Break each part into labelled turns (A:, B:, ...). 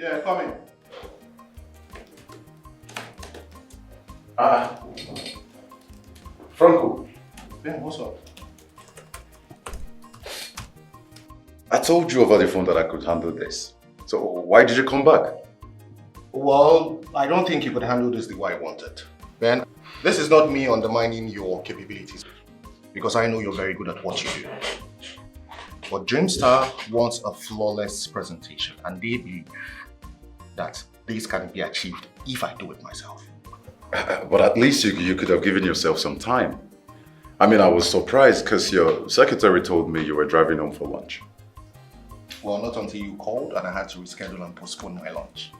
A: Yeah, come in.
B: Franco.
A: Ben, what's up?
B: I told you over the phone that I could handle this. So why did you come back?
A: Well, I don't think you could handle this the way I wanted. Ben, this is not me undermining your capabilities, because I know you're very good at what you do. But Dreamstar wants a flawless presentation, and they believe that this can be achieved if I do it myself.
B: But at least you could have given yourself some time. I mean, I was surprised because your secretary told me you were driving home for lunch.
A: Well, not until you called and I had to reschedule and postpone my lunch.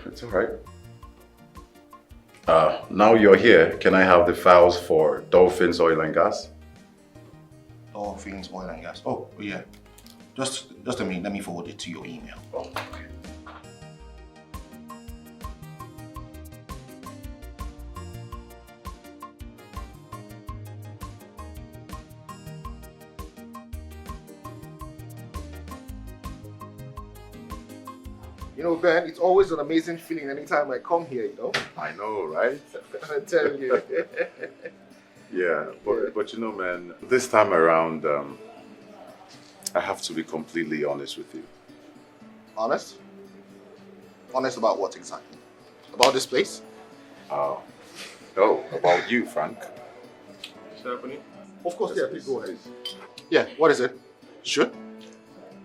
B: It's all right. Now you're here, can I have the files for Dolphins Oil and Gas?
A: Dolphins Oil and Gas. Oh, yeah. Just a minute, let me forward it to your email.
B: Oh, okay.
A: You know, Ben, it's always an amazing feeling anytime I come here, you know?
B: I know, right?
A: I tell you.
B: Yeah, but you know, man, this time around, I have to be completely honest with you.
A: Honest? Honest about what exactly? About this place?
B: Oh, about you, Frank.
A: Is that happening? Of course, yeah, please go ahead. Yeah, what is it? Sure.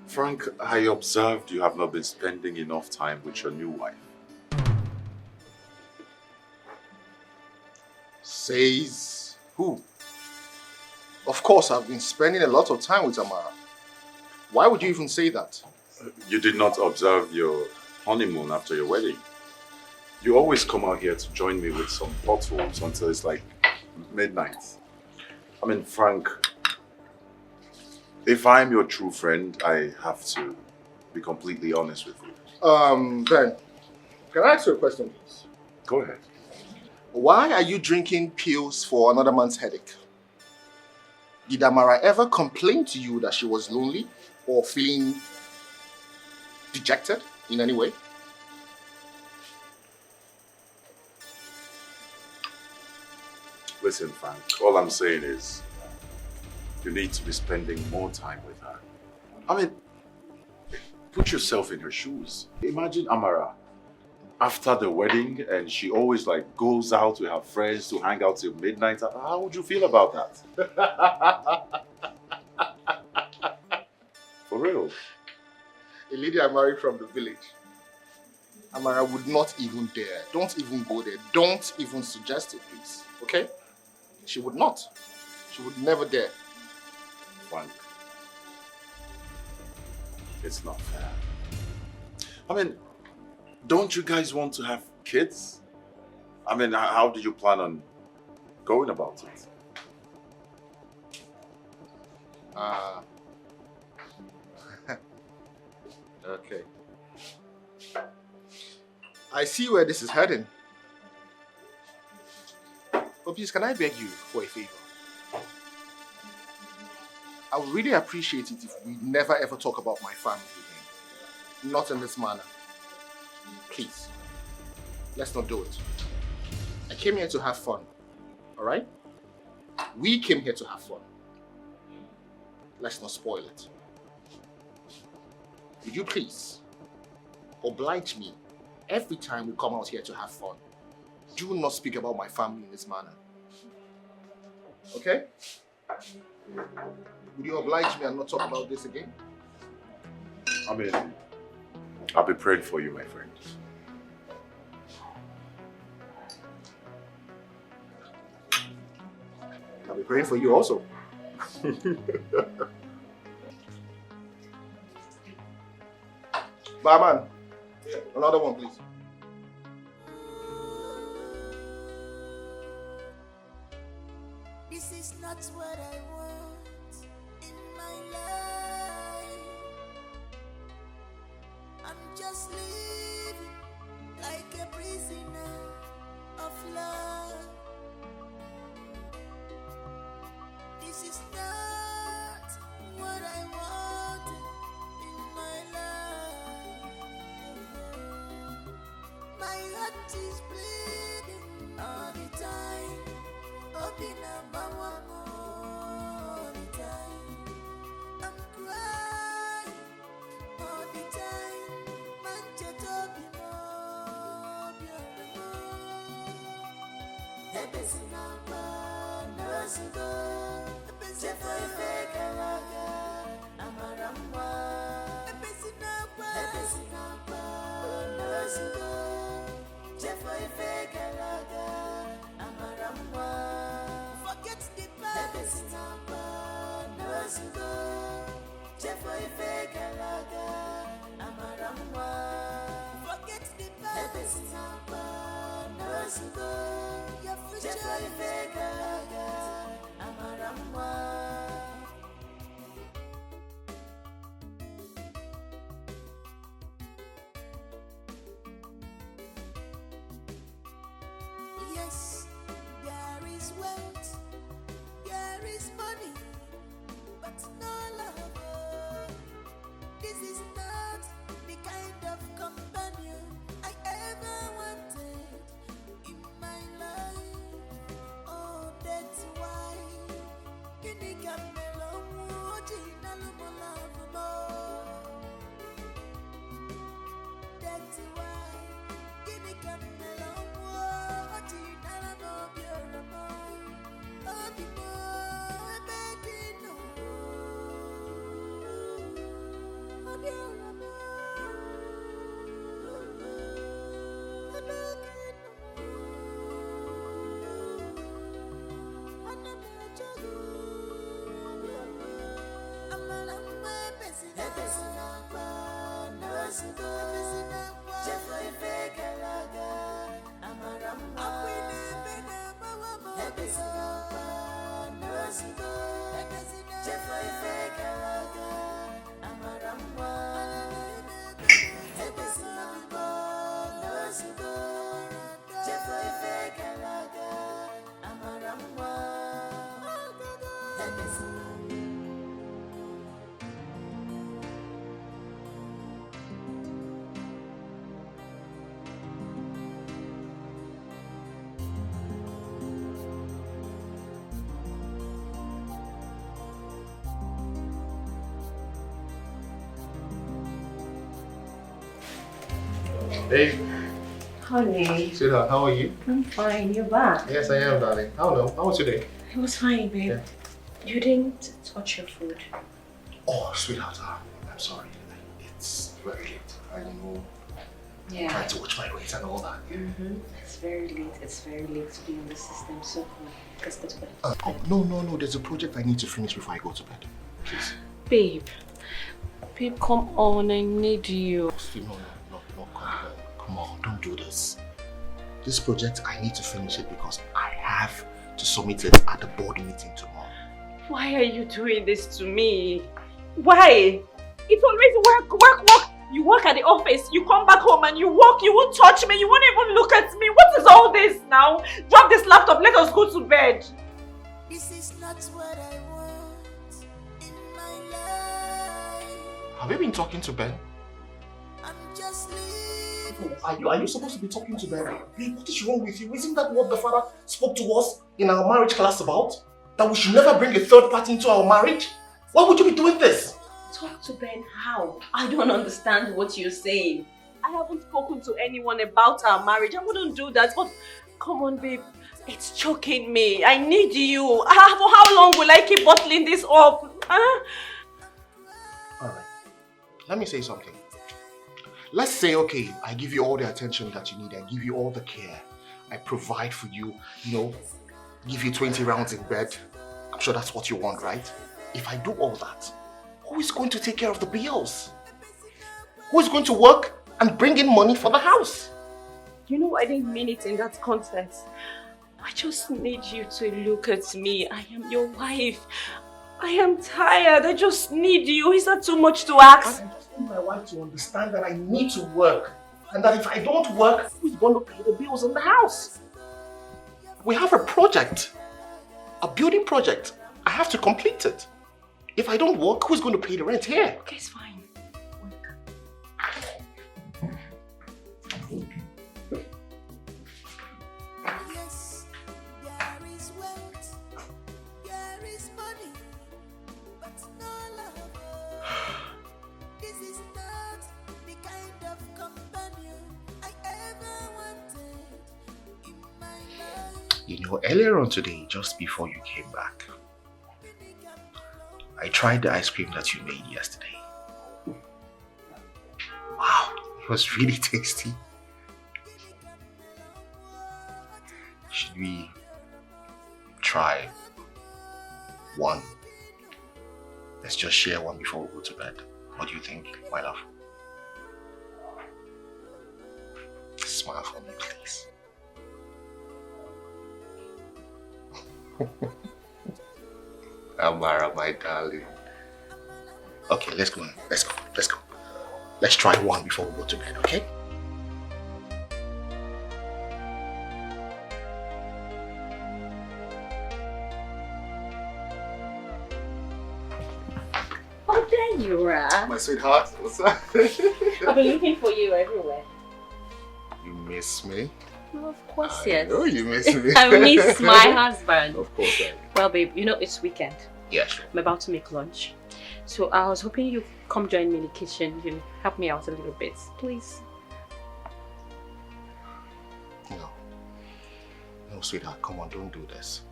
B: Frank, I observed you have not been spending enough time with your new wife.
A: Says who? Of course, I've been spending a lot of time with Amara. Why would you even say that?
B: You did not observe your honeymoon after your wedding. You always come out here to join me with some bottles until it's like midnight. I mean, Frank, if I'm your true friend, I have to be completely honest with you.
A: Ben, can I ask you a question, please?
B: Go ahead.
A: Why are you drinking pills for another man's headache? Did Amara ever complain to you that she was lonely or feeling dejected in any way?
B: Listen, Frank, all I'm saying is you need to be spending more time with her. I mean, put yourself in her shoes. Imagine Amara after the wedding and she always like goes out with her friends to hang out till midnight. How would you feel about that? For real.
A: A lady I married from the village. Amara would not even dare. Don't even go there. Don't even suggest it, please. Okay? She would not. She would never dare.
B: Frank, it's not fair. I mean, don't you guys want to have kids? I mean, how do you plan on going about it?
A: Okay. I see where this is heading. But please, can I beg you for a favor? I would really appreciate it if we never ever talk about my family again. Not in this manner. Please. Let's not do it. I came here to have fun. Alright? We came here to have fun. Let's not spoil it. Would you please oblige me every time we come out here to have fun? Do not speak about my family in this manner. Okay? Would you oblige me and not talk about this again?
B: I mean, I'll be praying for you, my friend.
A: I'll be praying for you also. Barman, another one, please.
C: This is not what I want in my life. I'm just living like a prisoner of love. This is not what I want in my life. Yes, there is wealth, there is money, but no love. This is not the kind of companion I ever wanted in my life. Oh, that's why. Kini kamelo muoji nalumula fumo. That's why. Kini kamelo muoji nalamo bioramo. Obimo ebedino. Obioramo.
A: Hey,
D: Honey,
A: sweetheart, how are you?
D: I'm fine. You're back.
A: Yes, I am, darling. How was your day?
D: It was fine, babe.
A: Yeah.
D: You didn't touch your food.
A: Oh, sweetheart, I'm sorry. It's very late. I know.
D: Yeah.
A: Trying to watch my weight and all that.
D: It's very late. It's very late to be in the system. So, let's go to bed.
A: No. There's a project I need to finish before I go to bed. Please.
D: Babe, come on. I need you.
A: No, come on, don't do this. This project, I need to finish it because I have to submit it at the board meeting tomorrow.
D: Why are you doing this to me? Why? It's always work. You work at the office, you come back home and you work, you won't touch me, you won't even look at me. What is all this now? Drop this laptop, let us go to bed.
C: This is not what I want in my life.
A: Have you been talking to Ben?
C: I'm just living.
A: Are you supposed to be talking to Ben? Babe, what is wrong with you? Isn't that what the father spoke to us in our marriage class about? That we should never bring a third party into our marriage? Why would you be doing this?
D: Talk to Ben how? I don't understand what you're saying. I haven't spoken to anyone about our marriage. I wouldn't do that, but come on, babe. It's choking me. I need you. For how long will I keep bottling this up?
A: Alright. Let me say something. Let's say, okay, I give you all the attention that you need. I give you all the care. I provide for you, give you 20 rounds in bed. I'm sure that's what you want, right? If I do all that, who is going to take care of the bills? Who is going to work and bring in money for the house?
D: You know, I didn't mean it in that context. I just need you to look at me. I am your wife. I am tired. I just need you. Is that too much to ask?
A: I just need my wife to understand that I need to work. And that if I don't work, who's going to pay the bills in the house? We have a project. A building project. I have to complete it. If I don't work, who's going to pay the rent here?
D: Okay, it's fine.
C: Yes, there is wealth, there is money, but no love. This is not the kind of companion I ever wanted in my life.
A: You know, earlier on today, just before you came back, I tried the ice cream that you made yesterday. Wow, it was really tasty. Should we try one? Let's just share one before we go to bed. What do you think, my love? Smile for me, please. Amara, my darling. Okay, let's go. Let's go. Let's go. Let's try one before we go to bed, okay?
D: Oh, there you are.
A: My sweetheart, what's up?
D: I've been looking for you everywhere.
A: You miss me?
D: Well, of course,
A: I
D: yes.
A: know you miss me.
D: I miss my husband.
A: Of course I do.
D: Well, babe, you know it's weekend.
A: Yeah, sure.
D: I'm about to make lunch. So I was hoping you come join me in the kitchen. You know, help me out a little bit, please.
A: No. No, sweetheart, come on, don't do this.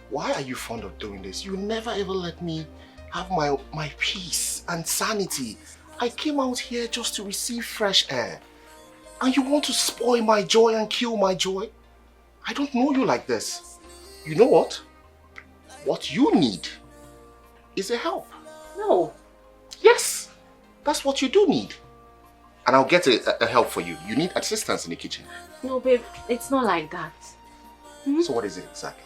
A: Why are you fond of doing this? You never ever let me have my peace and sanity. I came out here just to receive fresh air. And you want to spoil my joy and kill my joy? I don't know you like this. You know what? What you need is a help.
D: No.
A: Yes, that's what you do need. And I'll get a help for you. You need assistance in the kitchen.
D: No, babe, it's not like that.
A: So what is it exactly?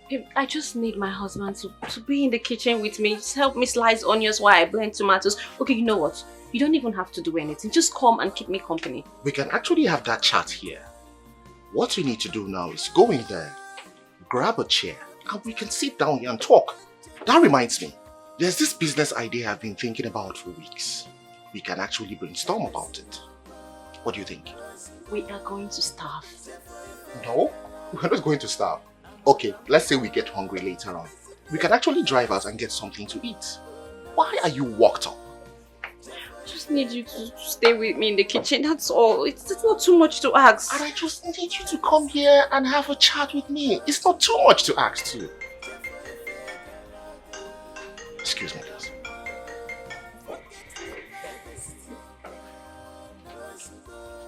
D: Babe, I just need my husband to be in the kitchen with me. Just help me slice onions while I blend tomatoes. Okay, you know what? You don't even have to do anything. Just come and keep me company.
A: We can actually have that chat here. What you need to do now is go in there, grab a chair, and we can sit down here and talk. That reminds me, there's this business idea I've been thinking about for weeks. We can actually brainstorm about it. What do you think?
D: We are going to starve.
A: No, we're not going to starve. Okay, let's say we get hungry later on. We can actually drive out and get something to eat. Why are you worked up?
D: I just need you to stay with me in the kitchen, that's all. It's not too much to ask.
A: And I just need you to come here and have a chat with me. It's not too much to ask too. Excuse me, please.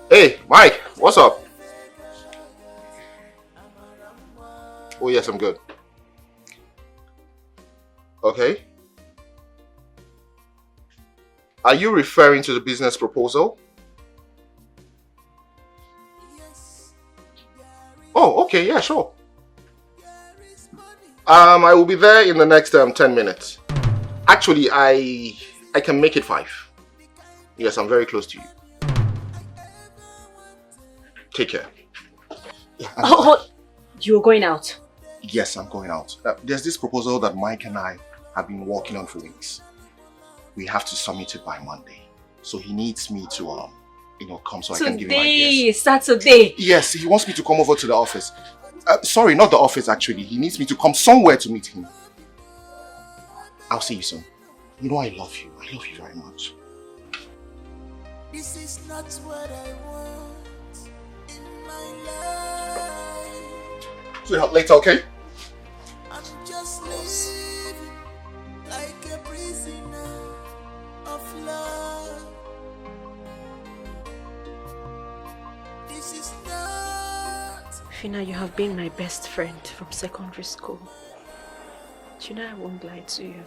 A: Hey, Mike, what's up? Oh yes, I'm good. Okay. Are you referring to the business proposal? Oh, okay, yeah, sure. I will be there in the next 10 minutes. Actually, I can make it 5. Yes, I'm very close to you. Take care. Yeah,
D: Oh, you're going out?
A: yes, I'm going out. There's this proposal that Mike and I have been working on for weeks. We have to submit it by Monday. So he needs me to, come so I can give him ideas.
D: Saturday.
A: Yes, he wants me to come over to the office. Sorry, not the office actually. He needs me to come somewhere to meet him. I'll see you soon. You know I love you. I love you very much.
C: This is not what I want in my life.
A: So later, okay?
C: I'm just living like a prisoner of love. This is not.
D: Fina, you have been my best friend from secondary school. Do you know I won't lie to you?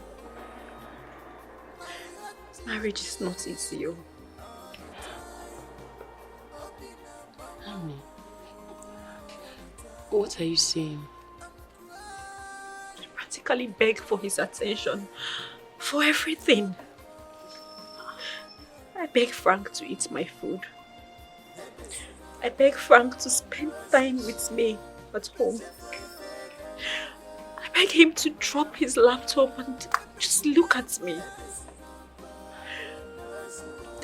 D: Marriage is not easy.
E: Honey, what are you saying?
D: I practically beg for his attention. For everything. I beg Frank to eat my food. I beg Frank to spend time with me at home. I beg him to drop his laptop and just look at me.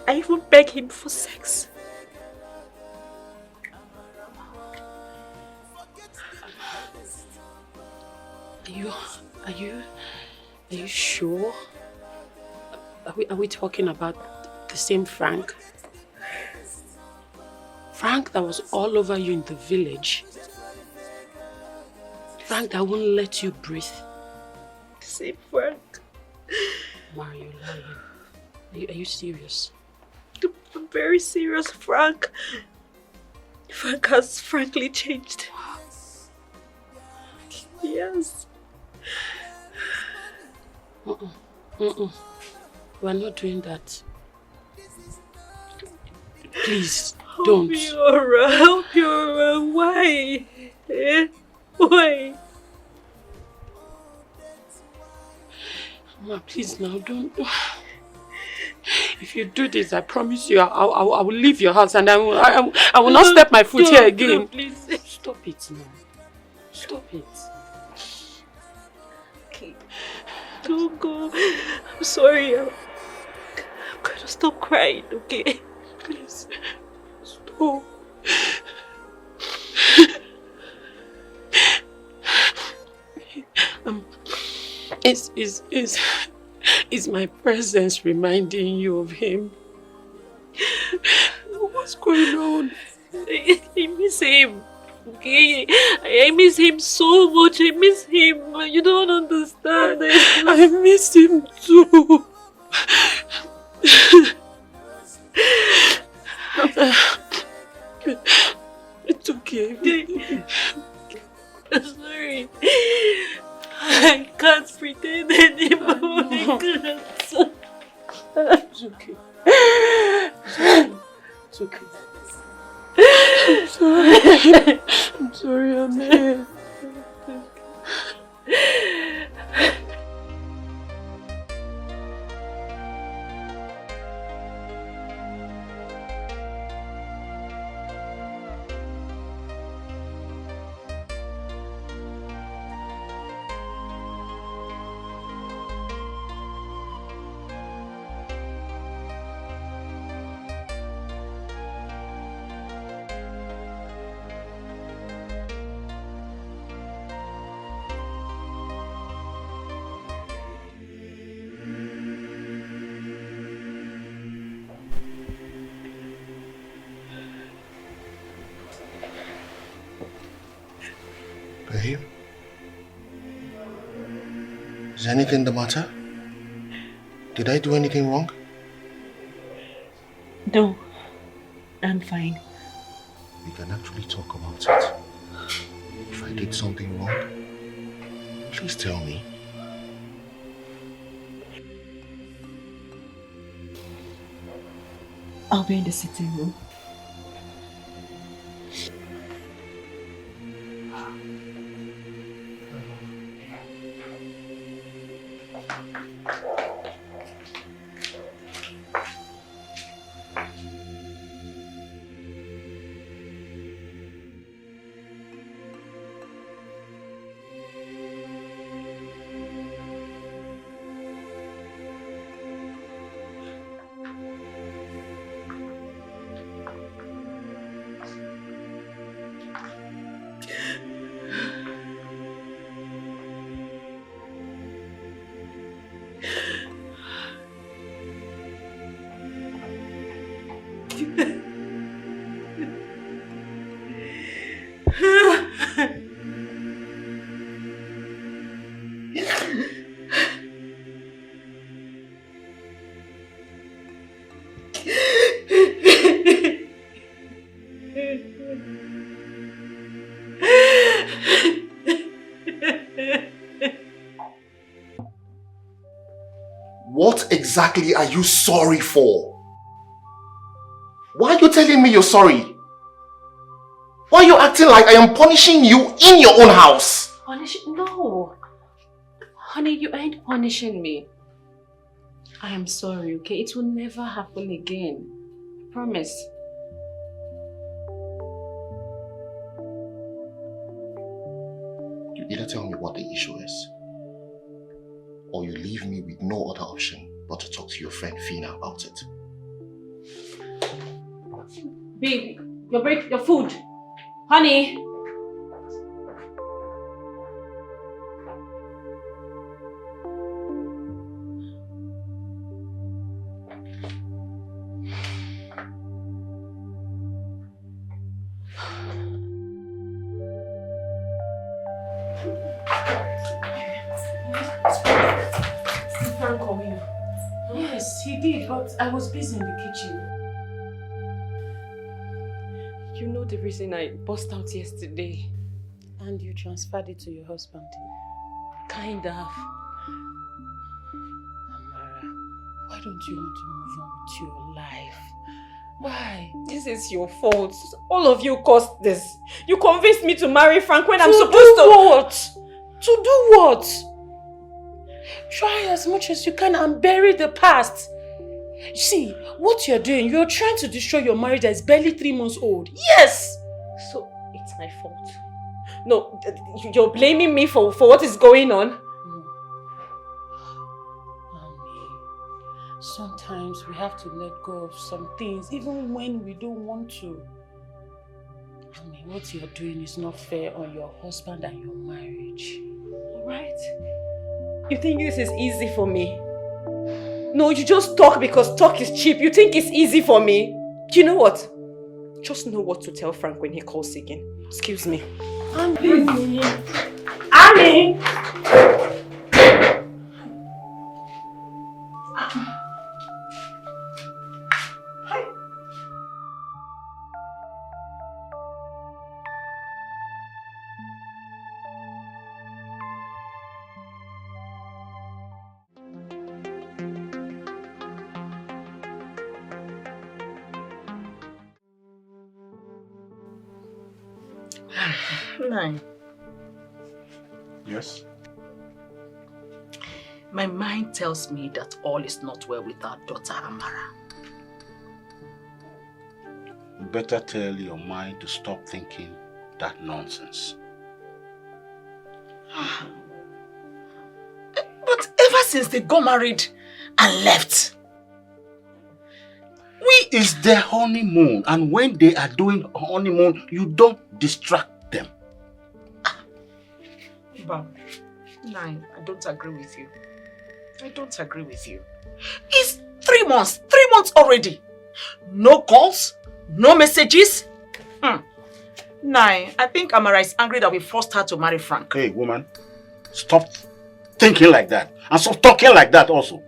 D: I even beg him for sex.
E: Are you sure? Are we talking about the same Frank? Frank that was all over you in the village? Frank that won't let you breathe.
D: Same Frank.
E: Mara, you're lying. Are you serious?
D: I'm very serious, Frank. Frank has frankly changed. Yes.
E: We're not doing that. Please, don't.
D: Help Yora. Why? Why?
E: Ma, please now, don't. If you do this, I promise you, I will leave your house and I will not step my foot here again.
D: No, please.
E: Stop it now. Stop it.
D: Okay. Don't go. I'm sorry. I'm going to stop crying, okay?
E: Please. Stop. Is my presence reminding you of him? What's going on?
D: I miss him. Okay, I miss him so much. I miss him. You don't understand.
E: I miss him too. It's okay.
D: I'm sorry. I can't pretend anymore.
E: It's okay. It's okay. I'm sorry, Anne.
A: Babe? Is anything the matter? Did I do anything wrong?
D: No, I'm fine.
A: We can actually talk about it. If I did something wrong, please tell me.
D: I'll be in the sitting room.
A: What exactly are you sorry for? Why are you telling me you're sorry? Why are you acting like I am punishing you in your own house?
D: No. Honey, you ain't punishing me. I am sorry, okay? It will never happen again. I promise.
A: You either tell me what the issue is, or you leave me with no other option but to talk to your friend Fina about it.
D: Babe, your food. Honey.
E: he did, but I was busy in the kitchen.
D: You know the reason I bust out yesterday?
E: And you transferred it to your husband?
D: Kind of.
E: Amara, why don't you want to move on with your life? Why?
D: This is your fault. All of you caused this. You convinced me to marry Frank when I'm supposed to...
E: what? To do what? Try as much as you can and bury the past. See, what you're doing, you're trying to destroy your marriage that is barely 3 months old. Yes!
D: So, it's my fault. No, you're blaming me for what is going on?
E: No. Mommy, sometimes we have to let go of some things, even when we don't want to. I mean, what you're doing is not fair on your husband and your marriage.
D: Alright? You think this is easy for me? No, you just talk because talk is cheap. You think it's easy for me? Do you know what? Just know what to tell Frank when he calls again. Excuse me.
E: Annie! Annie!
F: Nine.
B: Yes?
F: My mind tells me that all is not well with our daughter Amara.
G: You better tell your mind to stop thinking that nonsense.
F: But ever since they got married and left,
G: It's their honeymoon, and when they are doing honeymoon, you don't distract them.
F: But Nine, I don't agree with you. I don't agree with you. It's 3 months. 3 months already. No calls, no messages. Nine, I think Amara is angry that we forced her to marry Frank.
G: Hey, woman, stop thinking like that, and stop talking like that also.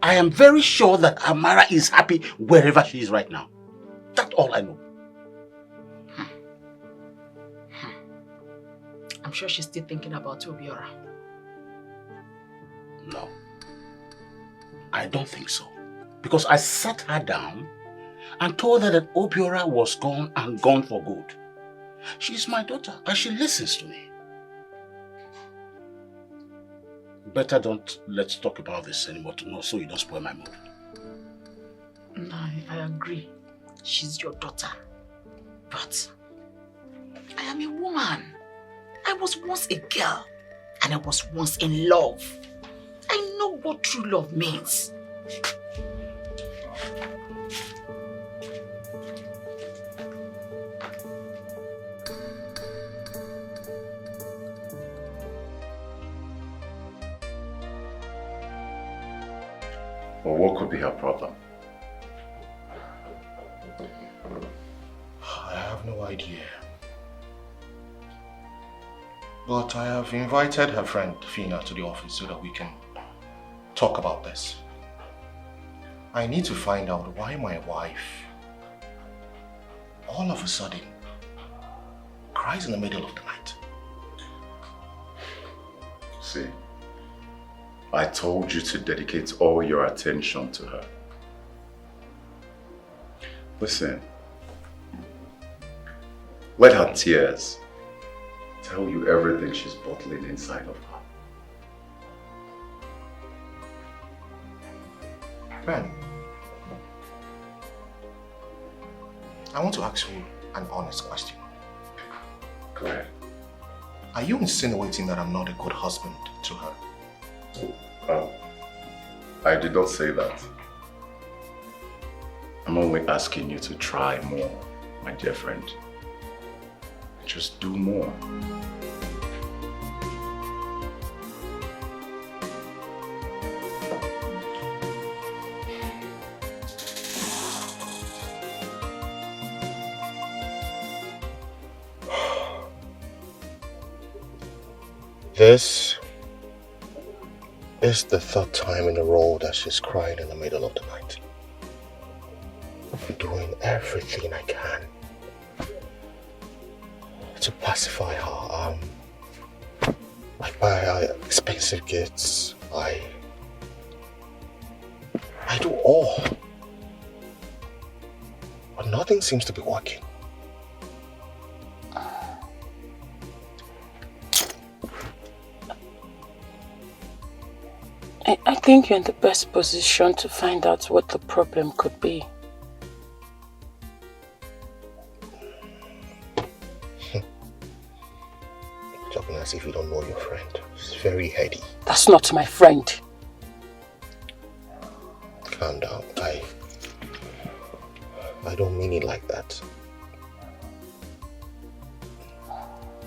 G: I am very sure that Amara is happy wherever she is right now. That's all I know.
F: I'm sure she's still thinking about Obiora.
G: No, I don't think so. Because I sat her down and told her that Obiora was gone and gone for good. She's my daughter and she listens to me. Better let's talk about this anymore so you don't spoil my mood.
F: Nine, I agree. She's your daughter. But I am a woman. I was once a girl and I was once in love. I know what true love means.
B: Well, what could be her problem?
A: I have no idea. But I have invited her friend Fina to the office so that we can talk about this. I need to find out why my wife all of a sudden cries in the middle of the night.
B: See, I told you to dedicate all your attention to her. Listen, let her tears tell you everything she's bottling inside of her.
A: Ben, I want to ask you an honest question.
B: Go ahead.
A: Are you insinuating that I'm not a good husband to her?
B: Oh, I did not say that. I'm only asking you to try more, my dear friend. Just do more.
A: This It's the third time in a row that she's crying in the middle of the night. I'm doing everything I can to pacify her. I buy her expensive gifts. I do all. But nothing seems to be working.
E: I think you're in the best position to find out what the problem could be.
A: Talking as if you don't know your friend. She's very heady.
E: That's not my friend.
A: Calm down. I don't mean it like that.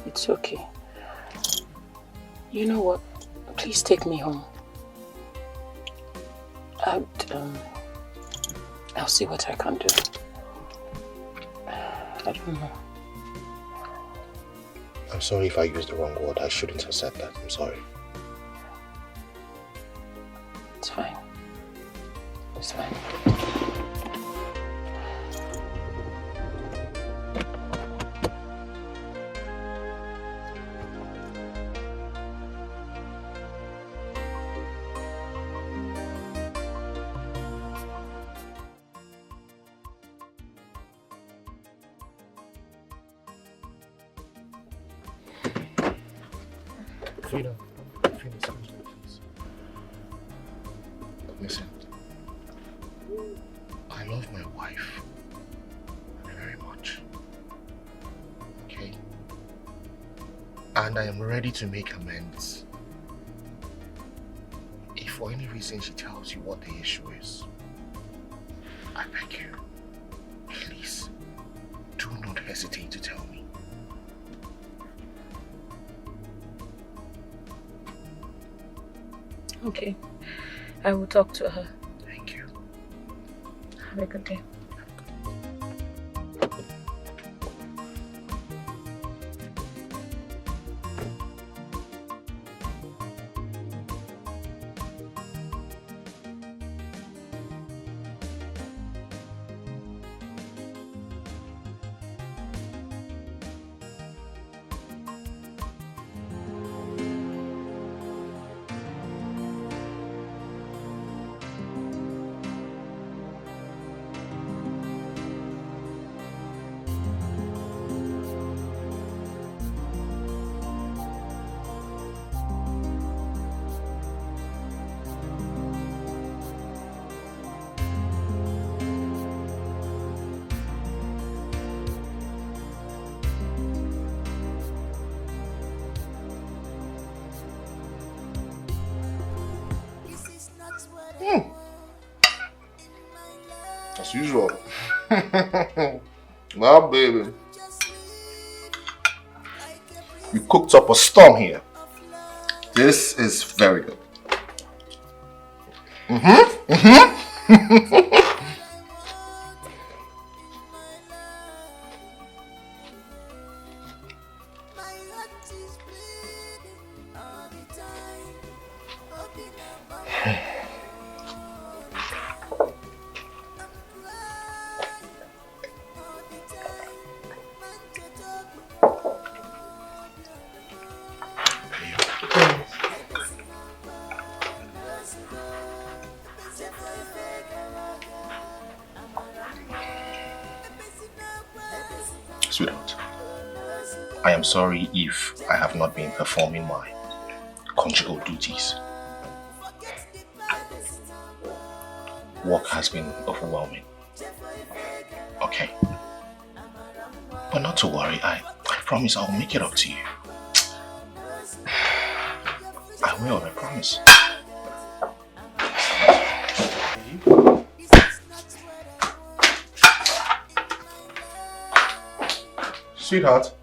E: It's okay. You know what? Please take me home. I'll see what I can do. I don't know.
A: I'm sorry if I used the wrong word. I shouldn't have said that. I'm sorry.
E: It's fine. It's fine.
A: Frida, please. Listen, I love my wife very much, okay? And I am ready to make amends. If for any reason she tells you what the issue is, I beg you, please, do not hesitate to tell me.
E: Okay. I will talk to her.
A: Thank you.
E: Have a good day.
A: As usual. Well, baby, you cooked up a storm here. This is very good. Sweetheart, I am sorry if I have not been performing my conjugal duties. Work has been overwhelming. Okay. But not to worry, I promise I'll make it up to you. I will, I promise. Sweetheart.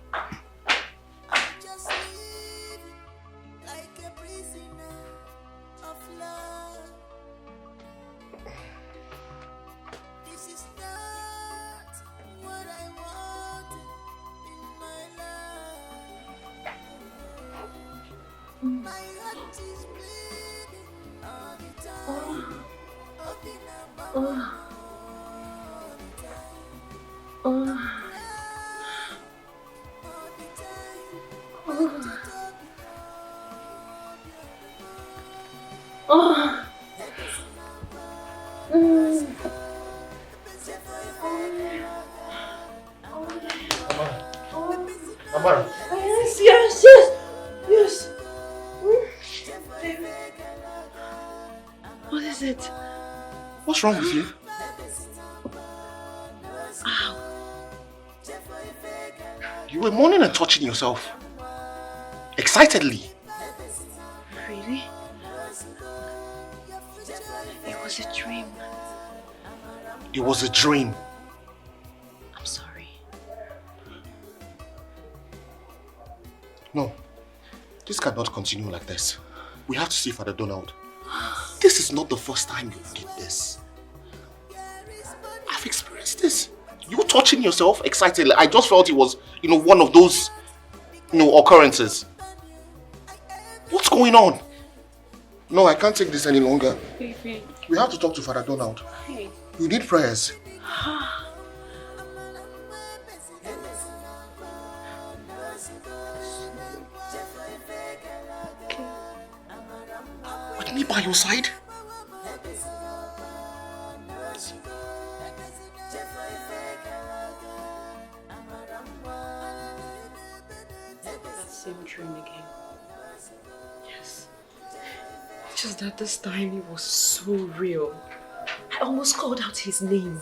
A: Amara.
D: Yes. What is it?
A: What's wrong with you?
D: Ow.
A: You were moaning and touching yourself. Excitedly.
D: Really? It was a dream.
A: It was a dream.
D: I'm sorry.
A: No. This cannot continue like this. We have to see Father Donald. This is not the first time you did this. I've experienced this. You touching yourself excitedly. I just felt it was, one of those, occurrences. What's going on? No, I can't take this any longer.
D: Baby.
A: We have to talk to Father Donald.
D: Hey.
A: You need prayers. With me by your side?
D: That same dream again. Yes. Just that this time it was so real. I almost called out his name.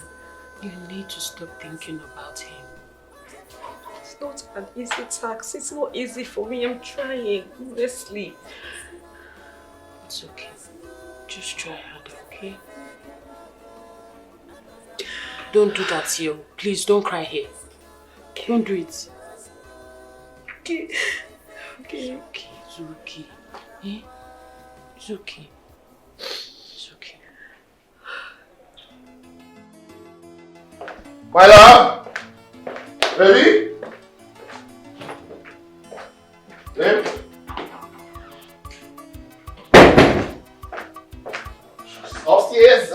E: You need to stop thinking about him.
D: It's not an easy task. It's not easy for me. I'm trying, honestly.
E: It's okay. Just try harder, okay? Don't do that here. Please don't cry here. Don't do it.
D: Okay.
E: It's okay. Eh? It's okay. It's okay.
A: My love! Baby? Babe? Upstairs,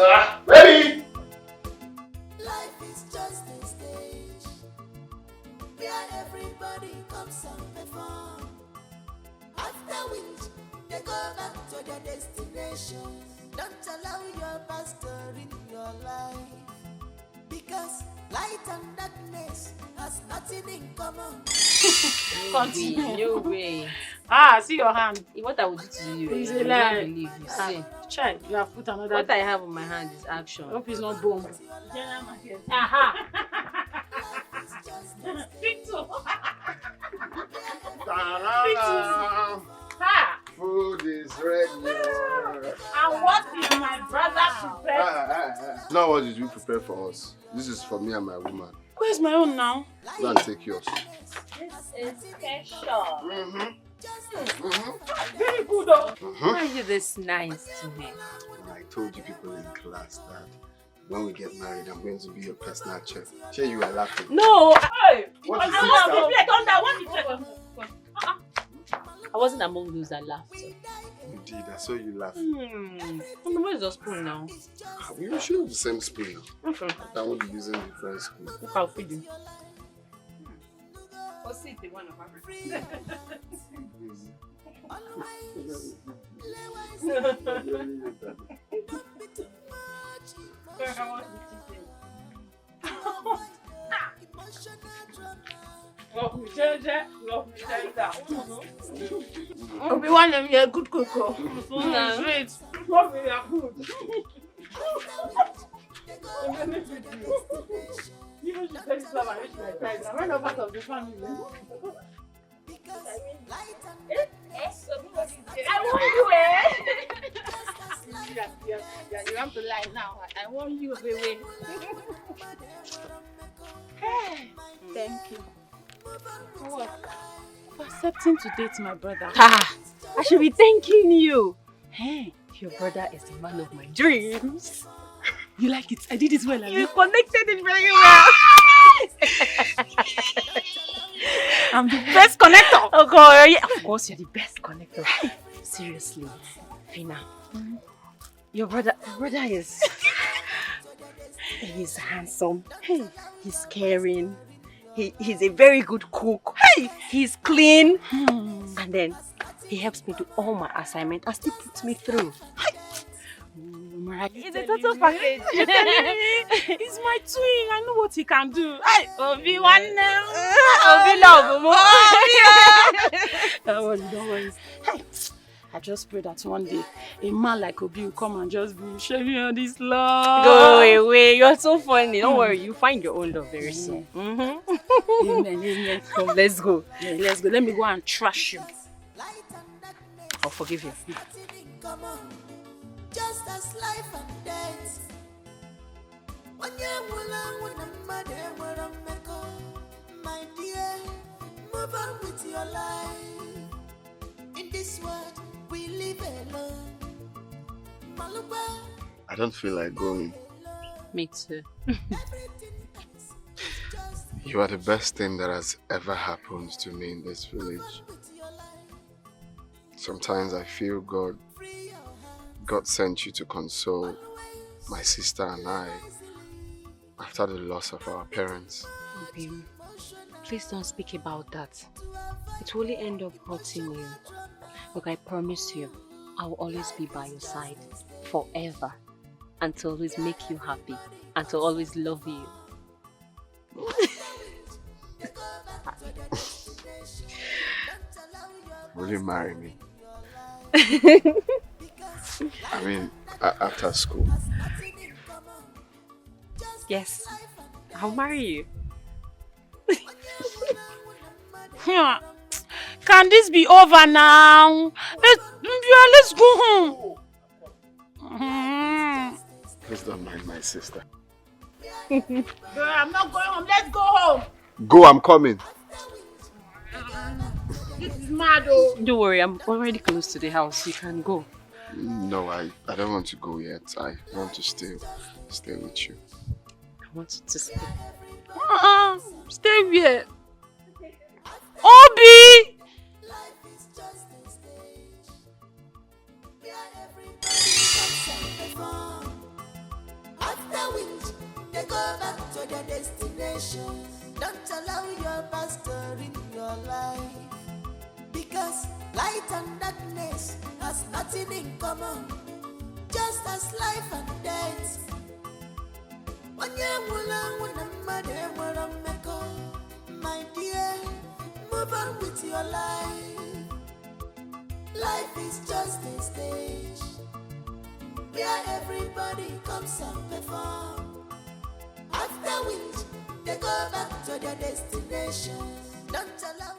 A: baby!
C: Life is just a stage where everybody comes and perform. After which they go back to their destination. Don't allow your past to ruin your life, because light and darkness has nothing in common.
H: No way.
E: See your hand.
H: What I would do to you,
E: It's
H: you
E: a lie.
H: don't believe. You see,
E: Child, you have put another.
H: what I have in my hand is action.
E: Hope it's not bomb.
A: Food is ready.
E: And what did my brother prepare?
I: Now what did you prepare for us? This is for me and my woman.
E: Where's my own now?
I: Go and take yours.
H: This is special.
E: Very good though.
H: Why are you this nice to me?
I: I told you people in class that when we get married, I'm going to be your personal chef. Sure, you are laughing.
H: No,
E: Hey!
I: What is
H: I wasn't among those that laughed. So.
I: You did, I saw you laugh.
H: Where's the spoon now?
I: We should have the same spoon now.
H: Okay.
I: I won't be using different spoon.
H: Look how feed you. What's it? The one of
E: Obi-Wan and me a good cook. Sweet. Love me a good. You know she said it's not rich my time. I'm not part of the family. I want you, Yeah, you have to lie now. I want you, baby. Hey, thank you. For what? For accepting to date my brother.
H: I should be thanking you. Hey, your brother is the man of my dreams.
E: You like it? I did it well.
H: You connected it very well.
E: I'm the best connector.
H: Oh God, yeah. Of course, you're the best connector. Seriously, Fina, your brother is
D: He's handsome. Hey, he's caring. He's a very good cook. Hey, he's clean. And then he helps me do all my assignments and still puts me through.
E: It's
D: a total package.
E: He's my twin. I know what he can do. Obi one now.
D: Obi love.
E: Don't worry. Hey, I just pray that one day a man like Obi will come and just be showing all this love.
D: Go away. You're so funny. Don't worry. You find your own love very soon.
E: Amen.
D: Come, let's go.
E: Yeah, let's go. Let me go and trash you.
D: I'll forgive you.
C: Just as life and death. My dear, move on with your life. In this world, we live alone.
I: I don't feel like going.
D: Me too.
I: You are the best thing that has ever happened to me in this village. Sometimes I feel God sent you to console my sister and I after the loss of our parents.
D: Okay. Please don't speak about that. It will only end up hurting you. Look, I promise you, I will always be by your side forever and to always make you happy and to always love you.
I: Will you marry me? I mean, after school.
D: Yes, I'll marry you.
E: Can this be over now? Let's go home.
I: Please don't mind my sister.
E: I'm not going home. Let's go home.
I: Go, I'm coming.
E: This is mad, oh.
D: Don't worry, I'm already close to the house. You can go.
I: No, I don't want to go yet. I want to stay with you.
D: I want you to stay.
E: Stay here. Obi!
C: After which, they go back to their destination. Don't allow your past to ruin your life. Because light and darkness has nothing in common. Just as life and death. My dear, move on with your life. Life is just a stage where everybody comes and perform. After which, they go back to their destination. Don't allow.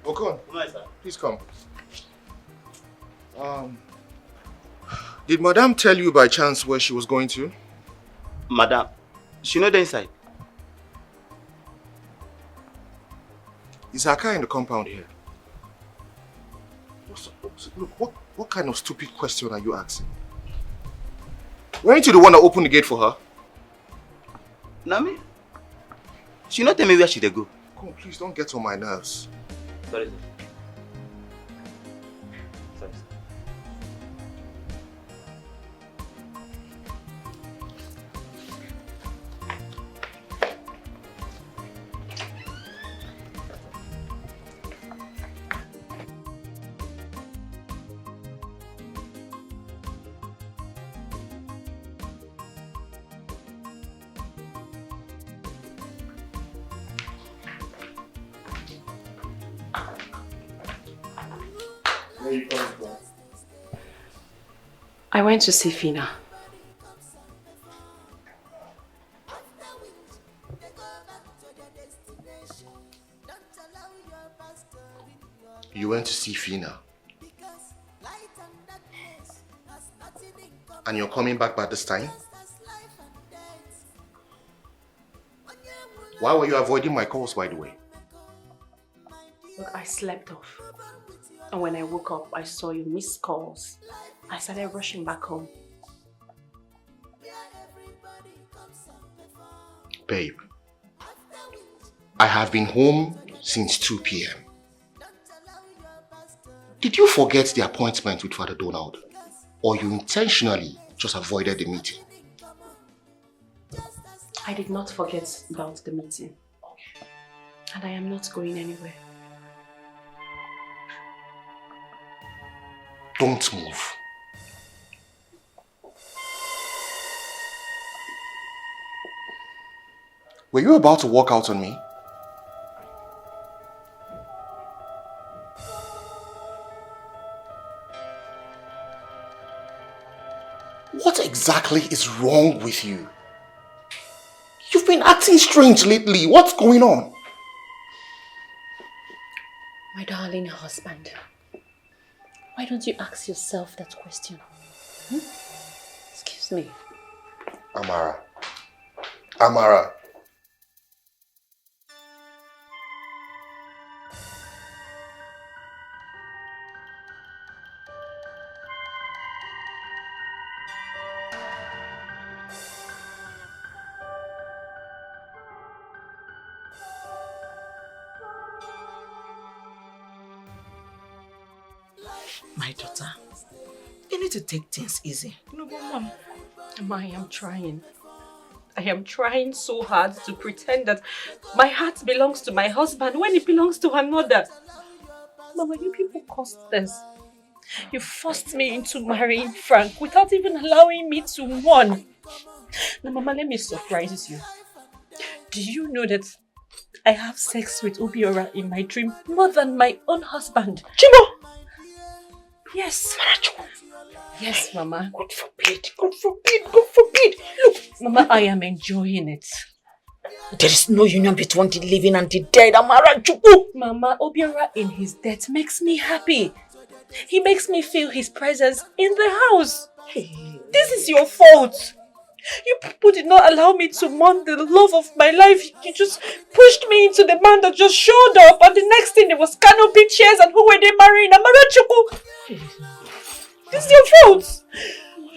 A: Okon, please come. Did Madame tell you by chance where she was going to?
J: Madam, she know the inside.
A: Is her car in the compound here? Look, what kind of stupid question are you asking? Weren't you the one that opened the gate for her?
J: Nami, she not tell me where she dey go.
A: Come on, please don't get on my nerves.
J: Sorry, sir. Sorry, sir.
A: Where you coming from?
D: I went to see Fina.
A: You went to see Fina? And you're coming back by this time? Why were you avoiding my calls, by the way?
D: Look, I slept off. And when I woke up, I saw you missed calls. I started rushing back home.
A: Babe, I have been home since 2 p.m. Did you forget the appointment with Father Donald? Or you intentionally just avoided the meeting?
D: I did not forget about the meeting. And I am not going anywhere.
A: Don't move. Were you about to walk out on me? What exactly is wrong with you? You've been acting strange lately. What's going on?
D: My darling husband, why don't you ask yourself that question? Excuse me.
A: Amara. Amara.
F: My daughter, you need to take things easy.
D: No, but Mom, I am trying. I am trying so hard to pretend that my heart belongs to my husband when it belongs to another. Mama, you people caused this. You forced me into marrying Frank without even allowing me to mourn. Now, Mama, let me surprise you. Do you know that I have sex with Obiora in my dream more than my own husband?
F: Chimo!
D: Yes. Yes, Mama.
F: God forbid, God forbid, God forbid. Look,
D: Mama, I am enjoying it.
F: there is no union between the living and the dead, Amara Chukwu.
D: Mama, Obiora in his death makes me happy. He makes me feel his presence in the house. This is your fault. You people did not allow me to mourn the love of my life. You just pushed me into the man that just showed up, and the next thing there was canopy chairs, and who were they marrying? Amarachuku. This is your fault.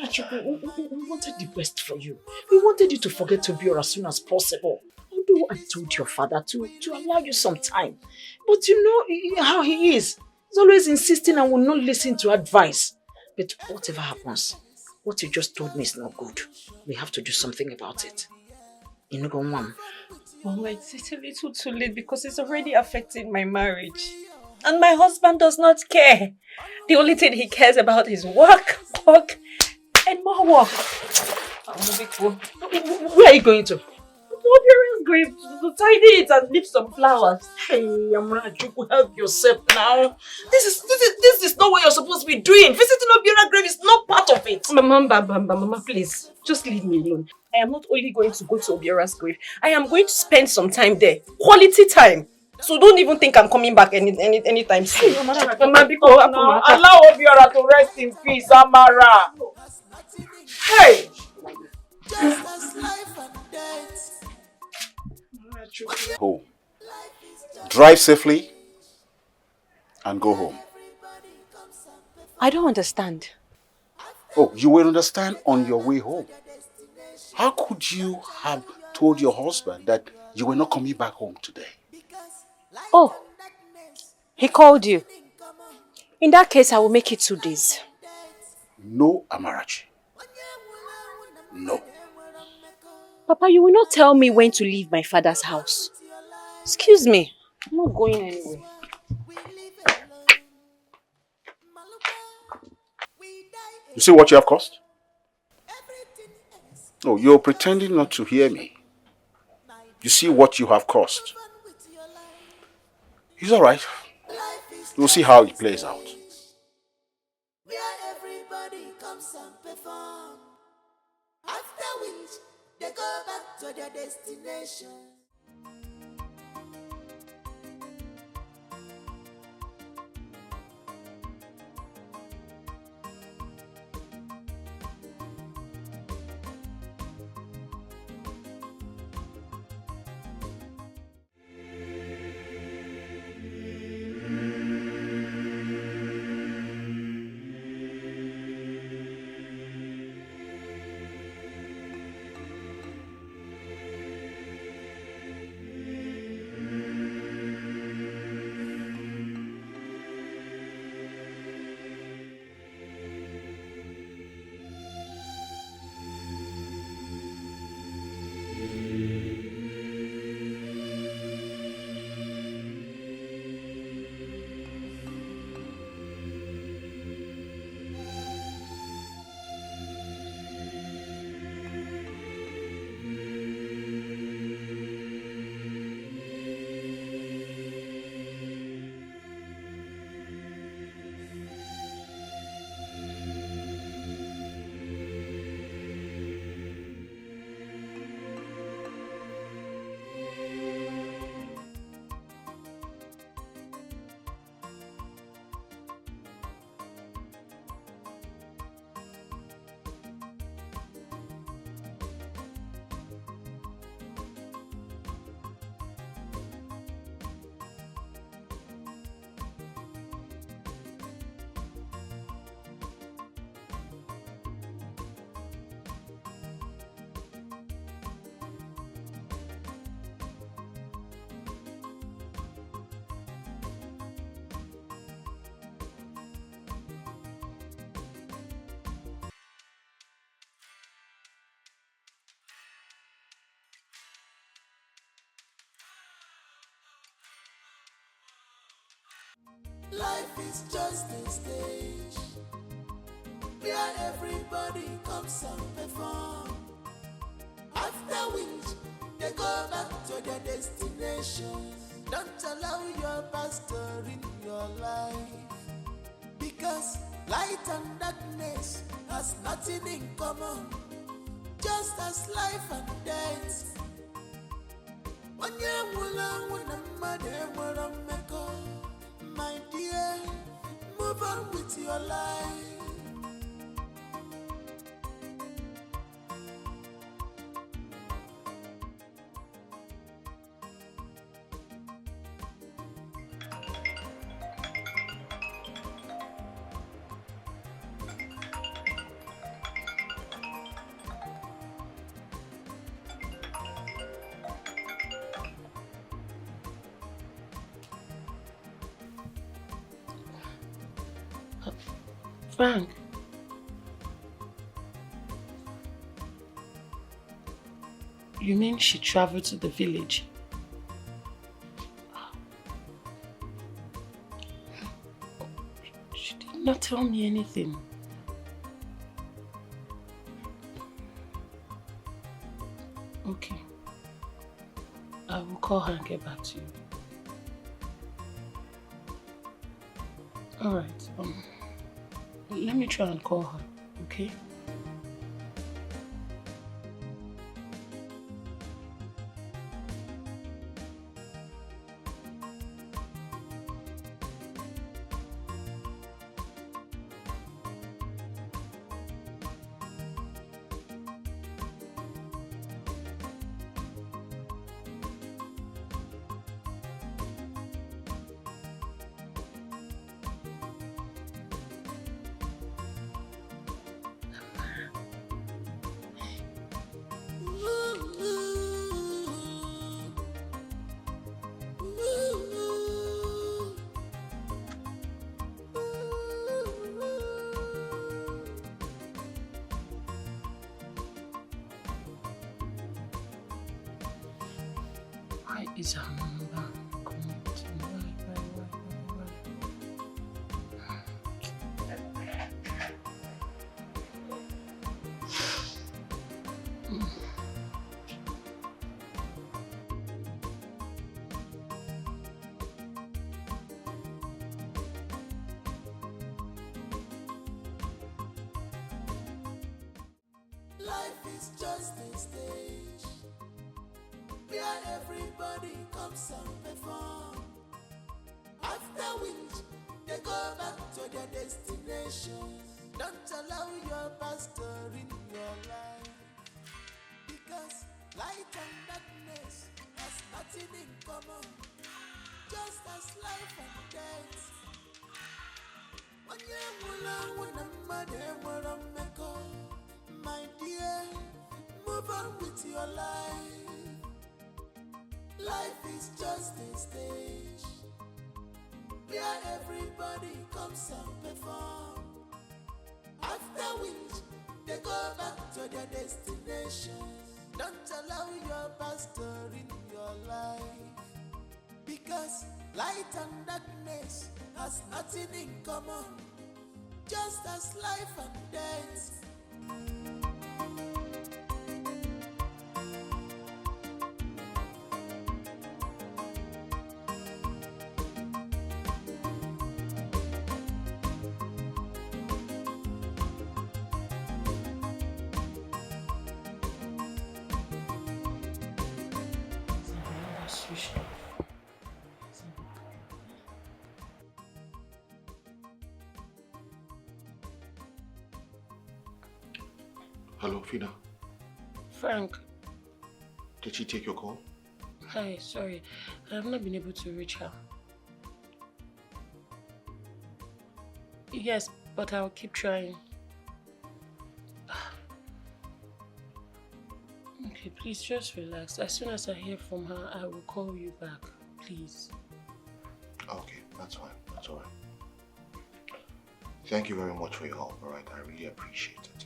F: Amarachuku, we wanted the best for you. We wanted you to forget Obiora as soon as possible. Although I told your father to allow you some time. But you know how he is. He's always insisting and will not listen to advice. But whatever happens, what you just told me is not good. We have to do something about it. You know, Mom.
D: Mama, it's a little too late because it's already affecting my marriage. And my husband does not care. The only thing he cares about is work, and more work.
F: Where are you going to?
D: Obioria's grave to tidy it and leave some flowers.
F: Hey, Amarachuku, help yourself now. This is not what you're supposed to be doing. Visiting Obioria's grave is not part of it.
D: Mama, please, just leave me alone. I am not only going to go to Obioria's grave, I am going to spend some time there. Quality time. So don't even think I'm coming back anytime soon.
F: Mama, allow Obiora to rest in peace, Amara. Hey!
B: Home. Drive safely and go home.
D: I don't understand.
B: Oh, you will understand on your way home. How could you have told your husband that you were not coming back home today?
D: Oh, he called you. In that case, I will make it 2 days.
B: No, Amarachi. No.
D: Papa, you will not tell me when to leave my father's house. Excuse me. I'm not going anywhere.
B: You see what you have caused? Oh, you're pretending not to hear me. You see what you have caused. It's all right. We'll see how it plays out.
C: go back to their destination. Life is just a stage where everybody comes and perform. After which they go back to their destination. Don't allow your past to ruin your life, because light and darkness has nothing in common, just as life and death. My dear, move on with your life.
E: Frank. You mean she traveled to the village? She did not tell me anything. Okay. I will call her and get back to you. Alright. Let me try and call her, okay? Why is her number connecting? Why?
C: Life is just a stage where everybody comes and perform. After which they go back to their destination. Don't allow your past to ruin your life, because light and darkness has nothing in common, just as life and death. My dear, move on with your life. Life is just a stage where everybody comes and perform. After which they go back to their destination. Don't allow your past to ruin your life, because light and darkness has nothing in common, just as life and death.
A: Hello, Fina.
E: Frank.
A: Did she take your call?
E: Hi, sorry. I have not been able to reach her. Yes, but I'll keep trying. Okay, please just relax. As soon as I hear from her, I will call you back. Please.
A: Okay, that's fine. That's alright. Thank you very much for your help, alright? I really appreciate it.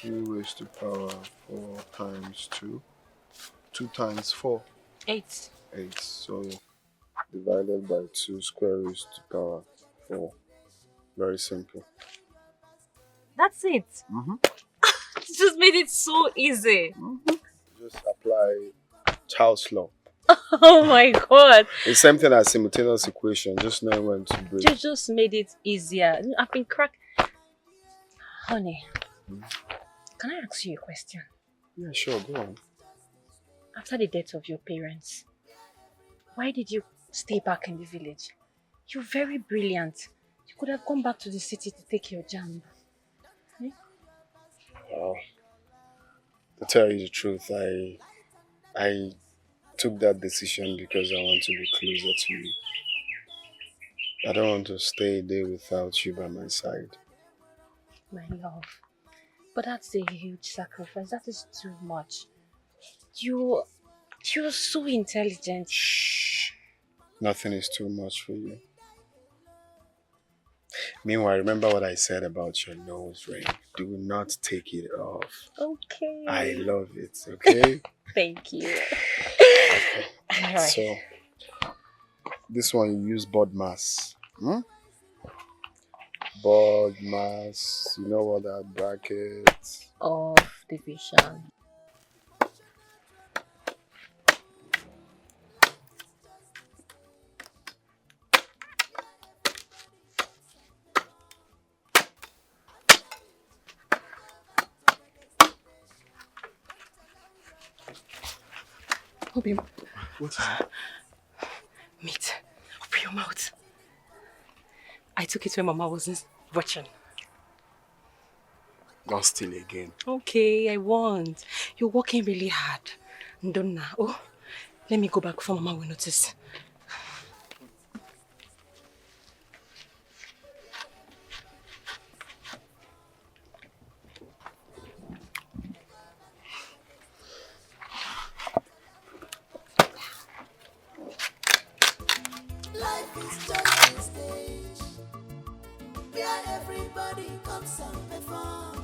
I: Raised to power 4 times 2. 2 times 4.
E: 8.
I: 8. So divided by 2 square raised to power 4. Very simple.
H: That's it. You just made it so easy.
I: Just apply Charles' law.
H: Oh my god.
I: It's same thing as simultaneous equation, just knowing when to break.
H: You just made it easier. I've been cracked. Honey, can I ask you a question?
I: Yeah, sure, go on.
H: After the death of your parents, why did you stay back in the village? You're very brilliant. You could have gone back to the city to take your jam.
I: Well, to tell you the truth, I took that decision because I want to be closer to you. I don't want to stay a day without you by my side.
H: My love, but that's a huge sacrifice. That is too much. You're so intelligent.
I: Shh. Nothing is too much for you. Meanwhile, remember what I said about your nose ring. Do not take it off.
H: Okay.
I: I love it, okay?
H: Thank you.
I: Okay.
H: All right.
I: So, this one you use board mass. Board mass, you know what that bracket.
H: Of division. Open your mouth.
I: What is it?
H: Meat. Open your mouth. I took it when Mama wasn't watching.
I: Don't steal again.
H: Okay, I won't. You're working really hard. Ndonna. Oh, let me go back before Mama will notice.
C: Life is just a stage where everybody comes and perform.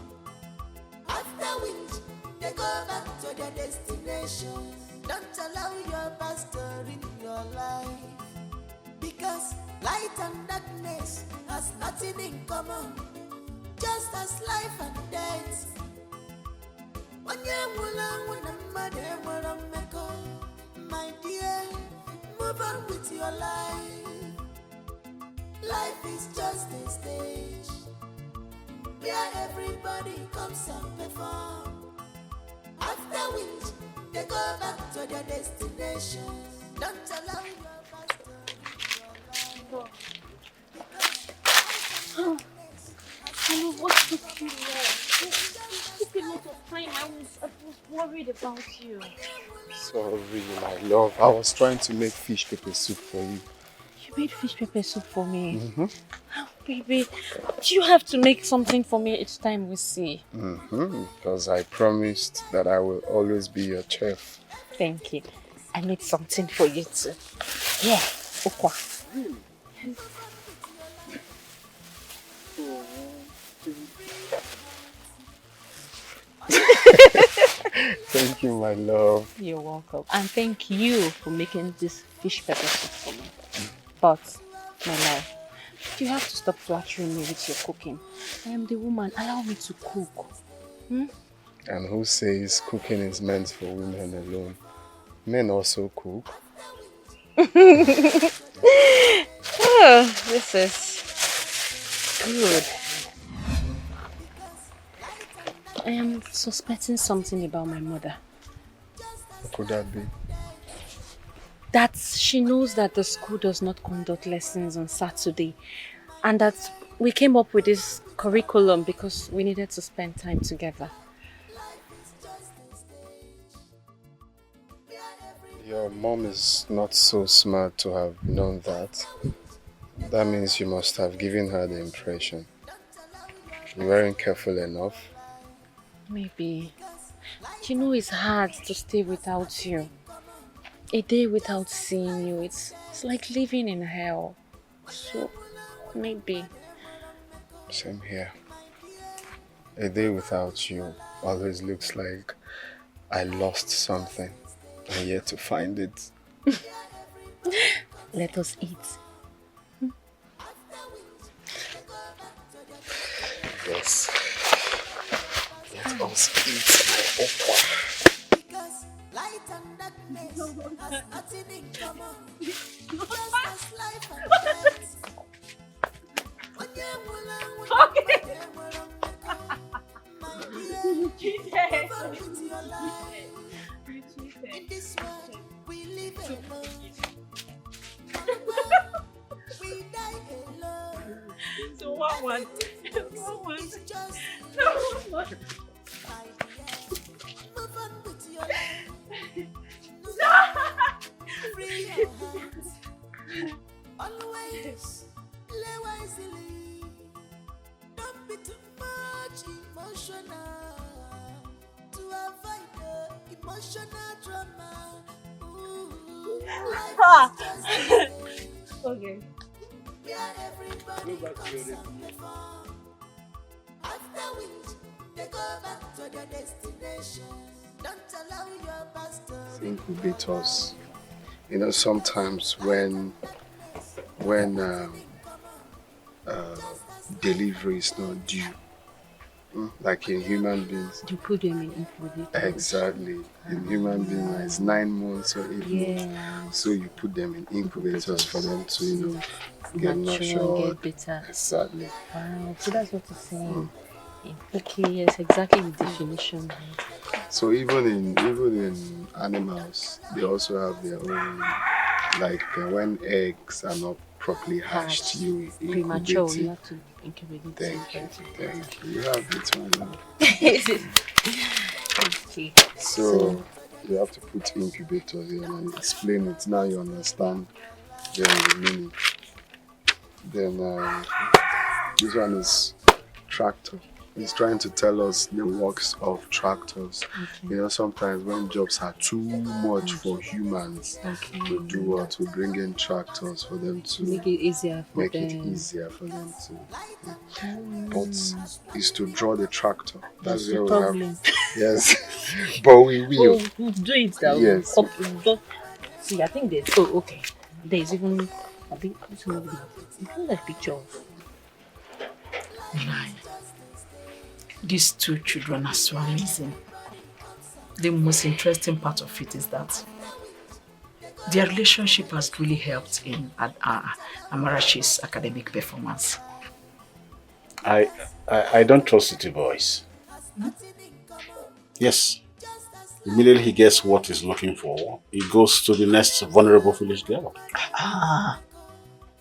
C: After which they go back to their destination. Don't allow your past to ruin your life, because light and darkness has nothing in common, just as life and death. My dear, move on with your life. Life is just a stage where everybody comes and perform. After which they go back to their destination. Don't allow your past to ruin your life.
H: I know what took you long. It took a lot of time. I was worried about you.
I: Sorry, my love. I was trying to make fish pepper soup for you.
H: You made fish pepper soup for me? Oh, baby, do you have to make something for me each time we see?
I: Because I promised that I will always be your chef.
H: Thank you. I made something for you too. Yeah, okwa.
I: Thank you, my love.
H: You're welcome. And thank you for making this fish pepper soup for me. But, my love, you have to stop flattering me with your cooking. I am the woman. Allow me to cook.
I: And who says cooking is meant for women alone? Men also cook.
H: Oh, this is good. I am suspecting something about my mother.
I: What could that be?
H: That she knows that the school does not conduct lessons on Saturday, and that we came up with this curriculum because we needed to spend time together.
I: Your mom is not so smart to have known that. That means you must have given her the impression. You weren't careful enough.
H: Maybe. You know it's hard to stay without you. A day without seeing you, it's like living in hell. So, maybe.
I: Same here. A day without you always looks like I lost something and yet to find it.
H: Let us eat.
I: Yes. Let us eat my okwa.
C: Because light and darkness has nothing in common, just as life and death. You cheated. In this world, we live alone. We die alone.
D: So what one?
C: It's just
D: What?
C: move on with your life. Free your hands. Always play wisely. Don't be too much emotional to avoid the emotional drama. Ooh, life is just a game
D: Okay.
C: where everybody comes and perform. After which they go back to their destination. Don't allow your past to
I: I think we beat us. You know, sometimes when when delivery is not due. Like in human beings.
H: You put them in incubators.
I: Exactly. In human beings, it's 9 months or 8 months. So you put them in incubators for them to, get
H: mature, get better.
I: Exactly.
H: Wow. So that's what you're saying. Okay, yes, exactly the definition.
I: So even in animals, they also have their own, like when eggs are not properly hatched, you
H: premature,
I: incubate
H: you
I: it.
H: have to incubate it.
I: Thank you. You have it right now.
H: Okay.
I: So you have to put incubators here and explain it. Now you understand the meaning. Then this one is tractor. It's trying to tell us the works of tractors. Okay. Sometimes when jobs are too much for humans to do what, to bring in tractors for them to
H: make it easier for
I: them to. But it's to draw the tractor. That's where we have. Yes, but we will.
H: We'll do it that way.
I: Yes.
H: See, I think there's. Oh, okay. There's even a bit. Like picture of.
F: These two children are so amazing. The most interesting part of it is that their relationship has really helped in Amarachi's academic performance.
G: I don't trust city boys. Yes. Immediately he gets what he's looking for, he goes to the next vulnerable village girl.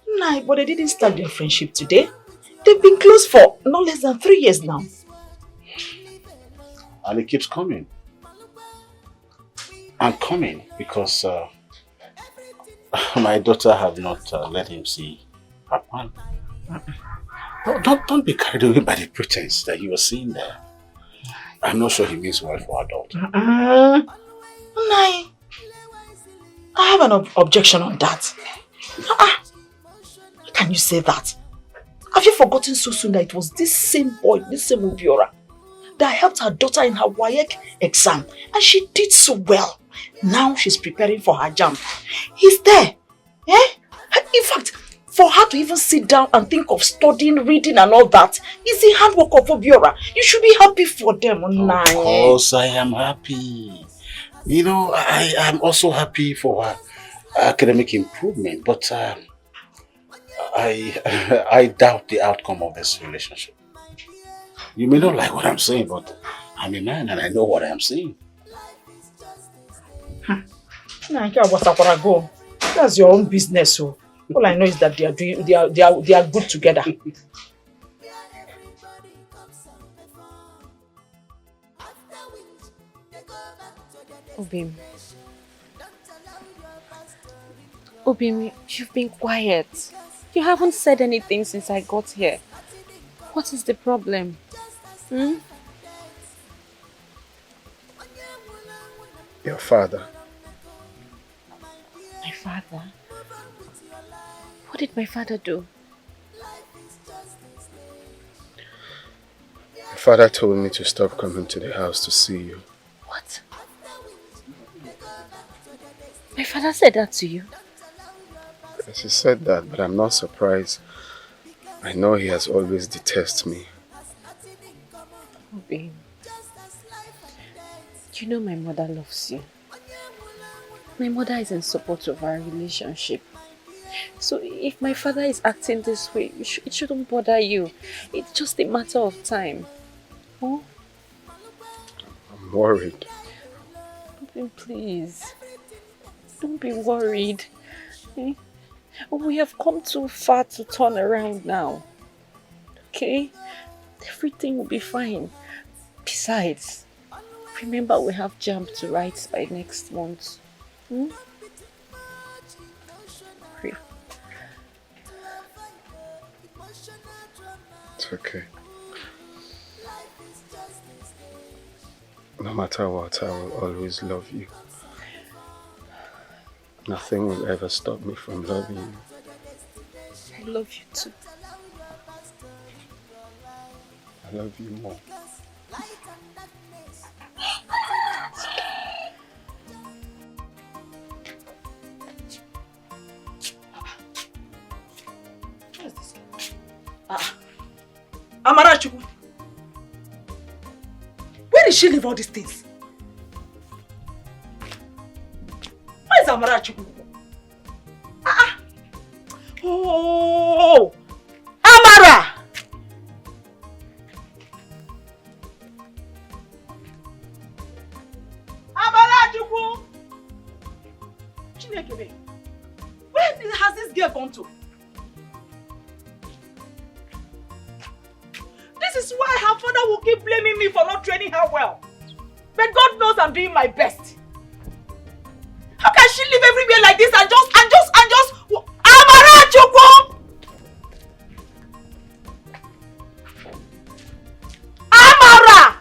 F: Nah, but they didn't start their friendship today. They've been close for no less than 3 years now.
G: And it keeps coming. And coming because my daughter have not let him see her man. Don't be carried away by the pretense that you were seeing there. I'm not sure he means well for our daughter.
F: Nai, I have an objection on that. How can you say that? Have you forgotten so soon that it was this same boy, this same Obiora, that helped her daughter in her WAEC exam, and she did so well. Now she's preparing for her JAMB. He's there. In fact, for her to even sit down and think of studying, reading and all that is the hard work of Obiora. You should be happy for them.
G: Of course I am happy. I am also happy for her academic improvement, but I doubt the outcome of this relationship. You may not like what I'm saying, but I'm a man and I know what I'm saying.
F: That's your own business. So all I know is that they are good together.
H: Obim, you've been quiet. You haven't said anything since I got here. What is the problem?
I: Your father.
H: My father? What did my father do?
I: Your father told me to stop coming to the house to see you.
H: What? My father said that to you?
I: Yes, he said that, but I'm not surprised. I know he has always detested me.
H: Babe, you know my mother loves you. My mother is in support of our relationship. So if my father is acting this way, it shouldn't bother you. It's just a matter of time. Oh?
I: I'm worried.
H: Babe, please. Don't be worried. We have come too far to turn around now. Okay? Everything will be fine. Besides, remember we have JAMB to write by next month.
I: It's okay. No matter what, I will always love you. Nothing will ever stop me from loving you.
H: I love you too.
I: I love you more.
F: Amarachuku. Where did she leave all these things? Where is Amarachuku? Oh, Amara! Amarachuku! Chinekebe, where has this girl gone to? This is why her father will keep blaming me for not training her well. But God knows I'm doing my best. How can she live everywhere like this and just Amarachuku! Amara!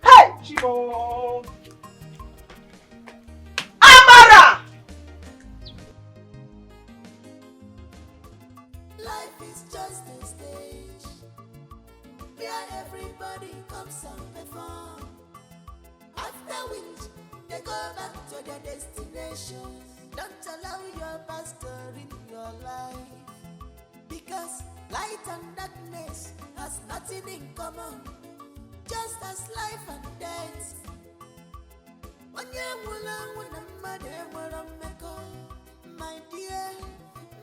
F: Hey, Chibo! Amara!
C: Life is just a stage where everybody comes and perform. After which they go back to their destination. Don't allow your past to ruin your life, because light and darkness has nothing in common, just as life and death. My dear,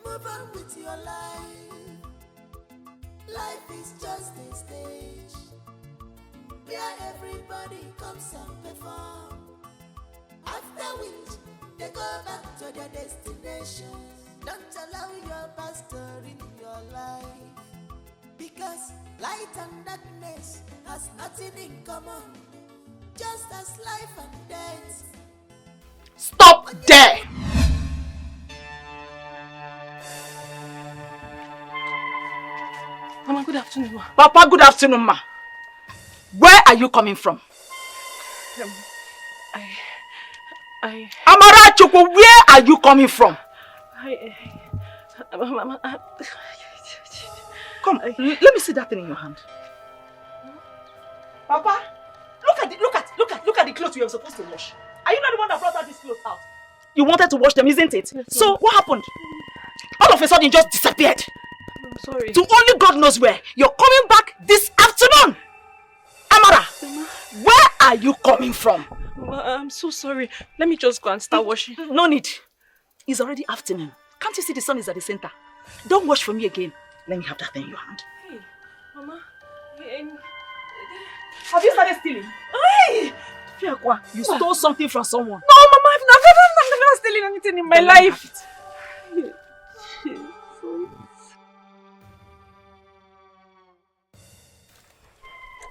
C: move on with your life. Life is just a stage where everybody comes and perform. After which they go back to their destination. Don't allow your past to ruin your life, because light and darkness has nothing in common, just as life and death.
F: Stop there!
D: Mama, good afternoon, ma.
F: Papa, good afternoon, ma. Where are you coming from? Amarachuku, where are you coming from? Come, let me see that thing in your hand. Papa, look at the clothes you were supposed to wash. Are you not the one that brought out these clothes out? You wanted to wash them, isn't it? Yes, so what happened? All of a sudden, you just disappeared.
D: I'm sorry.
F: To only God knows where. You're coming back this afternoon. Amara, where are you coming from?
D: I'm so sorry. Let me just go and start washing.
F: No need. It's already afternoon. Can't you see the sun is at the center? Don't wash for me again. Let me have that thing in your hand.
D: Hey, Mama.
F: Have you started stealing? Hey! Fiakwa, you stole something from someone.
D: No, Mama, I've never stolen anything in my life.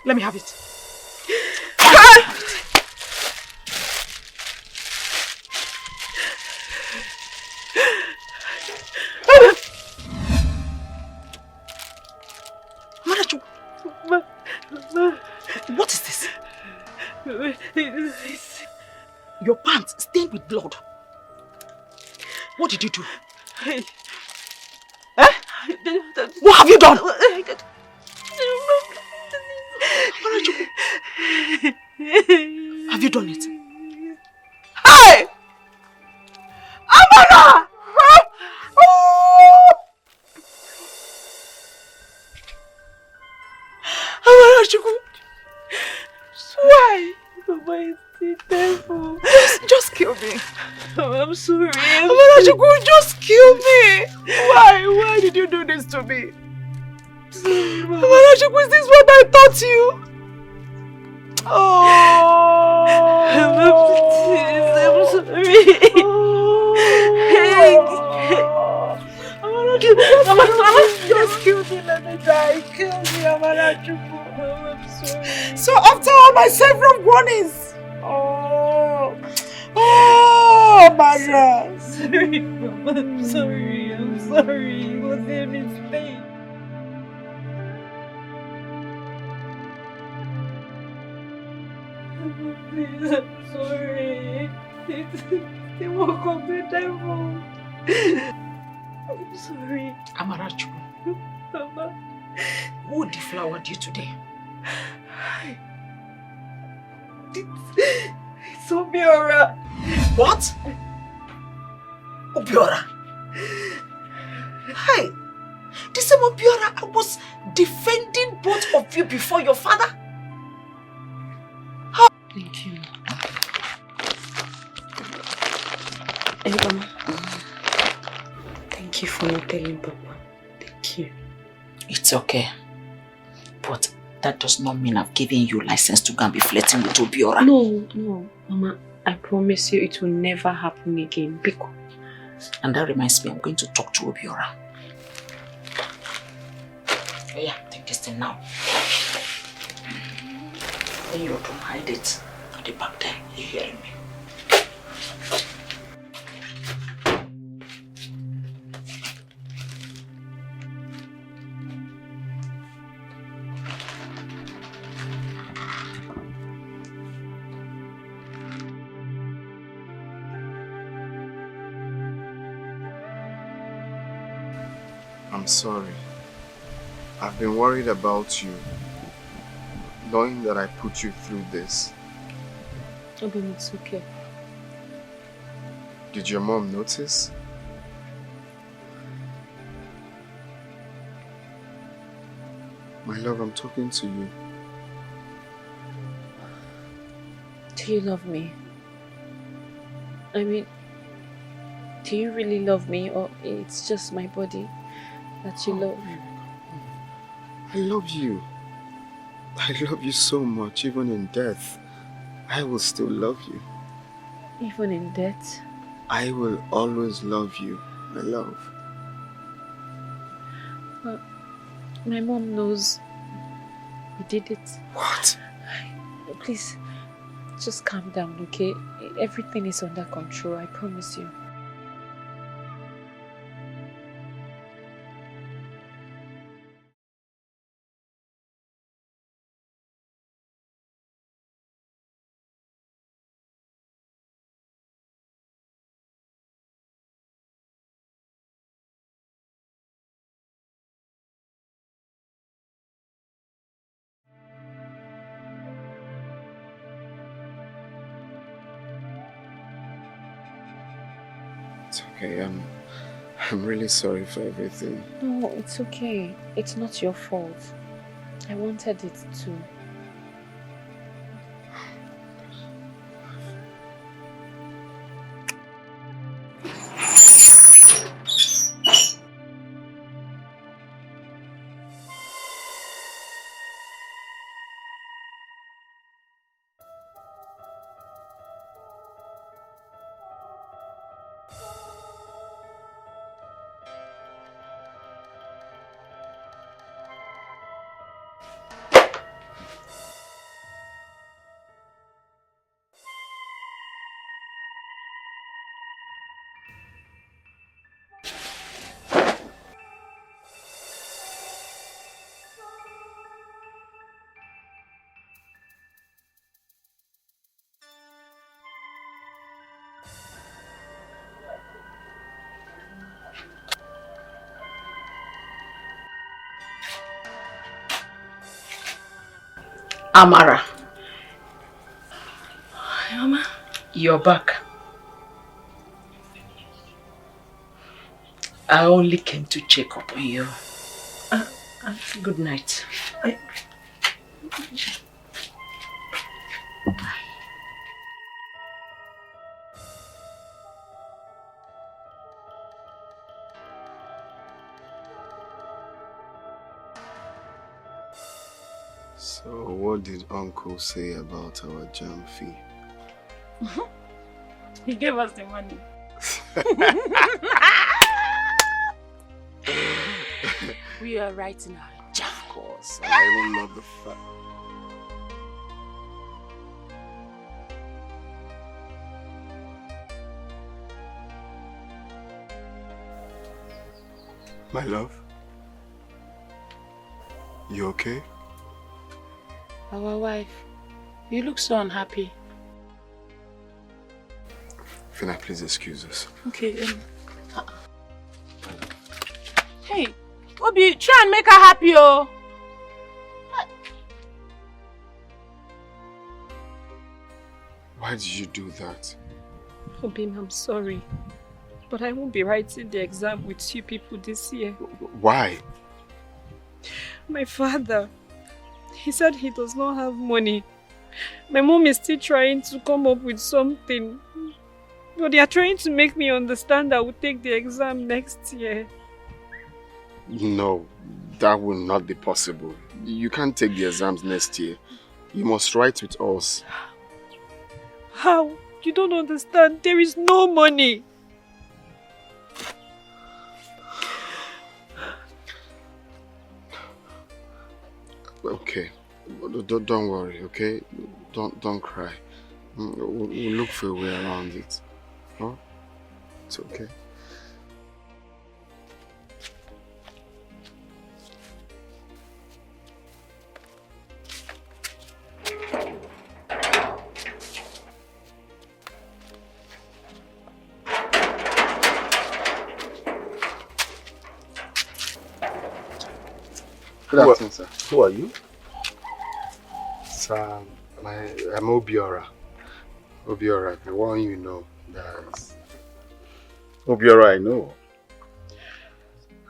F: Let me have it. What is this? Your pants stained with blood. What did you do? Eh? What have you done? Have you done it? Hey! Amara! Why?
D: Mama, it's still painful.
F: Just kill me.
D: I'm sorry.
F: Amara, just kill me. Why did you do this to me? Amara, is this what I taught you? Oh,
D: I'm sorry.
F: Amara, just kill me, let me die. Kill me, Amara. I'm sorry. So after all my several warnings. Oh, Amara.
D: Sorry, Mama. I'm sorry. It was a mistake. Please, I'm sorry. It won't come to devil. I'm sorry.
F: Amarachu,
D: Mama.
F: who deflowered you today?
D: It's Obiora.
F: What? Obiora? Hey, The same Obiora, I was defending both of you before your father.
H: Thank you. Hey, Mama. Thank you for not telling Papa. Thank you.
F: It's okay. But that does not mean I've given you license to go and be flirting with Obiora.
H: No, Mama. I promise you it will never happen again. Because...
F: And that reminds me, I'm going to talk to Obiora. Oh yeah, take this thing now. Then you don't hide it at the back there. You hearing me?
I: I'm sorry. I've been worried about you, knowing that I put you through this.
H: Obin, it's okay.
I: Did your mom notice? My love, I'm talking to you.
H: Do you love me? I mean, do you really love me, or it's just my body that you love?
I: I love you. I love you so much. Even in death, I will still love you.
H: Even in death?
I: I will always love you, my love.
H: My mom knows we did it.
I: What?
H: Please, just calm down, okay? Everything is under control, I promise you.
I: It's okay. I'm really sorry for everything.
H: No, it's okay. It's not your fault. I wanted it too.
F: Amara.
H: Hi, Mama.
F: You're back. I only came to check up on you. Good night.
I: So, what did Uncle say about our jam fee?
E: He gave us the money. We are writing our jam.
I: Of course, I even love the fact. My love, you okay?
E: Our wife, you look so unhappy.
I: Fina, please excuse us.
E: Okay. Hey, Obi, try and make her happy, oh.
I: Why did you do that?
H: Obi, I'm sorry.
K: But I won't be writing the exam with you people this year.
I: Why?
K: My father, he said he does not have money. My mom is still trying to come up with something. But they are trying to make me understand I will take the exam next year.
I: No, that will not be possible. You can't take the exams next year. You must write with us.
K: How? You don't understand. There is no money.
I: Okay, don't worry, okay? Don't cry. We'll look for a way around it. Huh? It's okay. Good afternoon, sir.
B: Who are you?
I: Sir, I'm Obiora. Obiora, the one you know. That's...
G: Obiora, I know.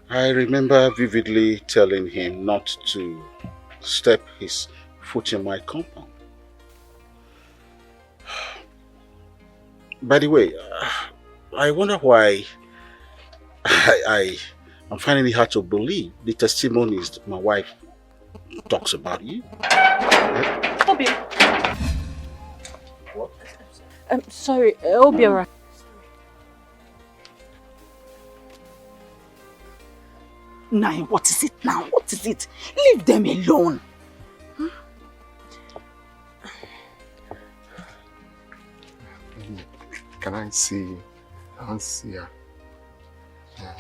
G: I remember vividly telling him not to step his foot in my compound. By the way, I wonder why I'm finding it hard to believe the testimonies my wife talks about you.
H: Obi. What? Sorry, Obiora.
F: Nine, what is it now? What is it? Leave them alone.
I: Can I see? I want to see her. Yeah.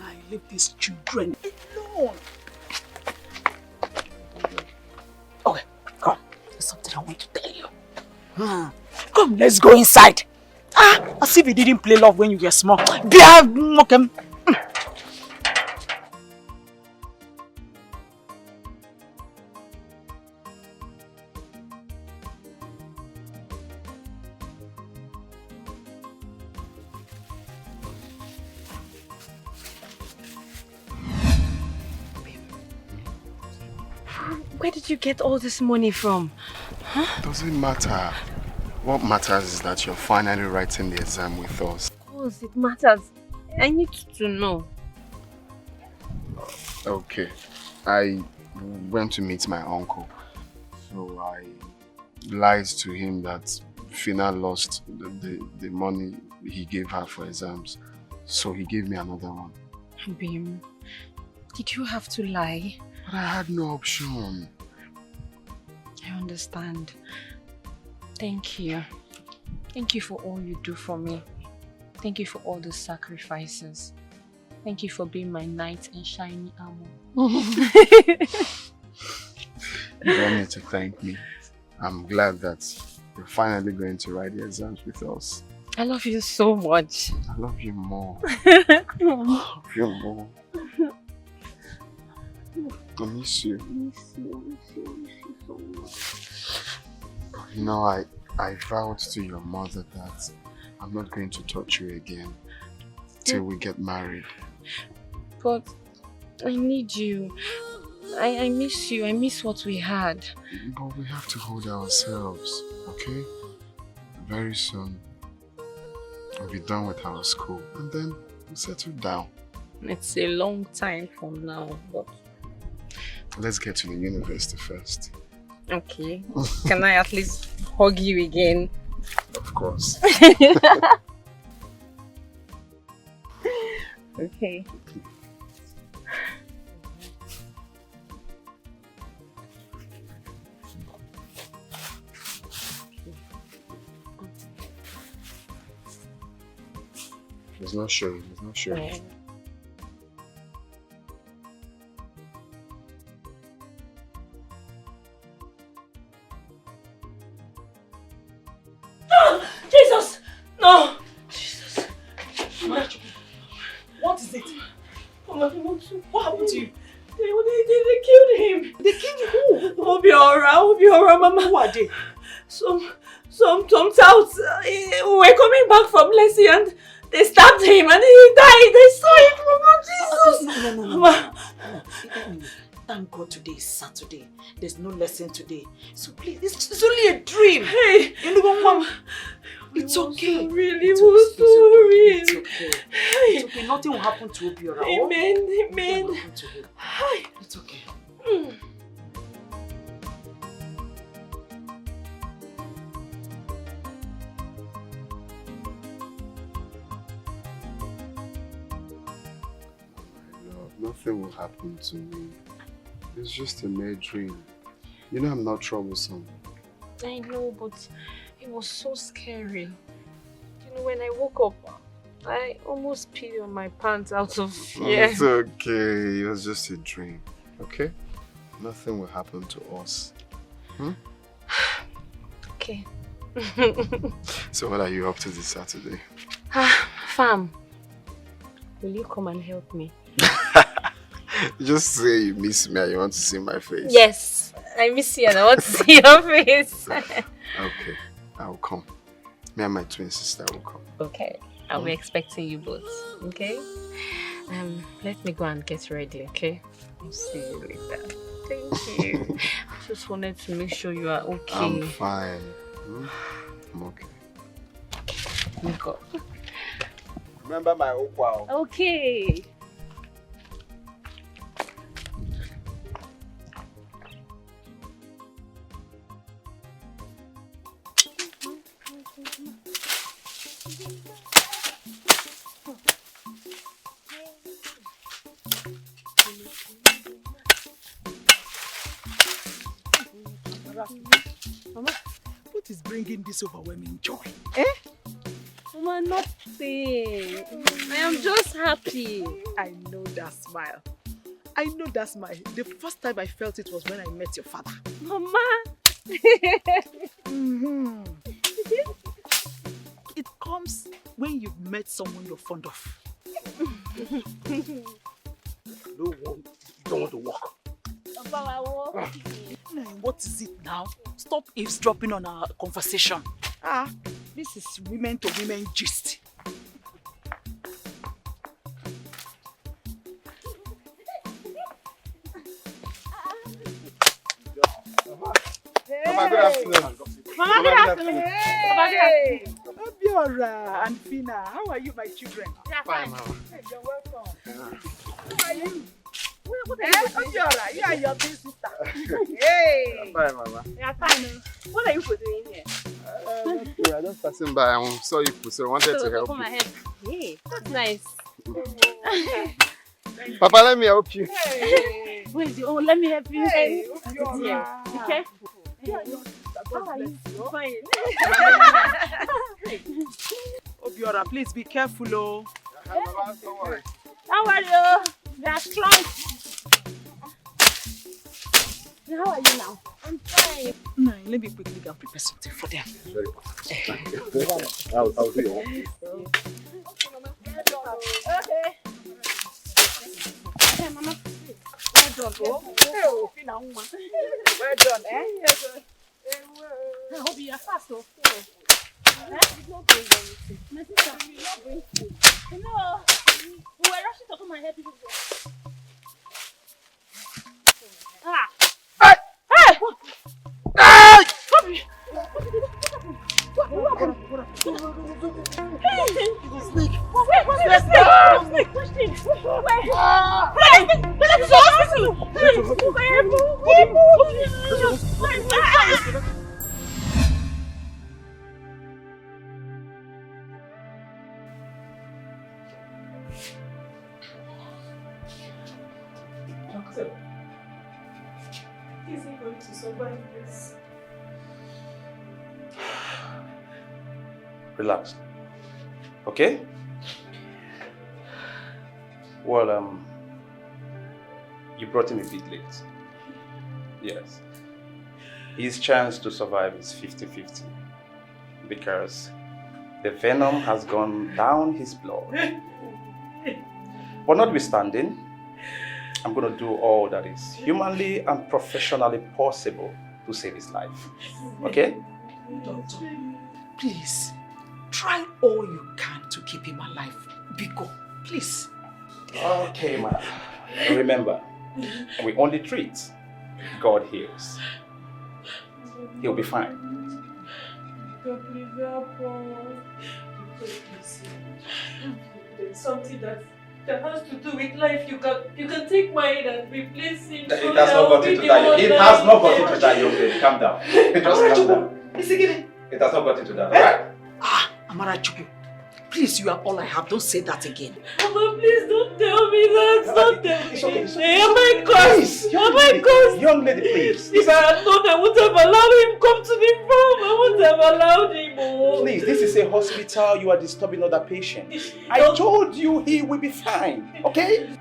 F: I leave these children alone. Okay, come. There's something I want to tell you. Come, let's go inside. As if you didn't play love when you were small. Okay.
D: Where did you get all this money from? Huh?
I: Doesn't matter. What matters is that you're finally writing the exam with us.
D: Of course, it matters. I need to know.
I: Okay. I went to meet my uncle. So I lied to him that Fina lost the money he gave her for exams. So he gave me another one.
D: Bim, did you have to lie?
I: But I had no option.
D: I understand. Thank you. Thank you for all you do for me. Thank you for all the sacrifices. Thank you for being my knight in shiny armor.
I: You don't need to thank me. I'm glad that you're finally going to write the exams with us.
D: I love you so much.
I: I love you more. I love you more. I miss you.
D: I miss you so much.
I: You know, I vowed to your mother that I'm not going to touch you again till we get married.
D: But I need you. I miss you. I miss what we had.
I: But we have to hold ourselves, okay? Very soon, we'll be done with our school and then we'll settle down.
D: It's a long time from now, but...
I: Let's get to the university first.
D: Okay. Can I at least hug you again?
I: Of course.
D: Okay.
I: He's not sure. He's not sure.
D: Yeah.
E: Jesus! No! Jesus.
F: What is it?
E: What happened to you? They killed him.
F: They killed who?
E: Obiora, Mama.
F: Who are they?
D: some touts were coming back from Leslie and they stabbed him and he died. I saw it, Mama. Jesus.
F: No. Thank God today is Saturday. There's no lesson today. So please, it's only a dream.
D: Hey.
F: It's okay.
D: Really was so real.
F: It's okay. It's okay. Nothing will happen to Obiora.
D: Amen.
F: Nothing will happen to him. It's okay.
I: Nothing will happen to me. It's just a mere dream. You know I'm not troublesome.
H: I know, but it was so scary. You know, when I woke up, I almost peed on my pants out of fear.
I: It's okay. It was just a dream. Okay? Nothing will happen to us.
H: Okay.
I: So what are you up to this Saturday?
H: Fam, will you come and help me?
I: Just say you miss me and you want to see my face.
H: Yes, I miss you and I want to see your face.
I: Okay, I'll come. Me and my twin sister will come.
H: Okay, I'll be expecting you both. Okay? Let me go and get ready, okay? I'll see you later. Thank you. I just wanted to make sure you are okay.
I: I'm fine. I'm okay.
H: Let me go.
J: Remember my okwa.
H: Okay.
F: Mama, what is bringing this overwhelming joy?
H: Mama, nothing. I am just happy.
F: I know that smile. I know that smile. The first time I felt it was when I met your father.
H: Mama!
F: It comes when you've met someone you're fond of.
G: Don't want to walk.
F: What is it now? Stop eavesdropping on our conversation. This is women to women gist.
J: Mama, good afternoon.
H: Mama, good afternoon.
F: Hey! Obiora and Fina, how are you, my children?
G: Fine, Mama.
F: Hey, you're welcome. How are you? Obiora, you are your big sister. Hey!
J: Fine, Mama.
H: Yeah, fine. What are you doing here?
I: I'm just passing by. I saw you, so I wanted to help you.
H: My head. Hey, that's nice.
I: Papa, let me help you.
F: Hey!
H: Wait, let me help you.
F: Hey, Obiora.
H: Be careful. How are you? Fine.
F: Obiora, please be careful, oh.
J: Mama, don't worry.
H: How are you? We are strong. How are you now? I'm fine.
F: No, let me quickly go and prepare something for them.
G: Very well. I'll do your work.
H: Okay. Hey, Mama. Well done.
F: Well done, eh? Yes,
H: I hope you are fast, though. It's not going anything. My sister, you're not going to. No, we were rushing to come and help you.
F: Hey! Hey!
H: Hey!
E: Doctor, is he going to survive this?
L: Relax. Okay? Well, you brought him a bit late. Yes. His chance to survive is 50-50 because the venom has gone down his blood. But notwithstanding, I'm going to do all that is humanly and professionally possible to save his life. Okay?
F: Doctor, please, try all you can to keep him alive. Biko, please.
L: Okay, ma. Remember, we only treat. God heals. He'll be fine.
E: Please help us. There's something that has to do with life. You can take my head and replace him.
L: It has not got into that. It has not got into that, young lady. Calm down. Just calm down. It has not got into that, alright?
F: Amarachuku, please, you are all I have. Don't say that again.
E: Mama, please don't tell me that. Don't tell me.
L: It's okay.
E: Oh my God.
L: Please,
E: Oh my God.
L: young lady, please.
E: If I had known, I would have allowed him come to the farm. I would have allowed him. Oh.
L: Please, this is a hospital. You are disturbing other patients. I told you he will be fine, okay?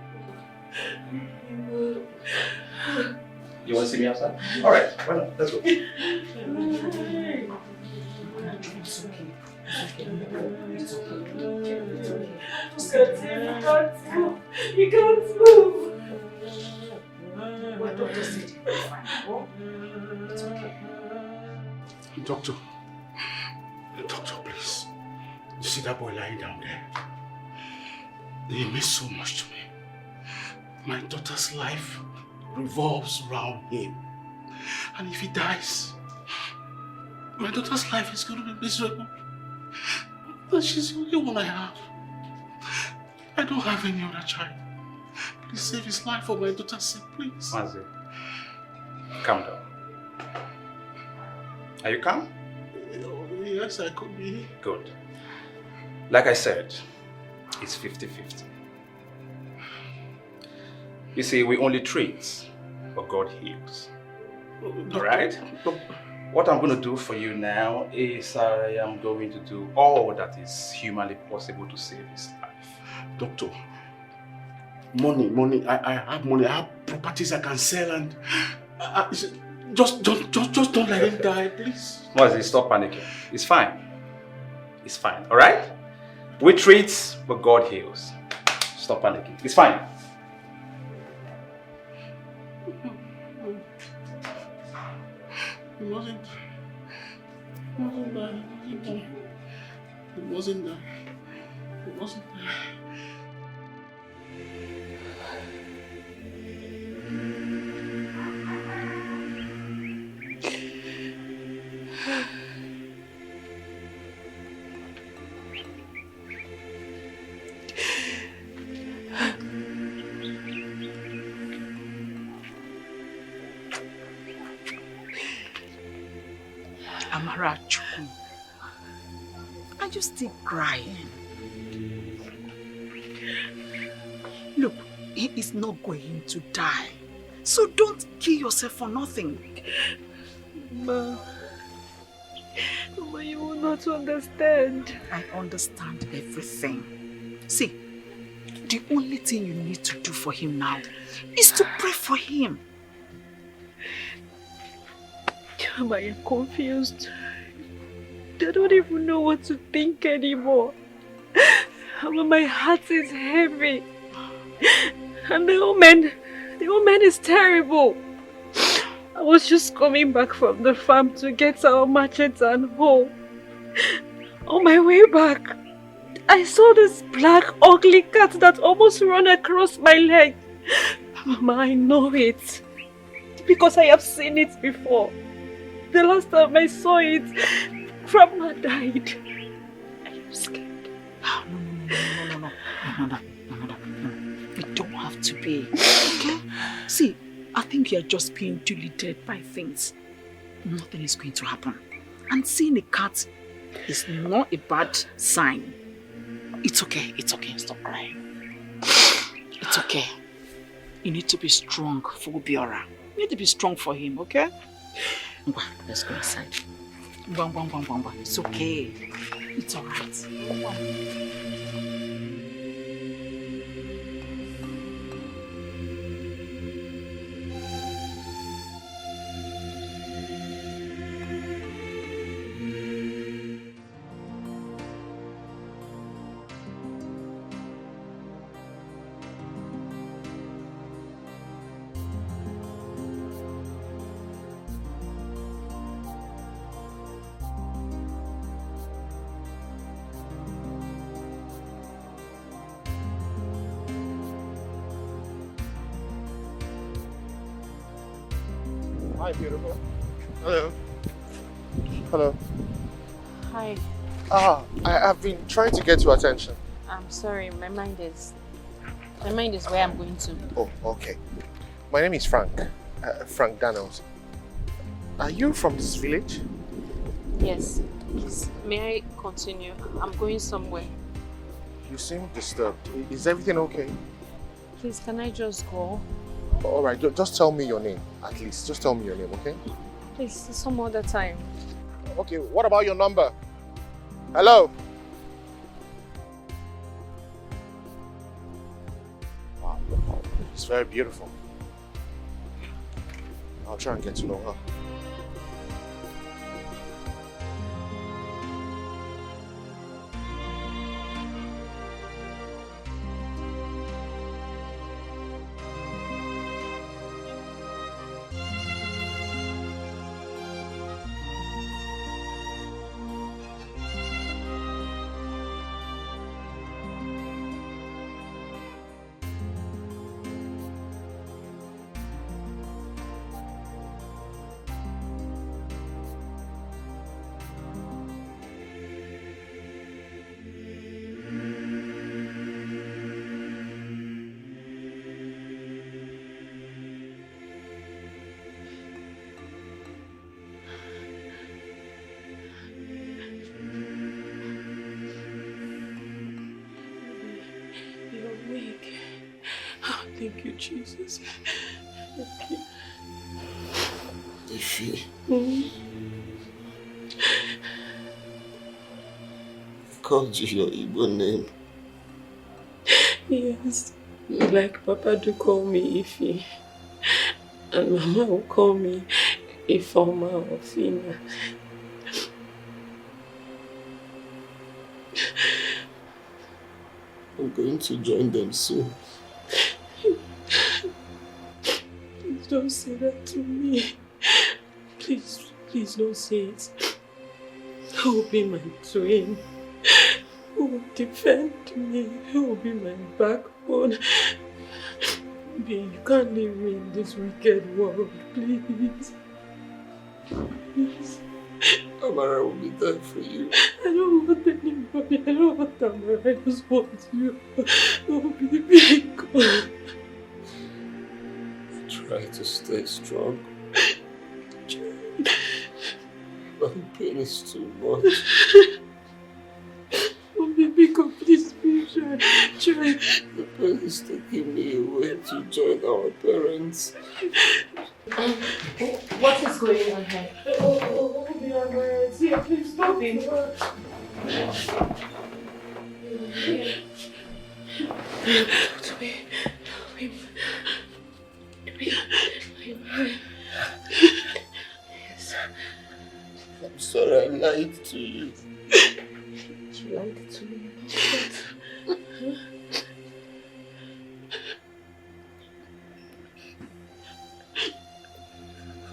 L: You want to see me outside? Alright, why not? Let's go.
F: It's okay.
E: You can't move.
F: Well, doctor said you'll be fine. Oh, it's okay.
G: Doctor, please. You see that boy lying down there? He means so much to me. My daughter's life revolves around him. And if he dies, my daughter's life is going to be miserable. But she's the only one I have. I don't have any other child. Please save his life for my daughter's sake, please.
L: Mazi, calm down. Are you calm?
G: Yes, I could be.
L: Good. Like I said, it's 50-50. You see, we only treat, but God heals. Alright? What I'm going to do for you now is I am going to do all that is humanly possible to save his life.
G: Doctor, money. I have money. I have properties I can sell and just don't let him die, please.
L: Mazi, stop panicking. It's fine. It's fine. Alright? We treat, but God heals. Stop panicking. It's fine.
G: It wasn't there.
F: Amarachuku, are you still crying? Look, he is not going to die. So don't kill yourself for nothing.
K: Mama, you will not understand.
F: I understand everything. See, the only thing you need to do for him now is to pray for him.
K: Mama, I am confused. I don't even know what to think anymore. Mama, my heart is heavy. And the omen is terrible. I was just coming back from the farm to get our machete and hoe. On my way back, I saw this black ugly cat that almost ran across my leg. Mama, I know it. Because I have seen it before. The last time I saw it, Grandma died. I am scared.
F: No. You don't have to be. Okay? See, I think you are just being deluded by things. Nothing is going to happen. And seeing a cat is not a bad sign. It's okay. Stop crying. It's okay. You need to be strong for Biora. You need to be strong for him, okay? Let's go inside. It's okay. It's alright.
A: Hi, beautiful. Hello. Hello.
H: Hi.
A: I have been trying to get your attention.
H: I'm sorry, my mind is where I'm going to.
A: Oh, okay. My name is Frank. Frank Daniels. Are you from this village?
H: Yes. Please, may I continue? I'm going somewhere.
A: You seem disturbed. Is everything okay?
H: Please, can I just go?
A: Alright, just tell me your name, at least. Just tell me your name, okay?
H: Please, some other time.
A: Okay, what about your number? Hello? Wow, it's very beautiful. I'll try and get to know her.
E: Thank you, Jesus. Thank you.
I: Ify. Called you your Igbo name.
E: Yes. Like Papa do call me Ify. And Mama will call me Ifoma or Fina.
I: I'm going to join them soon.
E: Please don't say that to me. Please don't say it. Who will be my twin? Who will defend me? Who will be my backbone? Baby, you can't leave me in this wicked world, please. Please.
I: Amara will be there for you.
E: I don't want anybody. I don't want Amara. I just want you. Oh, baby, God.
I: Try to stay strong. But the pain is too much.
E: Oh, baby, God, please, try.
I: The pain is taking me away to join our parents.
H: What is going on here?
E: Oh, Billionare, see, please stop it.
I: I'm sorry I lied to you.
E: You lied to me.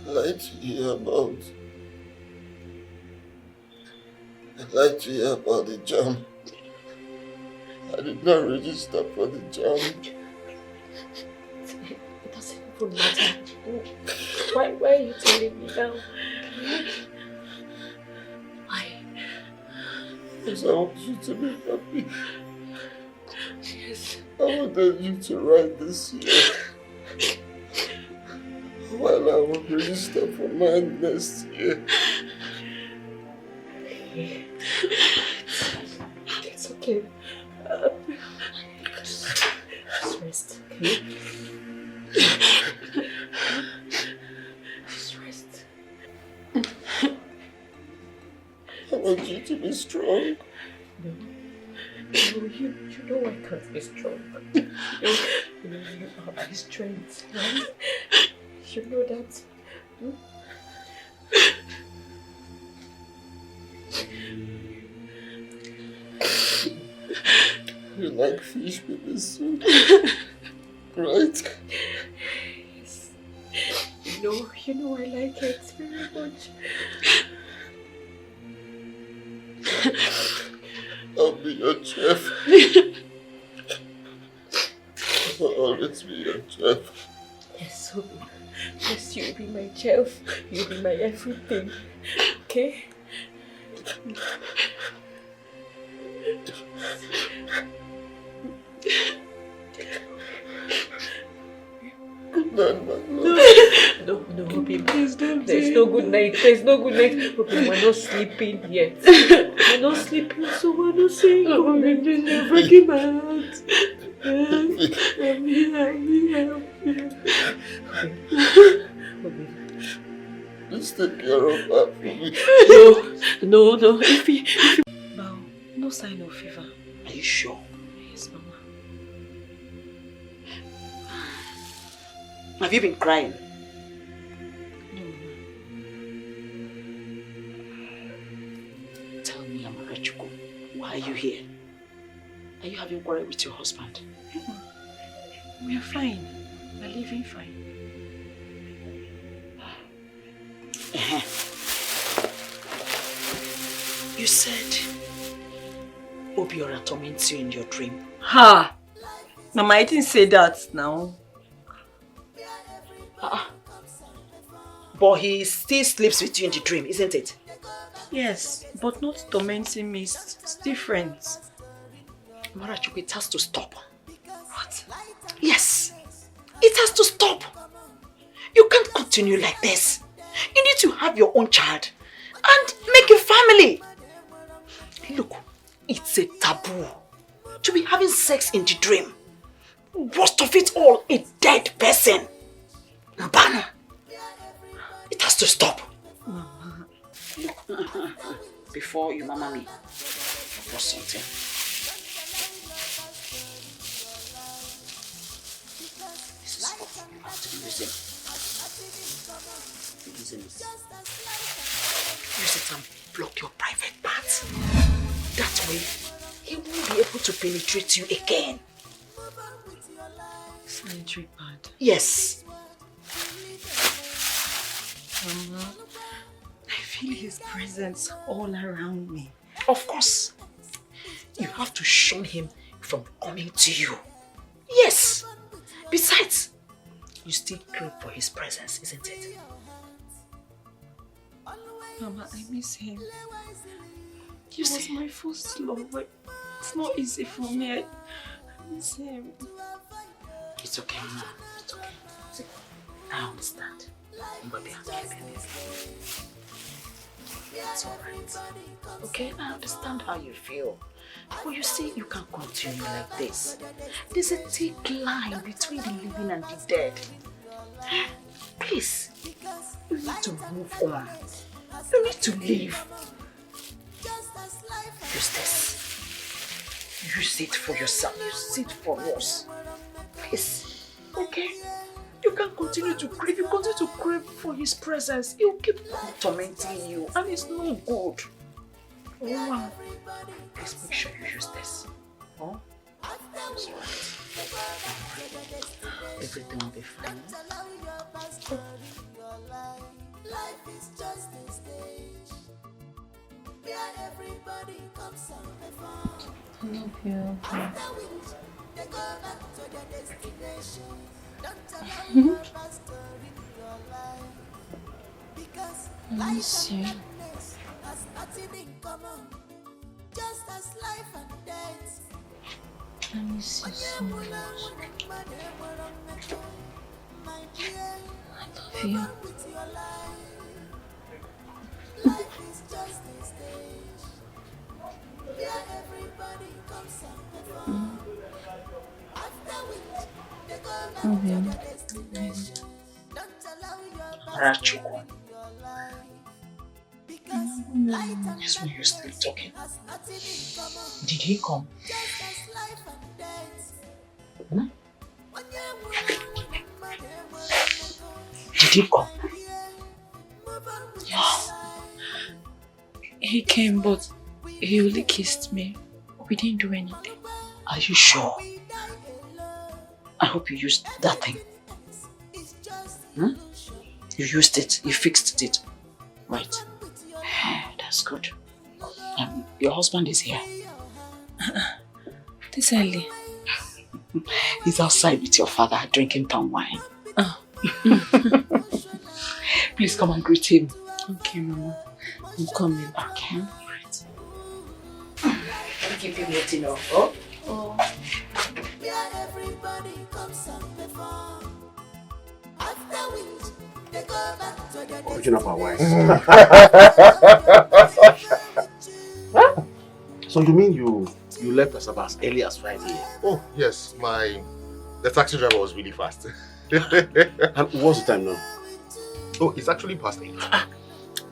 I: Lied to you about. I lied to you about the jam. I did not register for the jam.
E: It doesn't even matter. Why are you telling me now? Why?
I: Because I want you to be happy.
E: Yes.
I: I wanted you to write this year. While I will register for mine next year.
E: It's okay. Just rest, okay? Just rest.
I: I want you to be strong.
E: No, you know I can't be strong. You are my strength, right? You know that.
I: You like fish pepper soup, right?
E: Yes. You know I like it very much.
I: I'll be your chef. I'll always be your chef.
E: Yes, Obi. Yes, you'll be my child. You'll be my everything. Okay? No, Obi. Please don't. There's no good night. There's no good night. Obi, we're not sleeping yet. We're not sleeping, so we're not saying goodnight. You're breaking my heart. Help me. Obi.
I: Just take care of that for me.
E: No. If Bao, no sign of fever.
F: Are you sure?
E: Yes, Mama.
F: Have you been crying?
E: No, Mama.
F: Tell me, Amarachuku, why are you here? Are you having quarrel with your husband?
E: We're fine. We're living fine.
F: You said Obiora torments you in your dream.
E: Ha! Mama, I didn't say that now.
F: But he still sleeps with you in the dream, isn't it?
E: Yes, but not tormenting me. It's different.
F: Amarachuku, it has to stop.
E: What?
F: Yes, it has to stop. You can't continue like this. You need to have your own child and make a family. Look, it's a taboo to be having sex in the dream. Worst of it all, a dead person. Mbano, it has to stop.
E: Mama.
F: Before you mama me, for something. This is what you have to be using. Be using it. Use it and block your private parts. That way, he won't be able to penetrate you again.
E: Sanitary pad.
F: Yes.
E: Mama, I feel his presence all around me.
F: Of course. You have to shun him from coming to you. Yes. Besides, you still crave for his presence, isn't it?
E: Mama, I miss him. He was my first love, but it's not easy for me. I miss him.
F: It's okay, Mama. It's okay. I understand. But it's alright. Okay, I understand how you feel. But you see, you can't continue like this. There's a thick line between the living and the dead. Please, you need to move on. You need to live. Use this. Use it for yourself. Use it for us. Please. Okay? You can't continue to crave. You continue to crave for his presence. He'll keep tormenting you. And it's no good. Oh, wow. Please make sure you use this. Oh? It's alright. Everything will be fine. Oh.
C: Life is just a stage where everybody comes on the phone.
H: I love you.
C: After which, they go back to their destination. Don't allow your past story in your life. Because life and happiness has nothing in common. Just as life and death.
H: I miss you so much. I love you.
C: Life is just a stage where everybody comes on the phone. After which, they go back to their destination. Don't allow your past to ruin your life. Because life and
F: Yes, when you're still talking.
C: has nothing in common.
F: Did he come?
C: Just as life and death.
F: Hmm? Did he come?
E: Yes. He came, but he only kissed me. We didn't do anything.
F: Are you sure? I hope you used that thing. Hmm? You used it. You fixed it. Right. That's good. Your husband is here.
E: This early.
F: He's outside with your father drinking palm wine.
E: Oh,
F: Please come and greet him.
H: Okay, Mama. I'm coming.
F: Okay. Right. I'll keep you waiting up. Oh?
C: Where everybody comes and perform. After which, they go back to their
G: Original for wife. So you mean you left us about as early as 5 a.m.?
A: Oh, yes. The taxi driver was really fast.
G: And what's the time now?
A: Oh, it's actually past 8.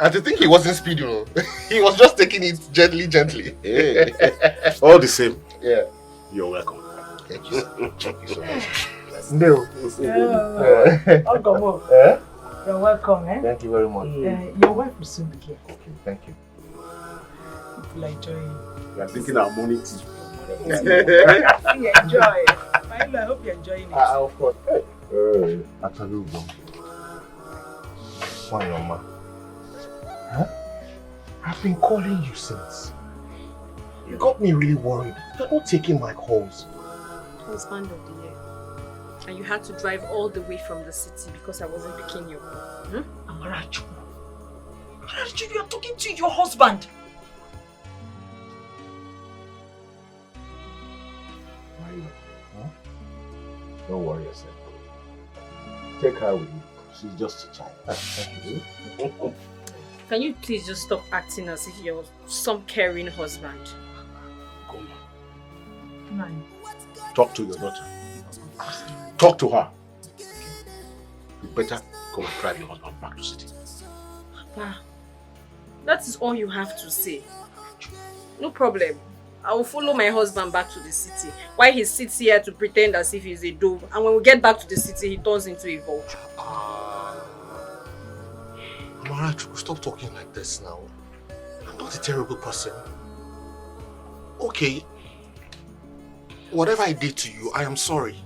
A: And to think he wasn't speeding, you know. He was just taking it gently.
G: Hey. All the same.
A: Yeah.
G: You're welcome.
A: Thank you, sir. Thank you so much.
M: No. You're welcome, eh?
A: Thank you very much.
M: Your wife will soon be here.
A: Okay, thank you.
M: Will enjoy you.
G: We are drinking our morning tea.
M: Enjoy. Finally, I hope you're enjoying it.
A: Of course. Hey. Actually, why, Mama? Huh? I've been calling you since. You got me really worried. You're not taking my calls.
D: Husband of the year. And you had to drive all the way from the city because I wasn't picking you.
F: Amarachu, you are talking to your husband.
A: Huh? Don't worry yourself. Take her with you.
G: She's just a child.
A: Thank you.
D: Can you please just stop acting as if you're some caring husband?
G: Come on. Talk to your daughter. Talk to her. You better go and drive your husband back to city.
D: Papa, that is all you have to say. No problem. I will follow my husband back to the city. While he sits here to pretend as if he's a dove. And when we get back to the city, he turns into a vulture.
A: Amara, stop talking like this now. I'm not a terrible person. Okay. Whatever I did to you, I am sorry.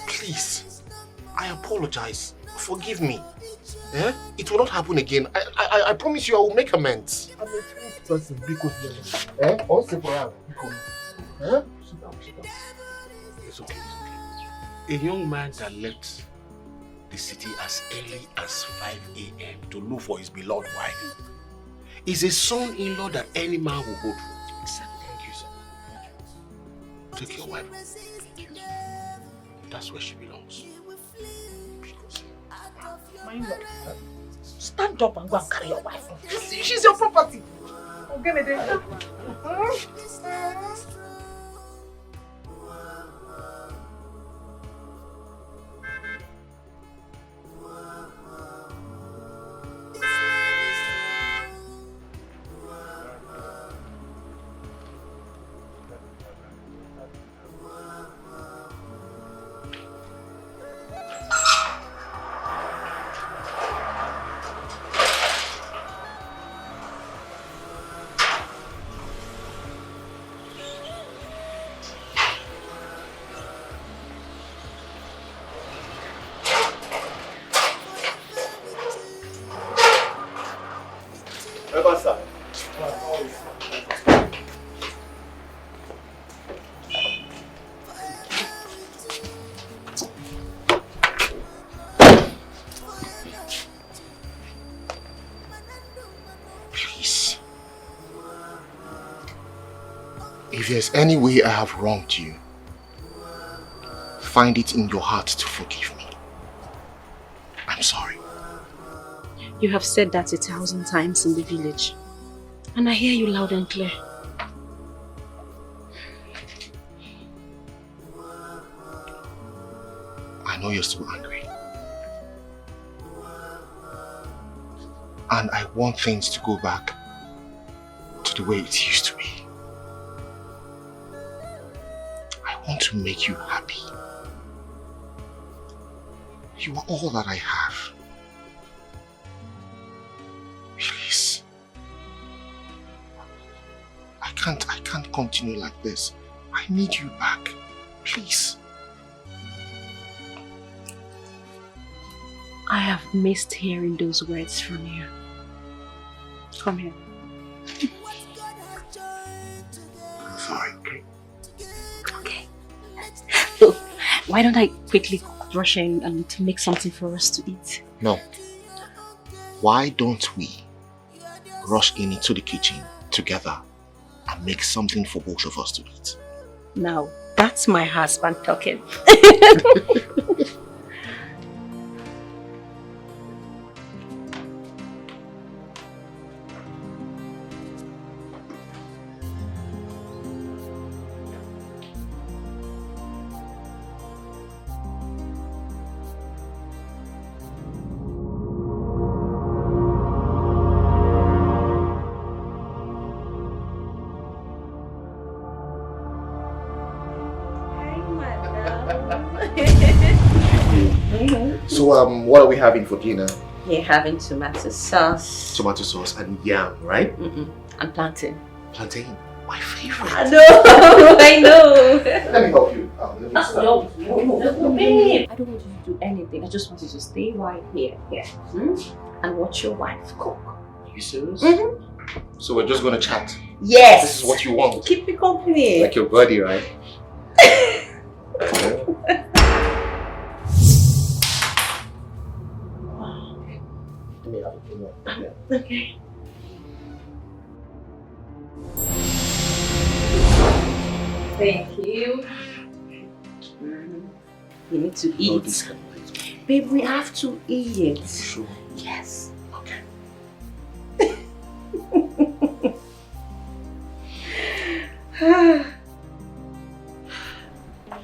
A: Please. I apologize. Forgive me. It will not happen again. I promise you I will make amends.
M: I'm a true person because
A: Sit down.
G: It's okay. A young man that left the city as early as 5 a.m. to look for his beloved wife is a son-in-law that any man will go through. Thank you, sir. Take your wife. Thank you. That's where she belongs.
F: Stand up and go and carry your wife. She's your property. Okay, Mede.
A: If there's any way I have wronged you, find it in your heart to forgive me. I'm sorry.
D: You have said that 1,000 times in the village. And I hear you loud and clear.
A: I know you're still angry. And I want things to go back to the way it used to be. I want to make you happy. You are all that I have. Please. I can't continue like this. I need you back. Please.
D: I have missed hearing those words from you. Come here.
A: I'm sorry.
D: Okay. So, why don't I quickly rush in and make something for us to eat?
A: No. Why don't we rush into the kitchen together and make something for both of us to eat?
D: Now, that's my husband talking.
A: So, what are we having for dinner?
D: We're having tomato sauce.
A: Tomato sauce and yam, right?
D: And plantain.
A: Plantain, my favorite.
D: I know, I know.
A: Let me help you. Let me start.
D: No, babe. I don't want you to do anything. I just want you to stay right here, and watch your wife cook.
A: Are you serious? So we're just gonna chat?
D: Yes.
A: This is what you want?
D: Keep me company.
A: Like your buddy, right?
D: Okay. Thank you. We need to eat. Babe, we have to eat.
A: Sure.
D: Yes.
A: Okay.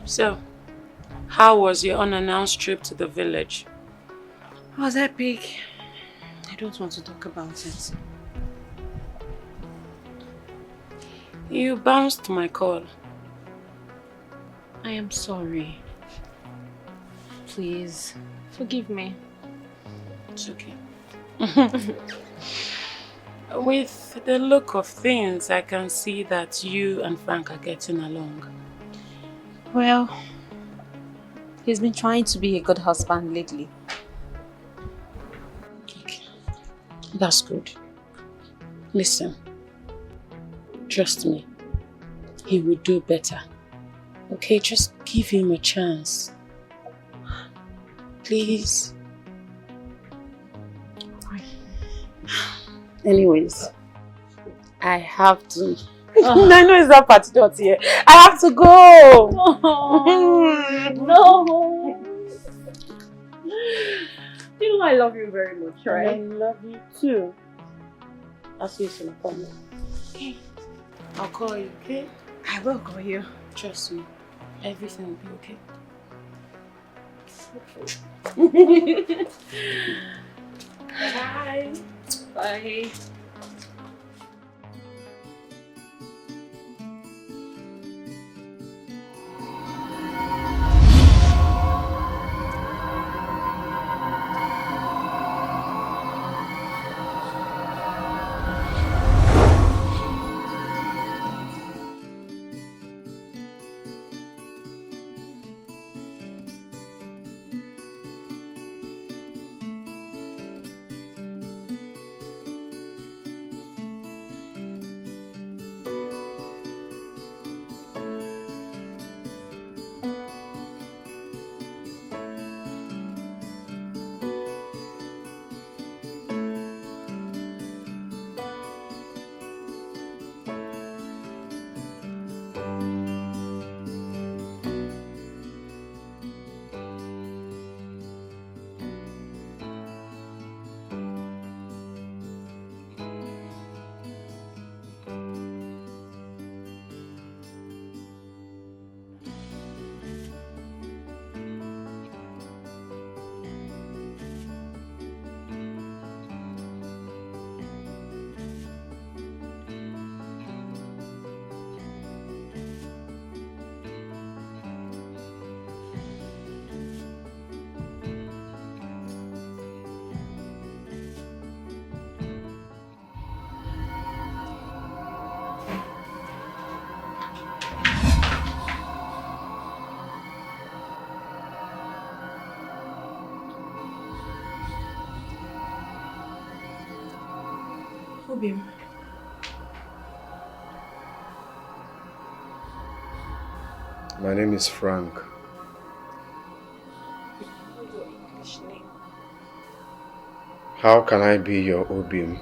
E: So, how was your unannounced trip to the village?
D: It was epic. I don't want to talk about it.
E: You bounced my call.
H: I am sorry. Please, forgive me.
E: It's okay. With the look of things, I can see that you and Frank are getting along.
H: Well, he's been trying to be a good husband lately.
E: Okay. That's good. Listen, trust me, he will do better. Okay, just give him a chance. Please. Anyways, I have to. I know it's that party dot here. I have to go.
D: No. You know I love you very much, right?
E: I love you too. I'll see you soon. Okay. I'll call you, okay?
D: I will call you.
E: Trust me. Everything will be okay.
D: Bye. Bye.
K: Obim.
I: My name is Frank. How can I be your Obim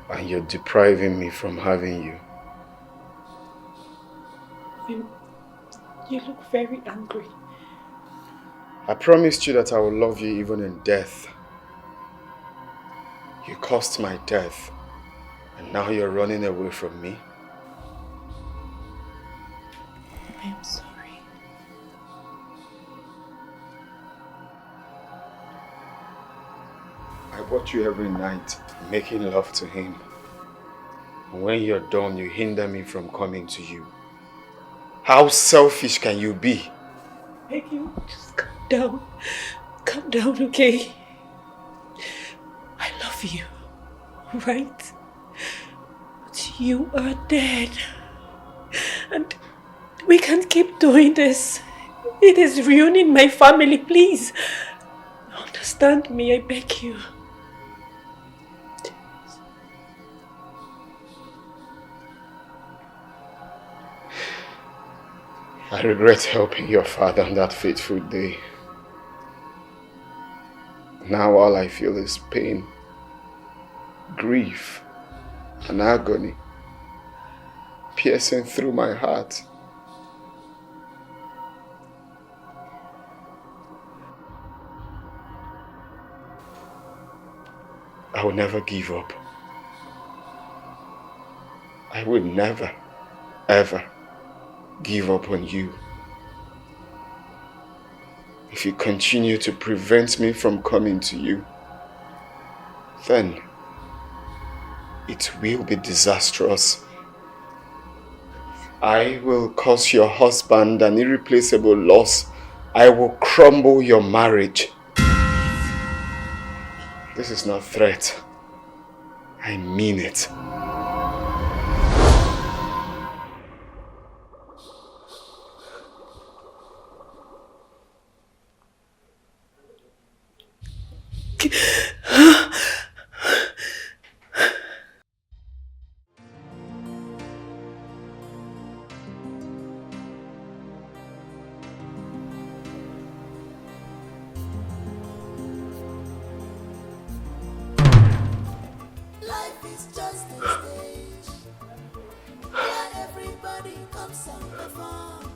I: and you're depriving me from having you?
E: You look very angry.
I: I promised you that I will love you even in death. You caused my death, and now you're running away from me.
E: I'm sorry.
I: I watch you every night, making love to him. And when you're done, you hinder me from coming to you. How selfish can you be?
E: Beg you, just calm down. Calm down, okay? I love you, right? But you are dead. And we can't keep doing this. It is ruining my family, please. Understand me, I beg you.
I: I regret helping your father on that fateful day. Now all I feel is pain, grief, and agony piercing through my heart. I will never give up. I will never, ever give up on you. If you continue to prevent me from coming to you, then it will be disastrous. I will cause your husband an irreplaceable loss. I will crumble your marriage. This is not a threat. I mean it.
C: Life is just a stage where everybody comes and perform.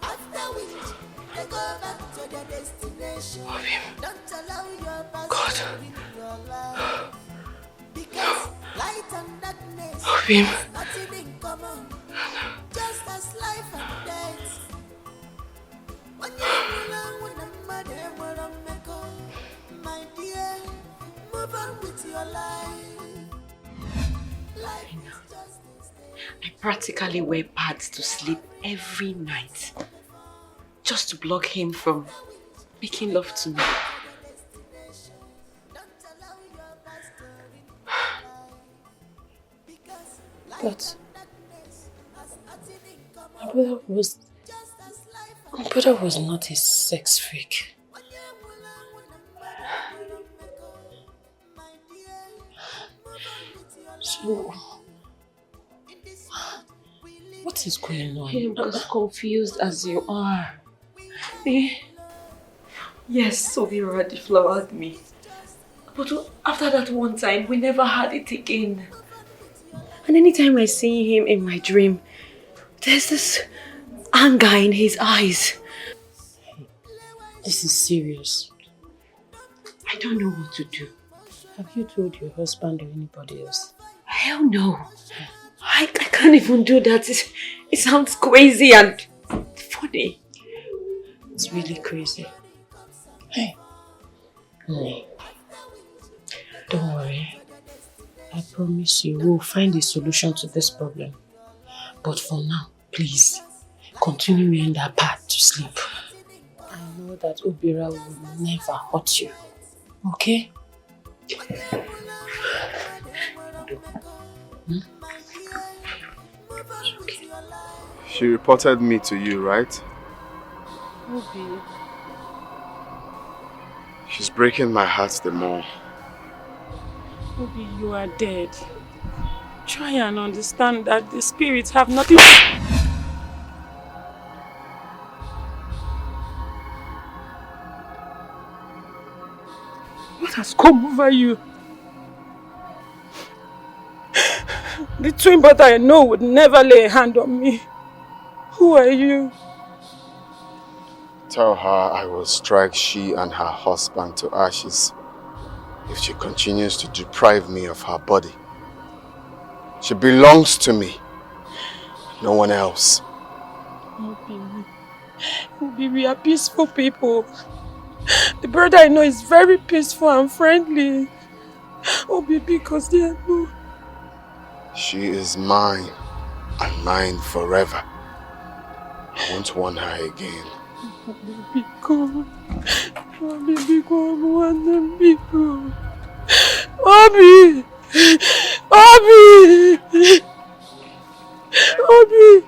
C: After which they go back to their destination. Don't allow your past to ruin your life. Because light and darkness has nothing in common. Just as life and death. When you're alone with a mother, my dear, move on with your life. Life is just a stage.
D: I practically wear pads to sleep every night. Just to block him from making love to me.
E: But my brother was not a sex freak. So, what is going on?
D: I'm as confused as you are. Yes, Obira deflowered me. But after that one time, we never had it again. And anytime I see him in my dream, there's this anger in his eyes.
E: This is serious.
D: I don't know what to do.
E: Have you told your husband or anybody else?
D: Hell no. I can't even do that. It sounds crazy and funny.
E: It's really crazy. Hey. Don't worry. I promise you we'll find a solution to this problem. But for now, please, continue wearing that pad to sleep. I know that Obira will never hurt you. Okay?
I: Okay. She reported me to you, right?
E: Obi.
I: She's breaking my heart the more.
E: Obi, you are dead. Try and understand that the spirits have nothing.
D: What
E: What has come over you? The twin brother I know would never lay a hand on me. Who are you?
I: Tell her I will strike she and her husband to ashes if she continues to deprive me of her body. She belongs to me, no one else.
E: Obi, we are peaceful people. The brother I know is very peaceful and friendly. Obi, because they are no.
I: She is mine and mine forever. I won't want her again.
E: Obi, Obi, Obi, Obi.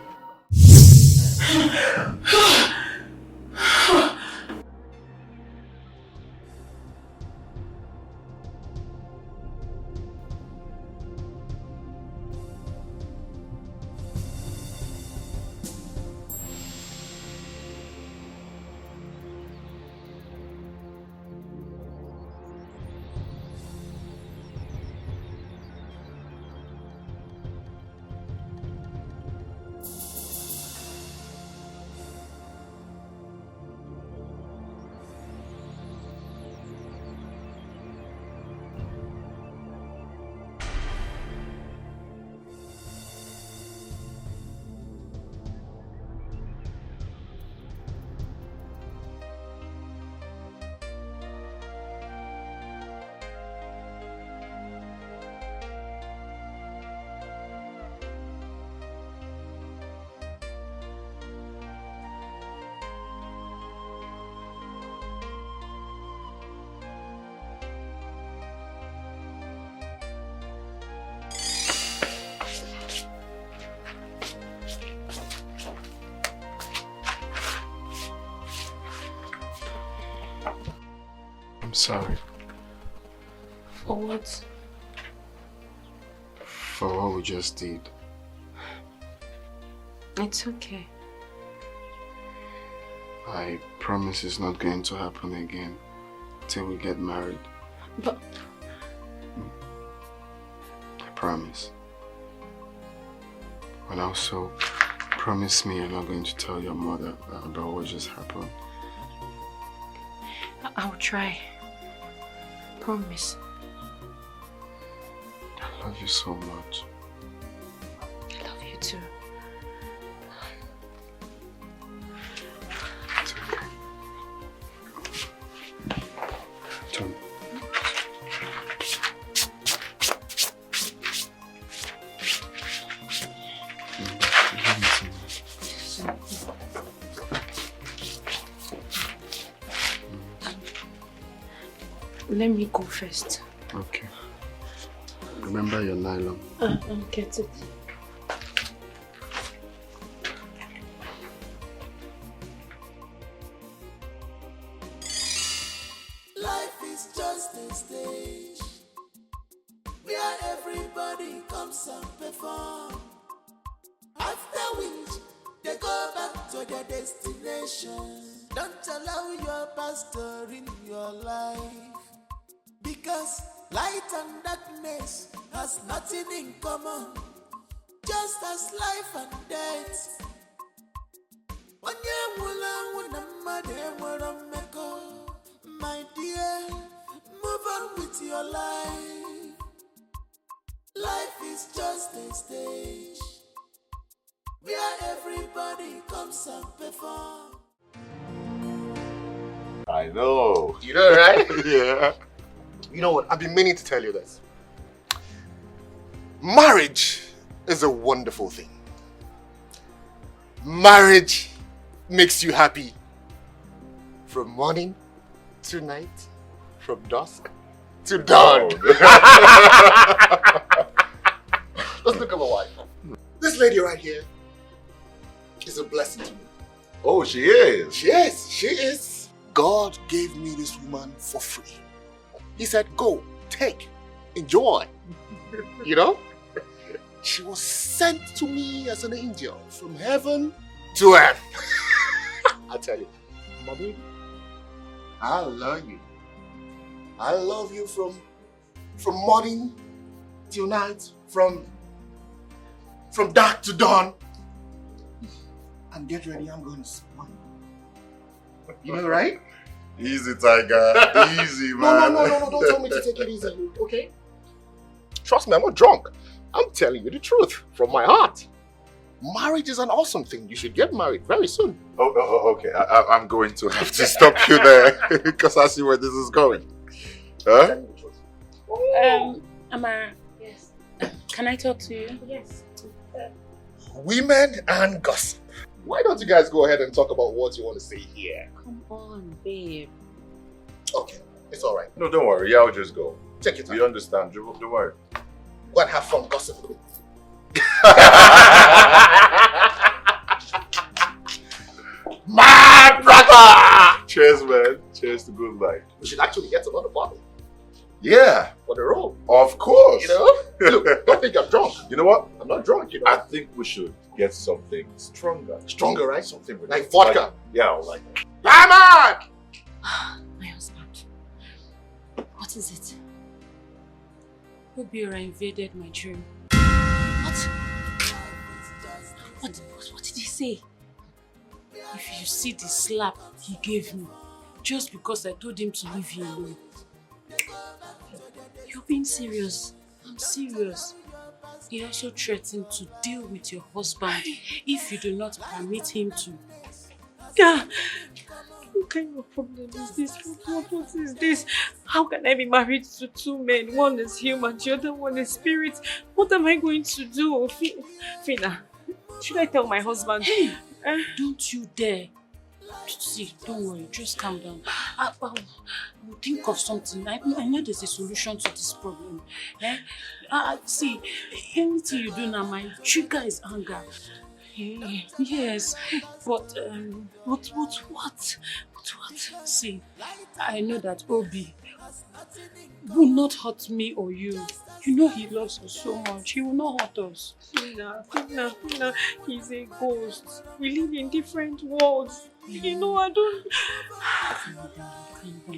I: Sorry.
H: For what?
I: For what we just did.
H: It's okay.
I: I promise it's not going to happen again till we get married.
H: But...
I: I promise. And also, promise me you're not going to tell your mother about what just happened.
H: I'll try. Promise.
I: I love you so much.
H: I love you too.
I: It's okay. Tom.
H: Let me go first.
I: Okay. Remember your nylon.
H: I'll get it.
C: Life is just a stage where everybody comes and perform. After which, they go back to their destination. Don't allow your pastor in your life, because light and darkness has nothing in common, just as life and death. My dear, move on with your life. Life is just a stage where everybody comes and perform.
B: I know.
A: You know, right?
B: Yeah.
A: You know what? I've been meaning to tell you this. Marriage is a wonderful thing. Marriage makes you happy from morning to night, from dusk to dawn. Let's look at my wife. This lady right here is a blessing to me.
B: Oh, she is?
A: She is. She is. God gave me this woman for free. He said, go, take, enjoy. You know? She was sent to me as an angel from heaven to earth. I tell you, my baby, I love you. I love you from morning till night, from dark to dawn. And get ready, I'm going to spoil you. You know, right?
B: Easy, Tiger. Easy, man.
A: No, don't tell me to take it easy, okay? Trust me, I'm not drunk. I'm telling you the truth from my heart. Marriage is an awesome thing. You should get married very soon.
B: Okay. I'm going to have to stop you there because I see where this is going. Huh?
E: Amara. Yes. Can I talk to you?
K: Yes.
A: Women and gossip. Why don't you guys go ahead and talk about what you want to say here?
H: Come on, babe.
A: Okay, it's all right.
B: No, don't worry. I'll just go.
A: Take your time.
B: We understand. Don't worry.
A: Go and have fun gossiping. My brother!
B: Cheers, man. Cheers to good life.
A: We should actually get another bottle.
B: Yeah.
A: For the road.
B: Of course.
A: You know? Look, don't think I'm drunk.
B: You know what?
A: I'm not drunk, you know.
B: I think we should get something stronger.
A: Stronger, right?
B: Something with
A: like vodka.
B: Like
A: Diamond!
H: My husband. What is it?
E: Obiora invaded my dream.
H: What did he say?
E: If you see the slap he gave me, just because I told him to leave you alone.
H: You're being serious.
E: I'm serious. He also threatened to deal with your husband if you do not permit him to.
K: What kind of problem is this? What is this? How can I be married to two men? One is human, the other one is spirit. What am I going to do? Fina, should I tell my husband?
E: Hey, don't you dare. See, don't worry, just calm down. I will think of something. I know there's a solution to this problem. See, anything you do now, my trigger is anger. Yes, but what? See, I know that Obi will not hurt me or you. You know he loves us so much. He will not hurt us.
K: Fina, he's a ghost. We live in different worlds. You know, I don't...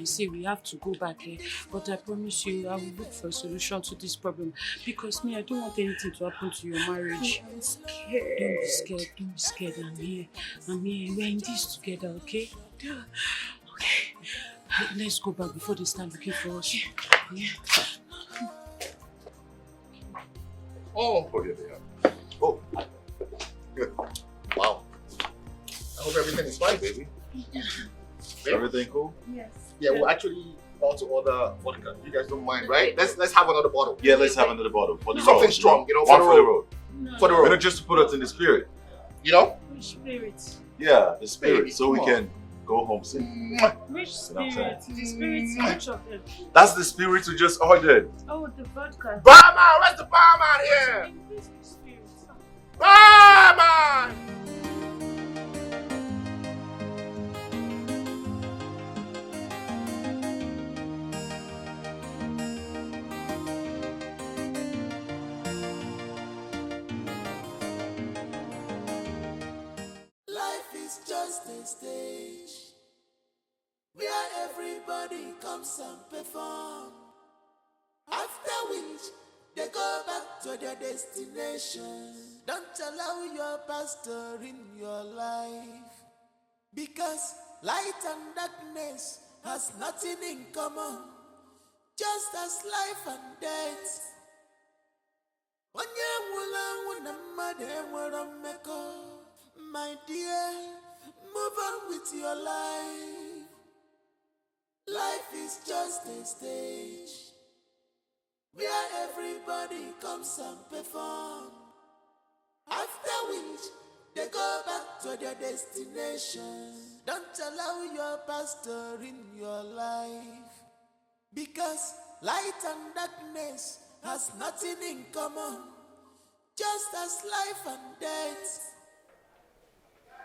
E: See, we have to go back here. But I promise you, I will look for a solution to this problem. Because me, I don't want anything to happen to your marriage.
K: I'm scared.
E: Don't be scared. I'm here. We're in this together, okay? Okay. Let's go back before they start looking for us. Yeah.
B: Oh, here they are.
A: Oh. Wow. I hope everything is fine, baby.
B: Everything cool?
K: Yes.
A: Yeah, we'll actually also order vodka. You guys don't mind, right? Let's have another bottle.
B: Yeah, let's have another bottle. For the
A: something
B: road,
A: strong, you know,
B: one for the road.
A: No. For the road.
B: You know, just to put us in the spirit.
A: You know?
K: Which spirit?
B: Yeah, the spirit.
A: Baby,
B: so we
A: on.
B: can go home safe.
K: Which spirit? The spirits, which of them?
B: That's the spirit we just ordered.
K: Oh, the vodka.
A: Barman! Where's the barman here? Barman!
C: Life is just a stage where everybody comes and perform. After which they go back to their destination. Don't allow your pastor in your life, because light and darkness has nothing in common, just as life and death. My dear, move on with your life. Life is just a stage where everybody comes and perform. After which they go back to their destination. Don't allow your pastor in your life, because light and darkness has nothing in common, just as life and death.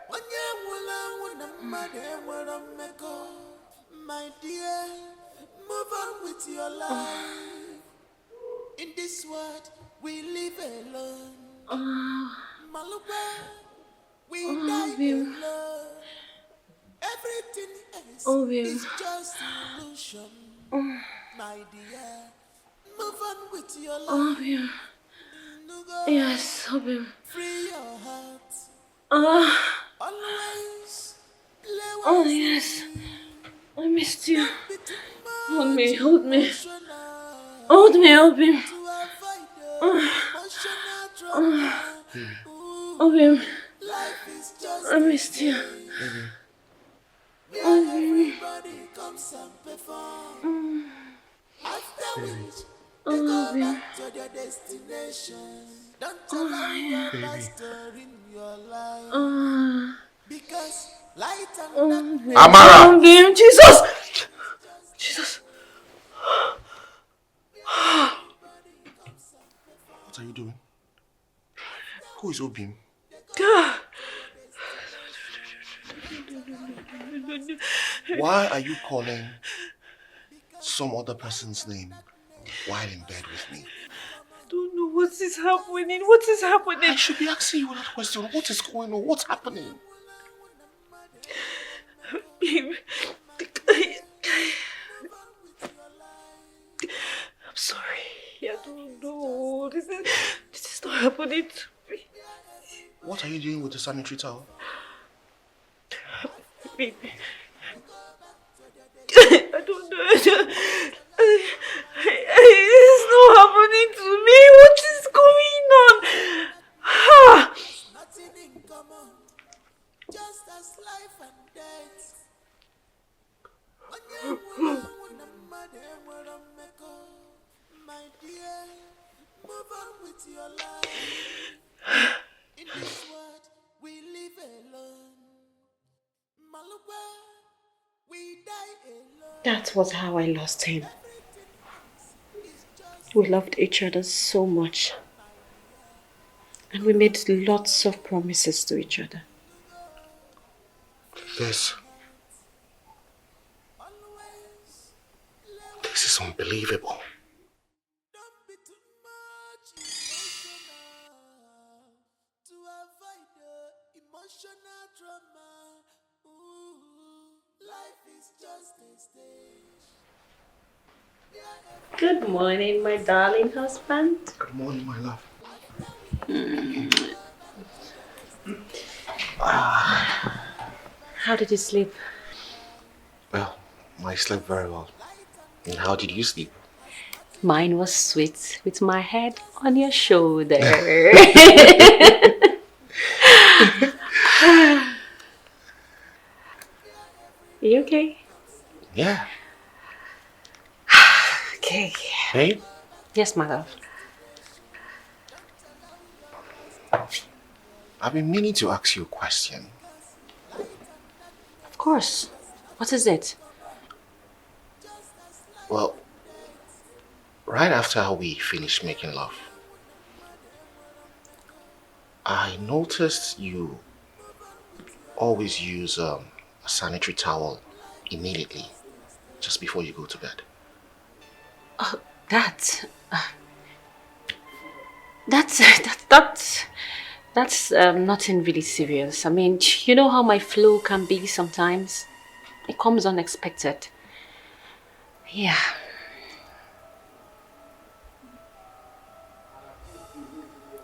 C: My dear, move on with your life. In this world, we live alone. Maluba, we die alone. Everything else is just illusion. my dear. Move on with your life.
D: Obium. Yes, Obium.
C: Free your heart. Always play
D: Oh, yes. I missed you. Hold me, hold me. Hold me, Obium. Obium. I missed you.
C: Everybody comes and perform. After which they go back to their destination. Don't allow your past to ruin your life. Because light and dark.
A: Amara!
D: Jesus! Jesus!
A: What are you doing? Who is Obium? Why are you calling some other person's name while in bed with me?
D: I don't know what is happening. What is happening?
A: I should be asking you that question. What is going on? What's happening?
D: Babe, I'm sorry. I don't know. This is not happening to me.
A: What are you doing with the sanitary towel?
D: Baby. I don't know. It's not happening to me. What is going on?
C: Nothing in common. Just as life and death. My dear, move on with your life. In this world, we live alone. Malukwa, we die alone.
H: That was how I lost him. We loved each other so much. And we made lots of promises to each other.
A: This is unbelievable.
C: Don't be too much emotional to avoid the emotional trauma. Ooh, life is just a stage.
H: Good morning, my darling husband.
A: Good morning, my love.
H: How did you sleep?
A: Well, I slept very well. And how did you sleep?
H: Mine was sweet with my head on your shoulder. You okay?
A: Yeah.
H: Okay.
A: Hey?
H: Yes, my love.
A: I've been meaning to ask you a question.
H: Of course. What is it?
A: Well, right after we finished making love, I noticed you always use a sanitary towel immediately, just before you go to bed.
H: Oh, that's nothing really serious. I mean, you know how my flow can be sometimes. It comes unexpected. Yeah.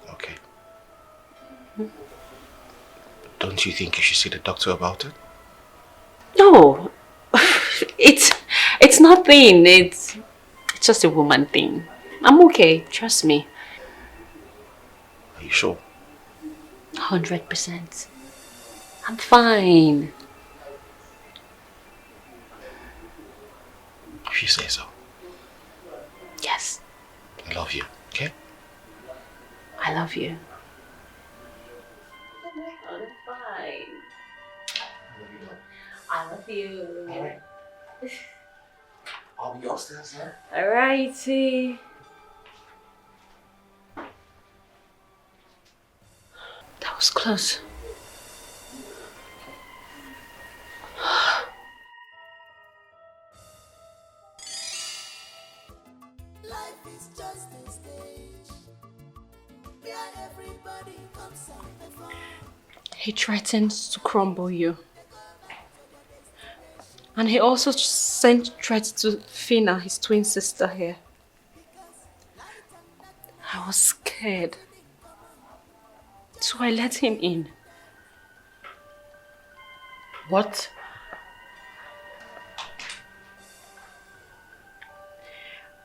A: Okay. Don't you think you should see the doctor about it?
H: No, it's nothing. It's just a woman thing. I'm okay. Trust me.
A: Are you sure?
H: 100%. I'm fine.
A: If you say so.
H: Yes.
A: I love you, okay?
H: I love you. I'm fine. I love you.
A: All right. I'll be upstairs, huh?
H: Alrighty. That was close.
C: Life is just a stage where everybody comes and performs.
H: He threatens to crumble you.
D: And he also sent threats to Fina, his twin sister here. I was scared. So I let him in.
E: What?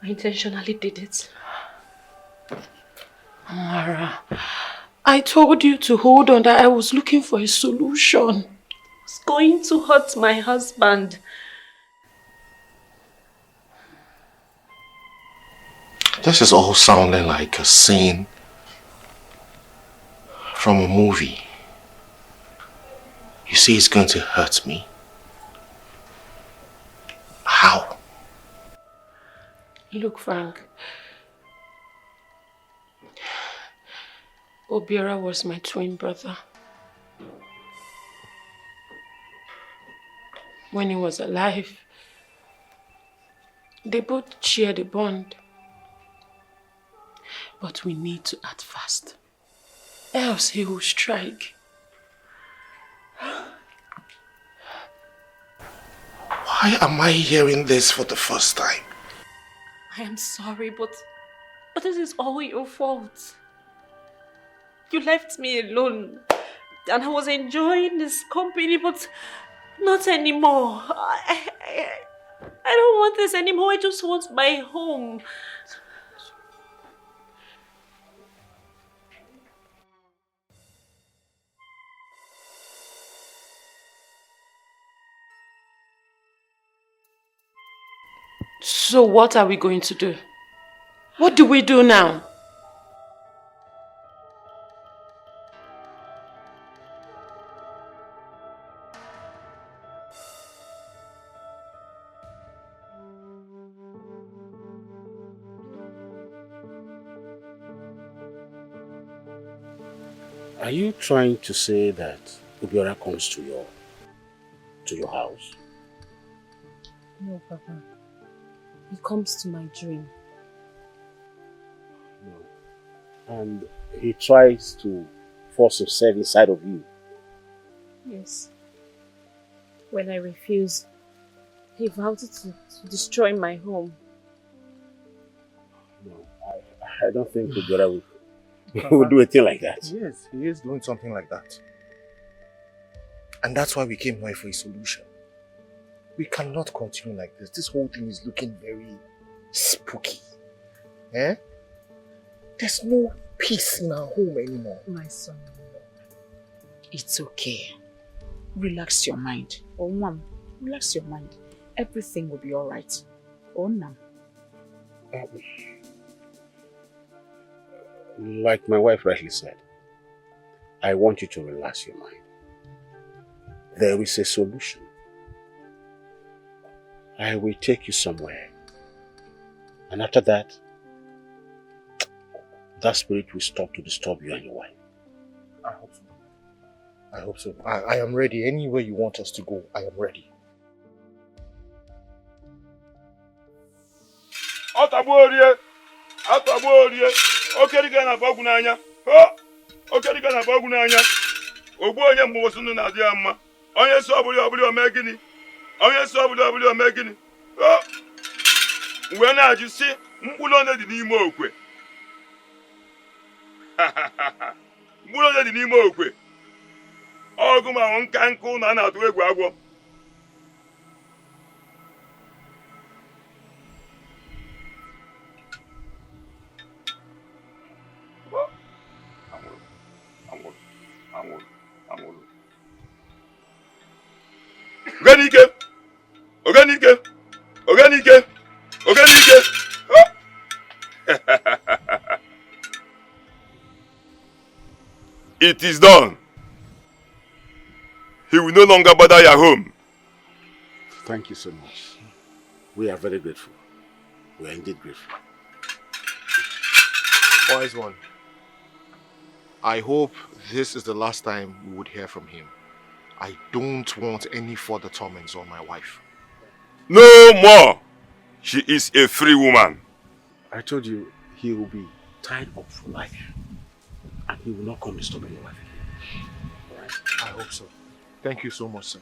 D: I intentionally did it.
E: Mara, I told you to hold on, that I was looking for a solution.
D: It's going to hurt my husband.
A: This is all sounding like a scene from a movie. You say it's going to hurt me? How?
E: Look, Frank. Obiora was my twin brother. When he was alive, they both shared a bond. But we need to act fast, else he will strike.
A: Why am I hearing this for the first time?
D: I am sorry, but this is all your fault. You left me alone, and I was enjoying this company, but not anymore. I don't want this anymore. I just want my home.
E: So what are we going to do? What do we do now?
G: Are you trying to say that Obiora comes to your house?
D: No, Papa. He comes to my dream.
G: No. And he tries to force himself inside of you?
D: Yes. When I refused, he vowed to destroy my home.
G: No, I don't think Obiora would do a thing like that.
A: Yes, he is doing something like that. And that's why we came here for a solution. We cannot continue like this. This whole thing is looking very spooky. Eh? There's no peace in our home anymore.
F: My son, it's okay. Relax your mind. Oh, Mom, relax your mind. Everything will be alright. Oh, no.
G: Like my wife rightly said, I want you to relax your mind. There is a solution. I will take you somewhere. And after that, that spirit will stop to disturb you and your wife.
A: I hope so. I hope so. I am ready. Anywhere you want us to go, I am ready.
N: Ataborie! Okeriga na bagu n'anya. Okeriga na bagu n'anya. Ogbu onye mgbowosu nnu na-adị ya mma. Onye so ọbụla ome gịnị? Onye so ọbụla ome gịnị? Mgbe na-ajụ si mkpụrụ one dị n'ime okwe. Mkpụrụ one dị n'ime okwe. Ọgụ ma nka nkụ na na-atụ egwu agwọ. Organique. It is done. He will no longer bother your home.
G: Thank you so much. We are very grateful. We are indeed grateful.
A: Wise one. I hope this is the last time we would hear from him. I don't want any further torments on my wife.
N: No more. She is a free woman.
G: I told you he will be tied up for life. And he will not come disturbing your wife again.
A: I hope so. Thank you so much, sir.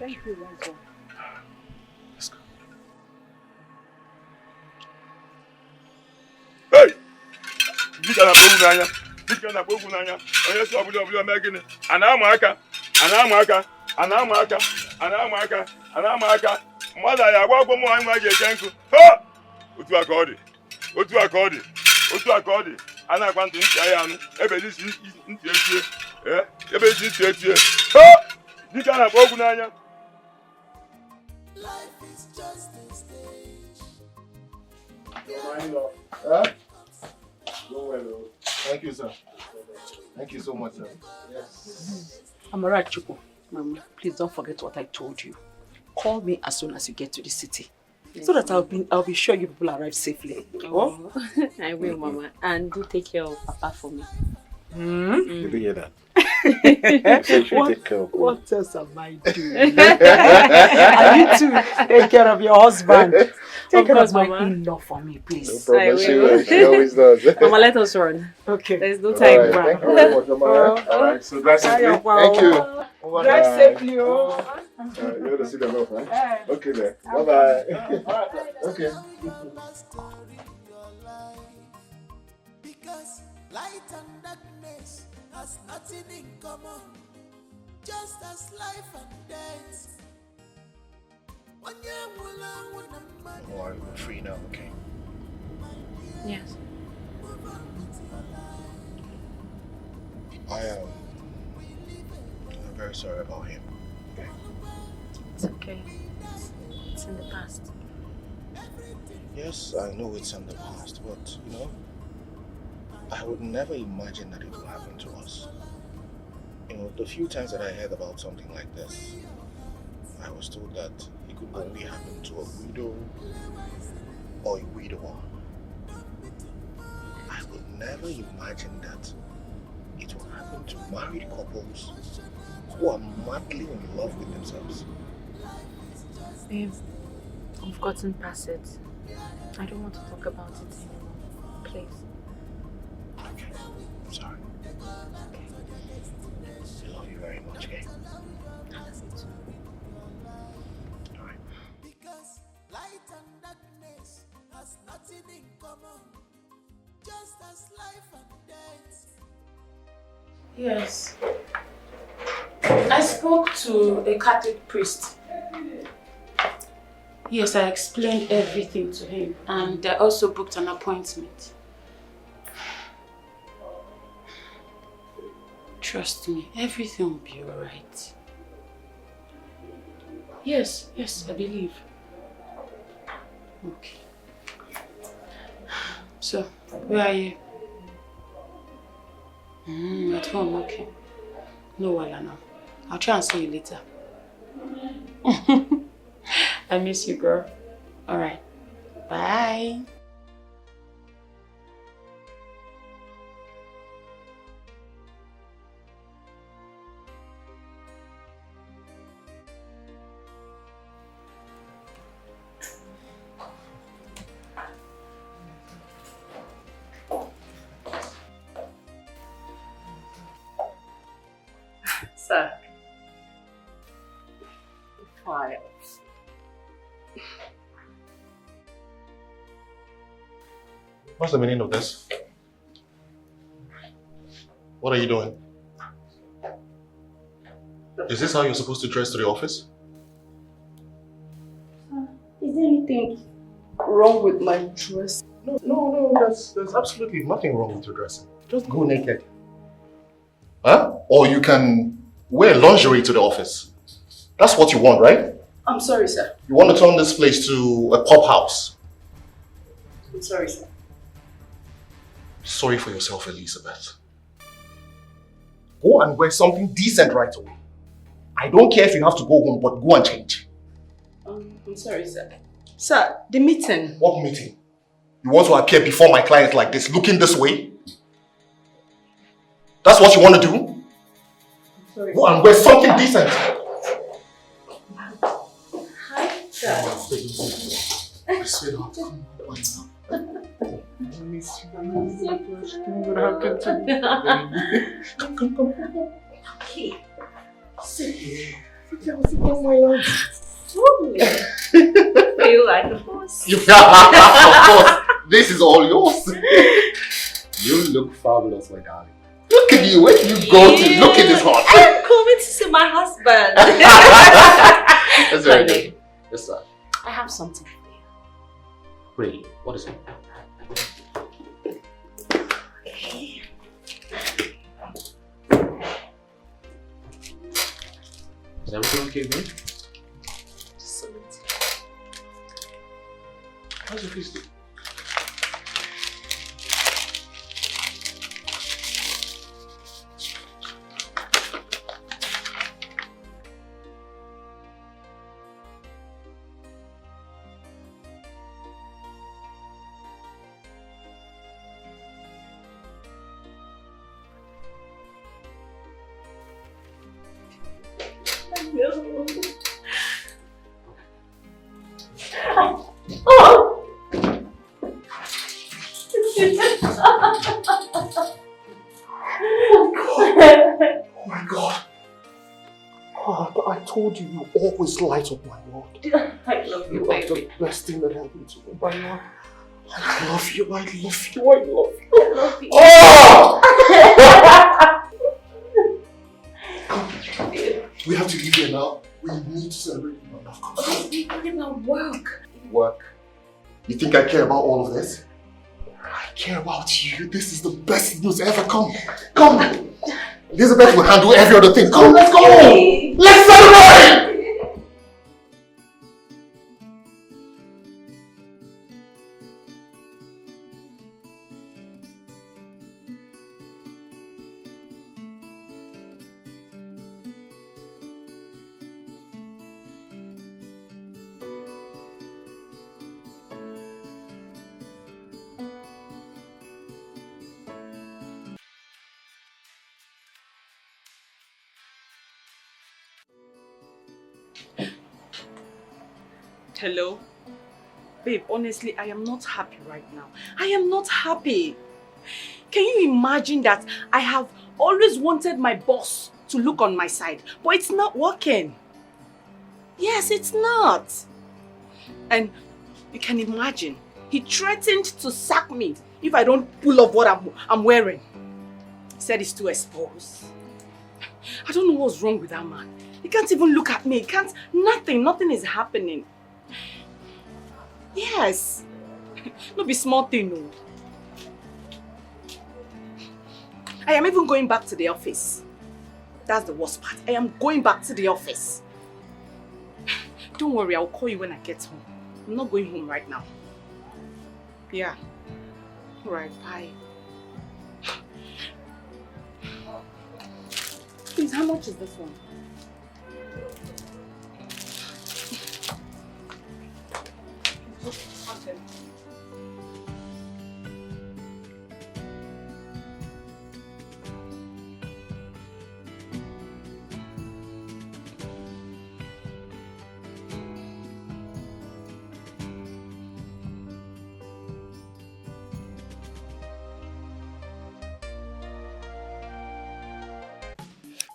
F: Thank you, Wise one.
N: Dika na bogu n'anya. Dika na bogu n'anya. Onye so obuli ome gini. Ana-ama aka. Mmadụ ya agwa ọgwụ mụ anyị nwa ji eche nkụ. Ha! Otu aka ọ dị. A na-akwa ntị ahịa anụ. Ebe isi ntị etie. Ebe isi ntị etie. Ha! Dika na bogu n'anya.
C: Life is just a stage.
A: Thank you, sir. Thank you so much, sir. Yes.
F: Amara Chuku, Mama, please don't forget what I told you. Call me as soon as you get to the city. So that I'll be sure you people arrive safely.
H: Oh, I will, Mama. And do take care of Papa for me.
I: Did you hear that?
F: What else am I doing? And you too, take care of your husband. Take care of my in-law for me, please.
I: No problem, she always does.
H: Mama, let us run.
F: Okay.
H: There's no time.
I: Right, thank you very much, Mama. Alright, so drive safely. Thank you.
F: Drive safely,
I: you want to see them off, right? Okay then. Bye-bye. Okay.
C: Because light and darkness has nothing in common, just as life and death.
A: Oh, I'm free now, okay?
H: Yes.
A: I'm very sorry about him. Okay?
H: It's okay. It's in the past.
A: Yes, I know it's in the past, but you know, I would never imagine that it will happen to us. You know, the few times that I heard about something like this, I was told that it could only happen to a widow or a widower. I would never imagine that it will happen to married couples who are madly in love with themselves.
H: Babe, I've gotten past it. I don't want to talk about it anymore. Please.
A: Okay, I'm sorry. Okay. I love you very much, okay?
H: I love you too.
A: Alright.
C: Because light and darkness has nothing in common, just as life and death.
E: Yes. I spoke to a Catholic priest. Yes, I explained everything to him, and I also booked an appointment. Trust me, everything will be alright. Yes, I believe. Okay. So, where are you? At home, okay. No wala now. I'll try and see you later. I miss you, girl. Alright. Bye.
F: Sir. Files.
A: What's the meaning of this? What are you doing? Is this how you're supposed to dress to the office?
E: Is there anything wrong with my dress?
A: No, there's absolutely nothing wrong with your dressing. Just go naked. Huh? Or you can wear lingerie to the office. That's what you want, right?
E: I'm sorry, sir.
A: You want to turn this place to a pub house.
E: I'm sorry, sir.
A: Sorry for yourself, Elizabeth. Go and wear something decent right away. I don't care if you have to go home, but go and change.
E: I'm sorry, sir. Sir, the meeting.
A: What meeting? You want to appear before my clients like this, looking this way? That's what you want to do?
E: Sorry.
A: Go and wear something decent.
E: Hi, sir.
A: Sweetheart,
E: I miss you. Come. Okay. Sit here. Sit down, my love. Feel like a boss.
A: Of course. This is all yours. You
I: look fabulous, my darling. Look at you. Where do you go to? Look at this heart.
D: I'm coming to see my husband.
I: That's very good. Yes, sir.
D: I have something for you.
I: Really? What is it?
D: Okay.
I: Is everything okay, babe?
D: Just a minute.
I: How's your face doing? Oh my God. Oh, but I told you, you always light up my world.
D: I love you,
I: You are
D: baby.
I: the best thing that happened to me by now. I love you, I love you, I love you.
D: I love you.
I: Oh! We have to leave here now. We need to celebrate my love.
D: What about work?
I: Work? You think I care about all of this? I care about you. This is the best news ever. Come. Come. Elizabeth will handle every other thing. Come, let's go. Let's celebrate.
F: Hello? Babe, honestly, I am not happy right now. I am not happy. Can you imagine that I have always wanted my boss to look on my side, but it's not working? Yes, it's not. And you can imagine, he threatened to sack me if I don't pull off what I'm wearing. He said it's too exposed. I don't know what's wrong with that man. He can't even look at me. He can't, nothing is happening. Yes. No be small thing, no. I am even going back to the office. That's the worst part. I am going back to the office. Don't worry, I'll call you when I get home. I'm not going home right now. Yeah. Alright, bye. Please, how much is this one? Okay.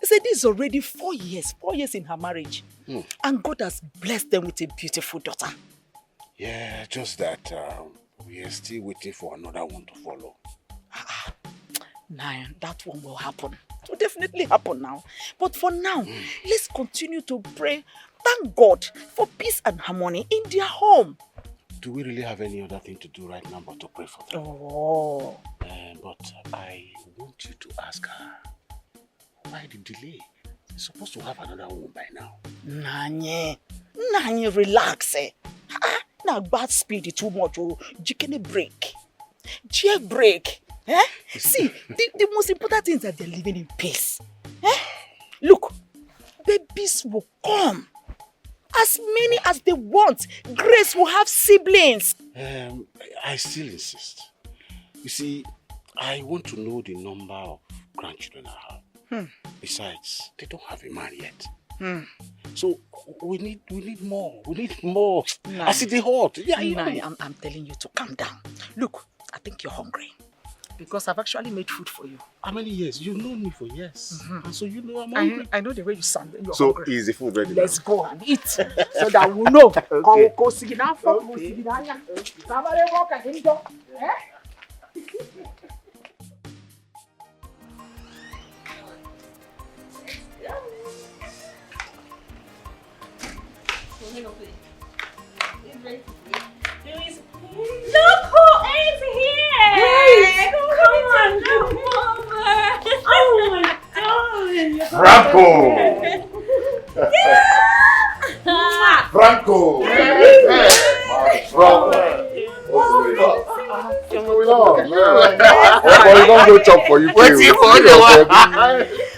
M: He said this is already 4 years in her marriage. And God has blessed them with a beautiful daughter.
G: Yeah, just that we are still waiting for another one to follow.
M: Nah, that one will happen. It will definitely happen now. But for now, let's continue to pray. Thank God for peace and harmony in their home.
G: Do we really have any other thing to do right now but to pray for them?
M: Oh.
G: But I want you to ask her, why the delay? You're supposed to have another one by now.
M: Nanye, relax. Now bad speed too much. Jikene break. Jailbreak. See, the most important thing is that they're living in peace. Look, babies will come. As many as they want. Grace will have siblings.
G: I still insist. You see, I want to know the number of grandchildren I have. Besides, they don't have a man yet. So we need more. We need more.
M: Nah.
G: I see the hot. Yeah,
M: I'm telling you to calm down. Look, I think you're hungry. Because I've actually made food for you.
G: How many years? You've known me for years. And so you know I'm hungry.
M: I know the way you sound when you're
G: So
M: hungry.
G: is the food ready?
M: Let's go and eat. So that we'll know.
G: Okay.
D: Look who is here!
E: Yes,
D: Come on, look over! Oh my darling!
B: Franco! Franco!
A: What's going on?
B: We're gonna go chop for you.
A: What's
B: too.
A: it for?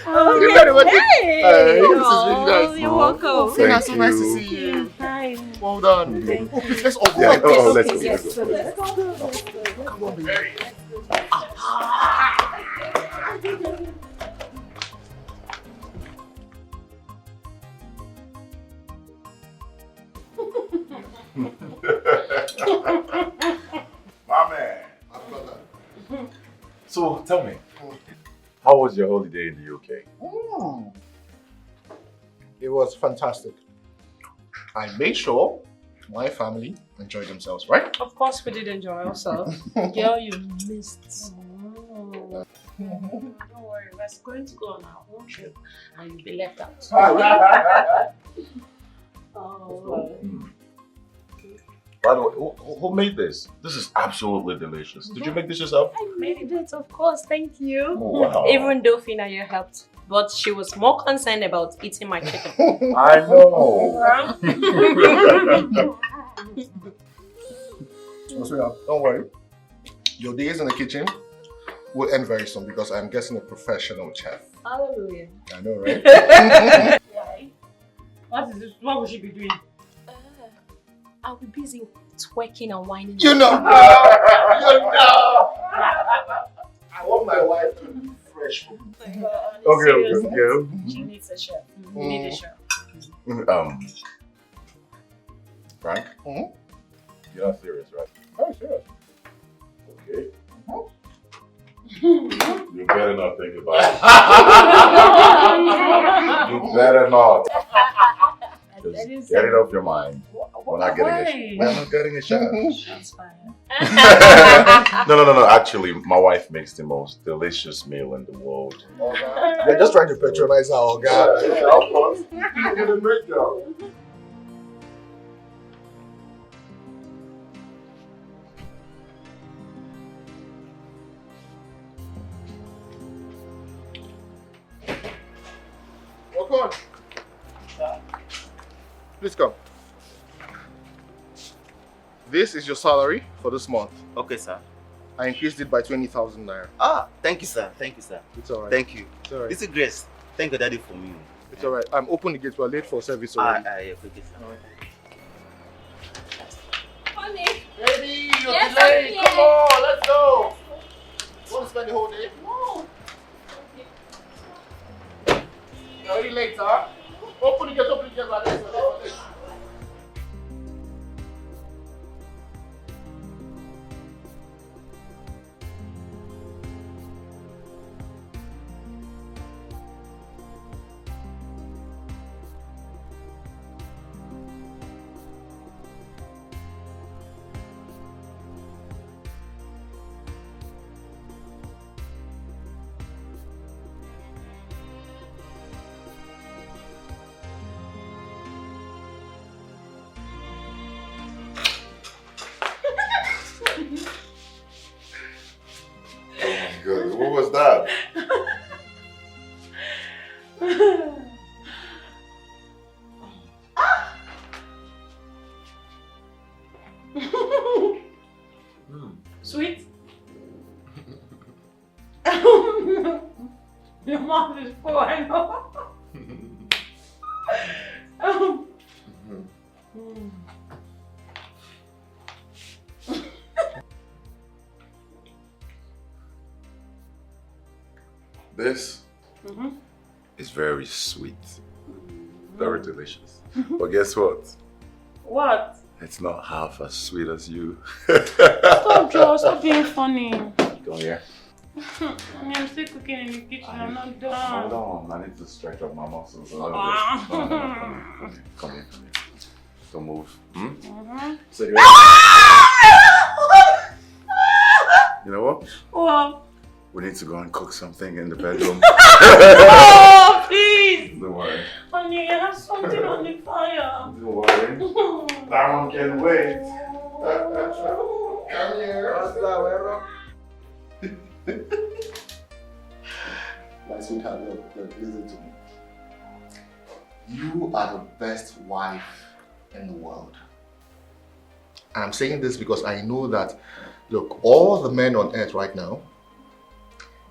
D: Oh,
A: You got it.
D: hey!
A: Hey, this is really nice.
D: You're welcome.
A: Thank so nice to see you.
D: Hi.
A: Well done. Oh, please, let's all go.
B: Yeah, oh, let's go.
D: Yes.
B: Let's go.
A: Come on, baby.
B: My man. So tell me, how was your holiday in the UK?
A: It was fantastic. I made sure my family enjoyed themselves, right?
E: Of course we did enjoy ourselves. Girl, you missed. Don't worry, we're going to go on our own trip and you'll be left out.
B: By the way, who made this? This is absolutely delicious. Did you make this yourself?
D: I made it, of course, thank you.
B: Oh, wow.
D: Even though Fina you helped, but she was more concerned about eating my chicken.
B: I know.
A: Don't worry. Your days in the kitchen will end very soon because I'm guessing a professional chef.
D: Hallelujah.
A: I know, right?
E: Why? What is this? What will she be doing?
D: I'll be busy twerking and whining.
A: You know. I want my wife to be fresh.
B: Okay.
E: She needs a chef. We need a chef.
B: Frank? You're not serious, right?
A: Oh, serious.
B: Okay. You better not think about it. You better not. Just get it off your mind. We're not getting a shot.
E: That's fine.
B: No. Actually, my wife makes the most delicious meal in the world.
A: You're just trying to patronize our guy.
B: Of course. You did a great job.
A: Walk on. Please come. This is your salary for this month.
J: Okay, sir.
A: I increased it by 20,000 naira.
J: Ah, thank you, sir. Thank you, sir.
A: It's alright.
J: Thank you.
A: It's alright.
J: This is Grace. Thank you, Daddy, for me.
A: It's alright. I'm open the gate. We're late for service already.
J: Yeah, okay, sir.
D: Honey.
A: Baby, you're
D: Yes,
A: delayed.
D: I'm here.
A: Come on, let's go. You want to spend the whole day?
D: No.
A: You're already late, huh? Open the gate, open the gate. Like this.
B: Good. What was that?
E: Sweet? Your mouth is full, I know.
B: This is very sweet. Very delicious. But guess what?
E: What?
B: It's not half as sweet as you.
E: Stop, Joe. Stop being funny.
B: Come here.
E: I'm still cooking in the kitchen. I'm not done.
B: Hold on. I need to stretch up my muscles a little bit. Come here. Don't move. So you know what?
E: What?
B: We need to go and cook something in the bedroom.
E: Oh, please!
B: Don't worry.
E: Honey, I have something on the fire.
B: Don't worry. That one can wait.
A: Come here. My sweetheart, look, listen to me. You are the best wife in the world. And I'm saying this because I know that, look, all the men on earth right now,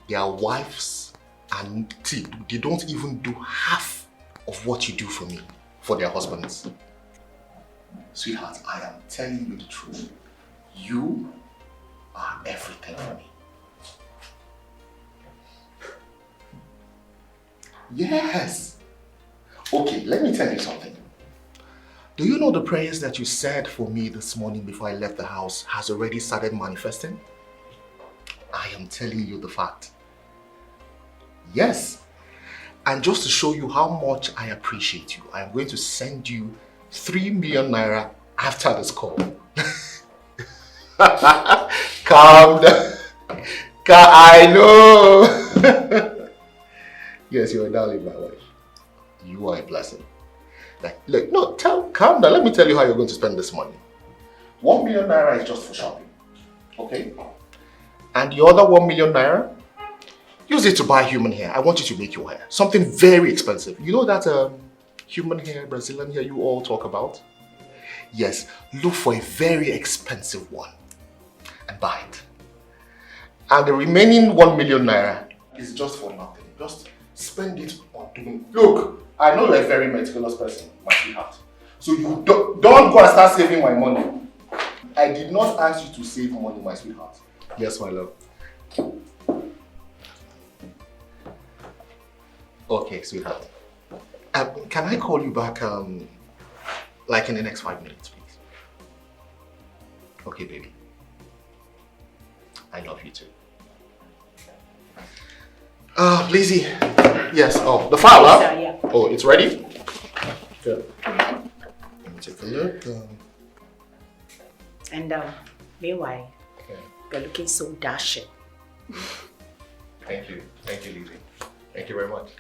A: their wives, and see, they don't even do half of what you do for me, for their husbands. Sweetheart, I am telling you the truth. You are everything for me. Yes. Okay, let me tell you something. Do you know the prayers that you said for me this morning before I left the house has already started manifesting? I am telling you the fact. Yes. And just to show you how much I appreciate you, I am going to send you 3 million naira after this call. Calm down. I know. Yes, you're a darling, my wife. You are a blessing. Like, look, no, calm down. Let me tell you how you're going to spend this money. 1 million naira is just for shopping. Okay? And the other 1 million naira, use it to buy human hair. I want you to make your hair. Something very expensive. You know that human hair, Brazilian hair you all talk about? Yes, look for a very expensive one and buy it. And the remaining 1 million naira is just for nothing. Just spend it on doing. Look, I know you're a very meticulous person, my sweetheart. So you don't go and start saving my money. I did not ask you to save money, my sweetheart. Yes, my love. Okay, sweetheart. Can I call you back, like in the next 5 minutes, please? Okay, baby. I love you too. Lizzie. Yes. Oh, the file, huh?
M: Yes, sir, yeah.
A: Oh, it's ready? Good. Let me take a look.
M: And meanwhile, you're looking so dashing.
A: Thank you. Thank you, Lizzie. Thank you very much.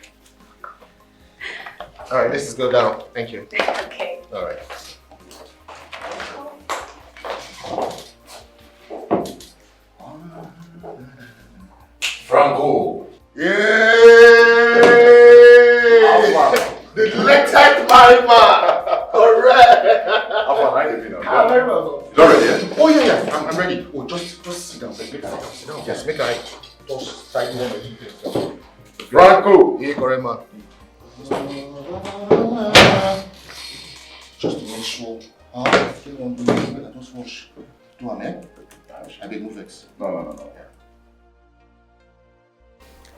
A: All right, this is go down. Thank you.
M: Okay.
A: All right.
B: Franco.
A: Yay! The elected married man. Correct. I'm very well.
B: You ready? Yeah?
A: Oh yeah. I'm ready. Oh, just sit down. Sit down. Yes, make I just tidy one of the details.
B: Franco.
A: Hey, correct man. Just to make sure. I still want to make I just wash. Do I make? I beg no vex.
B: No.
A: Yeah.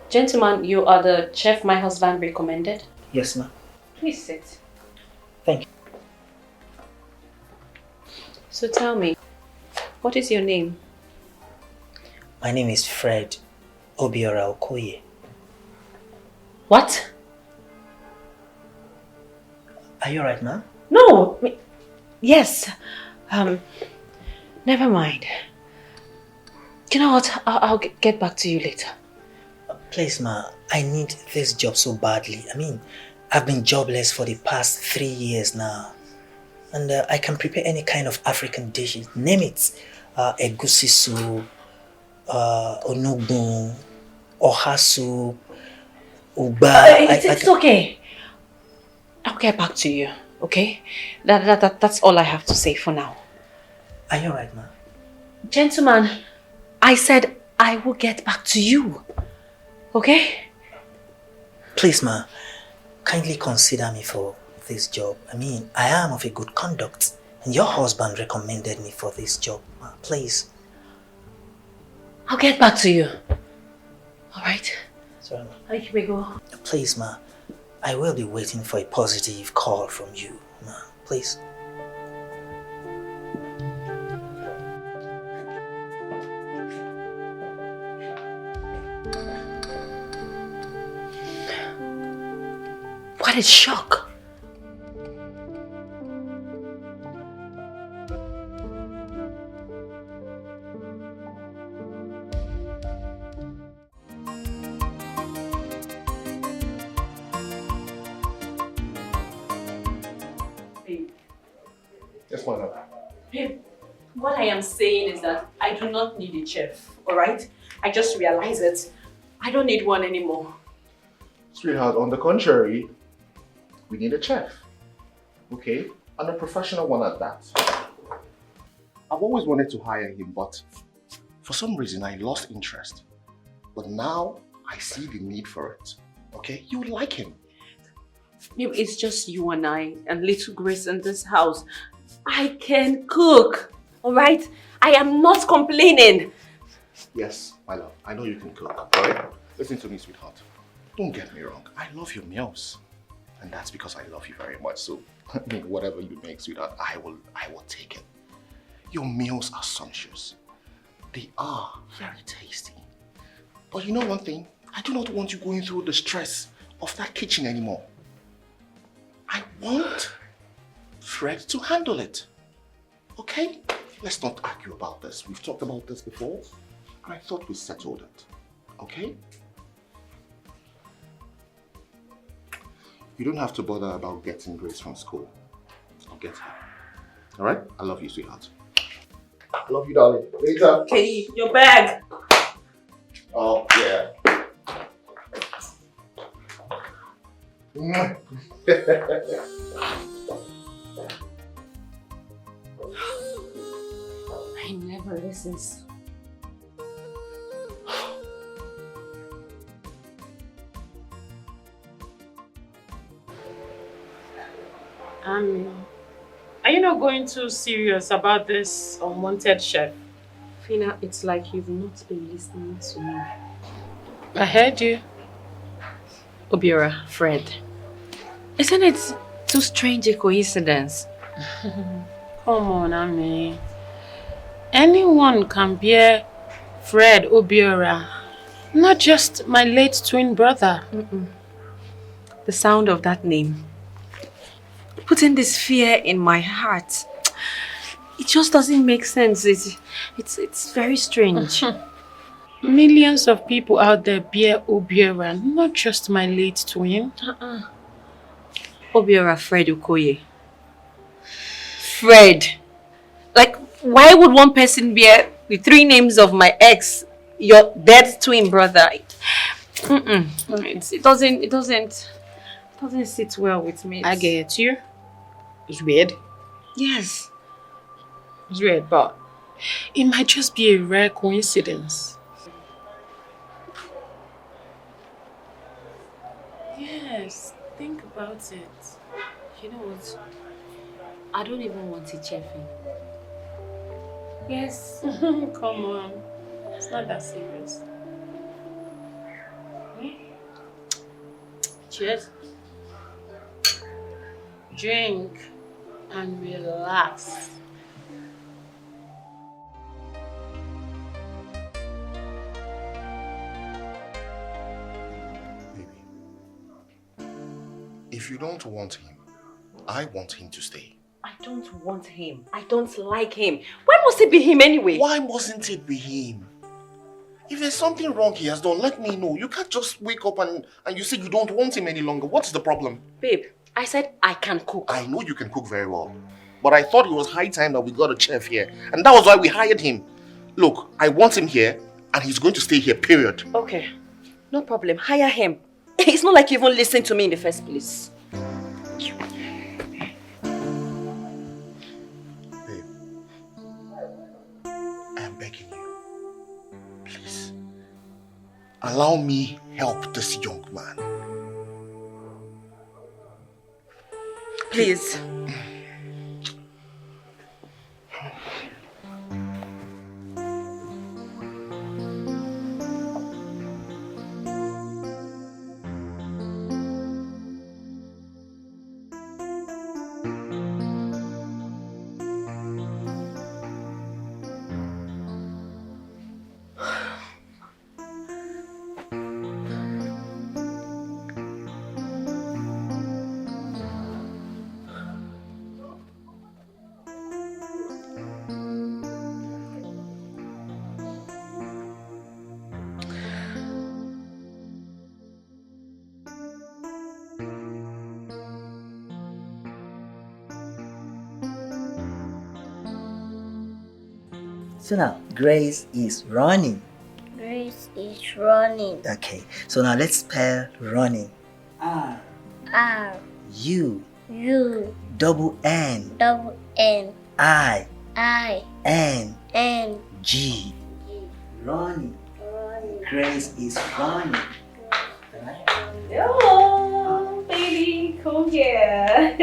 H: Gentlemen, you are the chef my husband recommended.
O: Yes, ma'am.
H: Please sit.
O: Thank you.
H: So tell me, what is your name?
O: My name is Fred Obiora Okoye.
H: What?
O: Are you alright, ma'am?
H: No. Yes. Never mind. You know what? I'll get back to you later.
O: Please, ma, I need this job so badly. I mean, I've been jobless for the past 3 years now. And I can prepare any kind of African dishes. Name it. Egusi soup, onugbu, oha soup, uba.
H: It's okay. I'll get back to you, okay? That's all I have to say for now.
O: Are you alright, ma?
H: Gentlemen, I said I will get back to you. Okay?
O: Please, ma, kindly consider me for this job. I mean, I am of a good conduct, and your husband recommended me for this job, ma. Please.
H: I'll get back to you. Alright?
O: Sorry, ma.
H: Here we go.
O: Please, ma, I will be waiting for a positive call from you, ma. Please.
H: What a shock!
A: Yes, my love.
D: Babe, what I am saying is that I do not need a chef, alright? I just realized it. I don't need one anymore.
A: Sweetheart, on the contrary, we need a chef. Okay? And a professional one at that. I've always wanted to hire him, but for some reason I lost interest. But now I see the need for it. Okay? You would like him.
D: Babe, it's just you and I and little Grace in this house. I can cook, alright? I am not complaining.
A: Yes, my love. I know you can cook, alright? Listen to me, sweetheart. Don't get me wrong. I love your meals. And that's because I love you very much. So, whatever you make, sweetheart, I will take it. Your meals are sumptuous. They are very tasty. But you know one thing? I do not want you going through the stress of that kitchen anymore. I want Fred to handle it. Okay? Let's not argue about this. We've talked about this before. And I thought we settled it. Okay? You don't have to bother about getting Grace from school. I'll get her. Alright? I love you, sweetheart. I love you, darling. Later.
D: Okay, your bag.
A: Oh, yeah.
D: He never listens.
E: Are you not going too serious about this unwanted chef?
D: Fina, it's like you've not been listening to me.
E: I heard you.
D: Obiora, Fred. Isn't it too strange a coincidence?
E: Come on, Ami. Anyone can bear Fred Obiora, not just my late twin brother.
D: The sound of that name, putting this fear in my heart, it just doesn't make sense. It's very strange.
E: Millions of people out there bear Obiora, not just my late twin.
D: Obiora Fred Okoye. Fred. Like, why would one person bear the three names of my ex, your dead twin brother? It doesn't sit well with me.
E: I get you. It's weird.
D: Yes.
E: It's weird, but it might just be a rare coincidence. Yes, think about it.
D: You know what? I don't even want it, chefing. Yes.
E: Come on. It's not that serious.
D: Cheers.
E: Drink and relax.
A: If you don't want him, I want him to stay.
D: I don't want him. I don't like him. Why must it be him anyway?
A: Why mustn't it be him? If there's something wrong he has done, let me know. You can't just wake up and you say you don't want him any longer. What's the problem?
D: Babe, I said I can cook.
A: I know you can cook very well. But I thought it was high time that we got a chef here. And that was why we hired him. Look, I want him here and he's going to stay here, period.
D: Okay, no problem. Hire him. It's not like you even listened to me in the first place.
A: Allow me help this young man.
D: Please.
O: So now, Grace is running.
P: Grace is running.
O: Okay, so now let's spell running. R.
P: R.
O: U.
P: U.
O: Double N.
P: Double N.
O: I.
P: I.
O: N.
P: N.
O: G. Running. Grace is running.
D: Oh, baby, come here.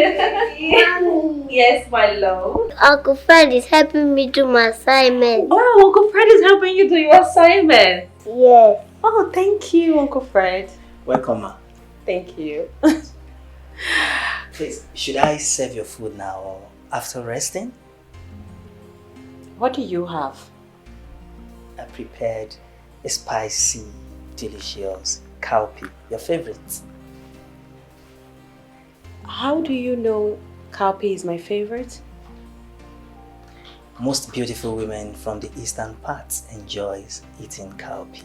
D: Yes, my love.
P: Uncle Fred is helping me do my assignment.
D: Oh, Uncle Fred is helping you do your assignment.
P: Yes.
D: Oh, thank you, Uncle Fred.
O: Welcome, ma.
D: Thank you.
O: Please, should I serve your food now or after resting?
D: What do you have?
O: I prepared a spicy, delicious cowpea, your favorite.
D: How do you know cowpea is my favorite?
O: Most beautiful women from the eastern parts enjoys eating cowpea,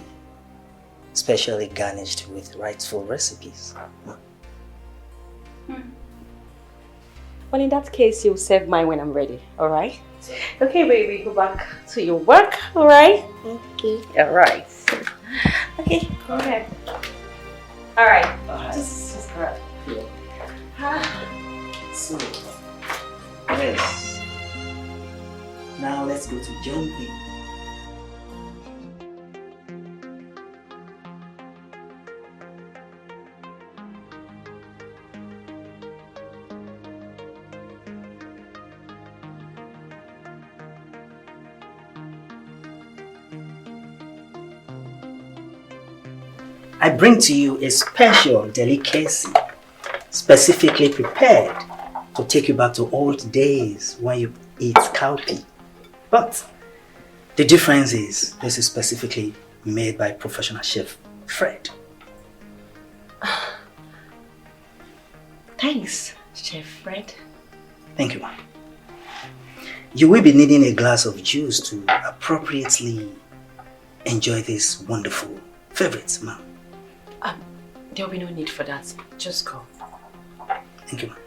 O: especially garnished with rightful recipes.
D: Well, in that case, you'll serve mine when I'm ready, alright? Okay, baby, go back to your work, alright?
P: Okay.
D: Alright. Okay, go ahead. Alright, just grab.
O: So, yes. Now let's go to jumping. I bring to you a special delicacy, specifically prepared to take you back to old days when you eat cowpea. But the difference is this is specifically made by professional chef Fred.
D: Thanks, Chef Fred.
O: Thank you, ma'am. You will be needing a glass of juice to appropriately enjoy this wonderful favorites, ma'am.
D: There'll be no need for that. Just go.
O: Thank you, ma'am.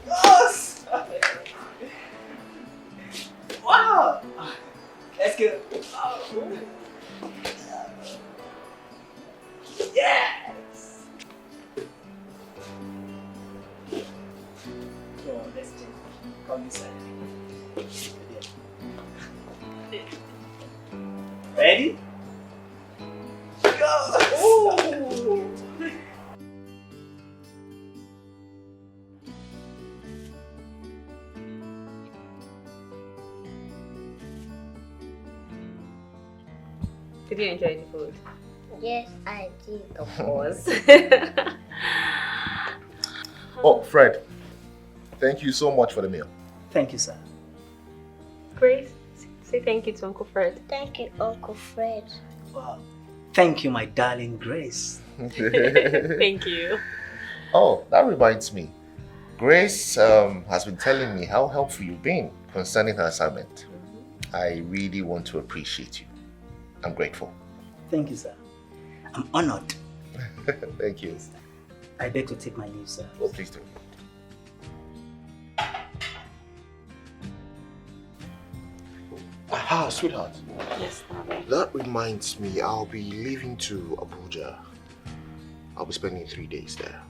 O: Yes! Wow! Let's go. Yes! Come on, let's just come inside. Ready? Go! Ooh.
D: Did you enjoy the food?
P: Yes, I did.
D: Of course.
A: Oh, Fred, thank you so much for the meal.
O: Thank you, sir.
D: Grace, say thank you to Uncle Fred.
P: Thank you, Uncle Fred.
O: Wow. Thank you, my darling Grace.
D: Thank you.
A: Oh, that reminds me. Grace has been telling me how helpful you've been concerning her assignment. I really want to appreciate you. I'm grateful.
O: Thank you, sir. I'm honored.
A: Thank you.
O: I beg to take my leave, sir.
A: Oh, please do. Aha, sweetheart.
D: Yes, darling.
A: That reminds me, I'll be leaving to Abuja. I'll be spending 3 days there.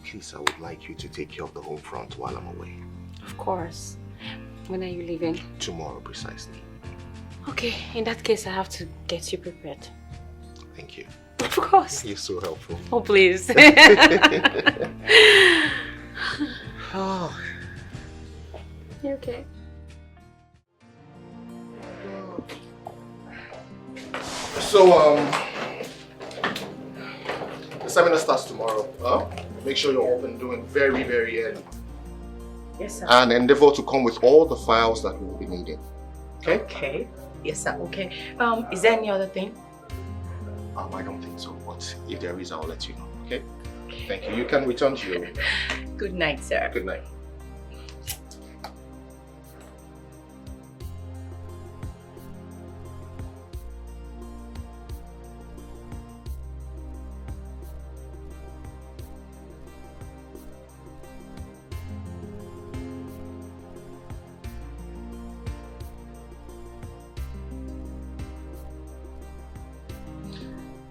A: Please, I would like you to take care of the home front while I'm away.
D: Of course. When are you leaving?
A: Tomorrow, precisely.
D: Okay, in that case, I have to get you prepared.
A: Thank you.
D: Of course.
A: You're so helpful.
D: Oh, please.
A: Oh.
D: You okay?
A: So, the seminar starts tomorrow. Make sure you're open doing very, very early.
F: Yes, sir.
A: And endeavor to come with all the files that we will be needing. Okay?
F: Okay. Yes, sir. Okay. Is there any other thing?
A: I don't think so, but if there is, I'll let you know. Okay? Thank you. You can return to your room.
F: Good night, sir.
A: Good night.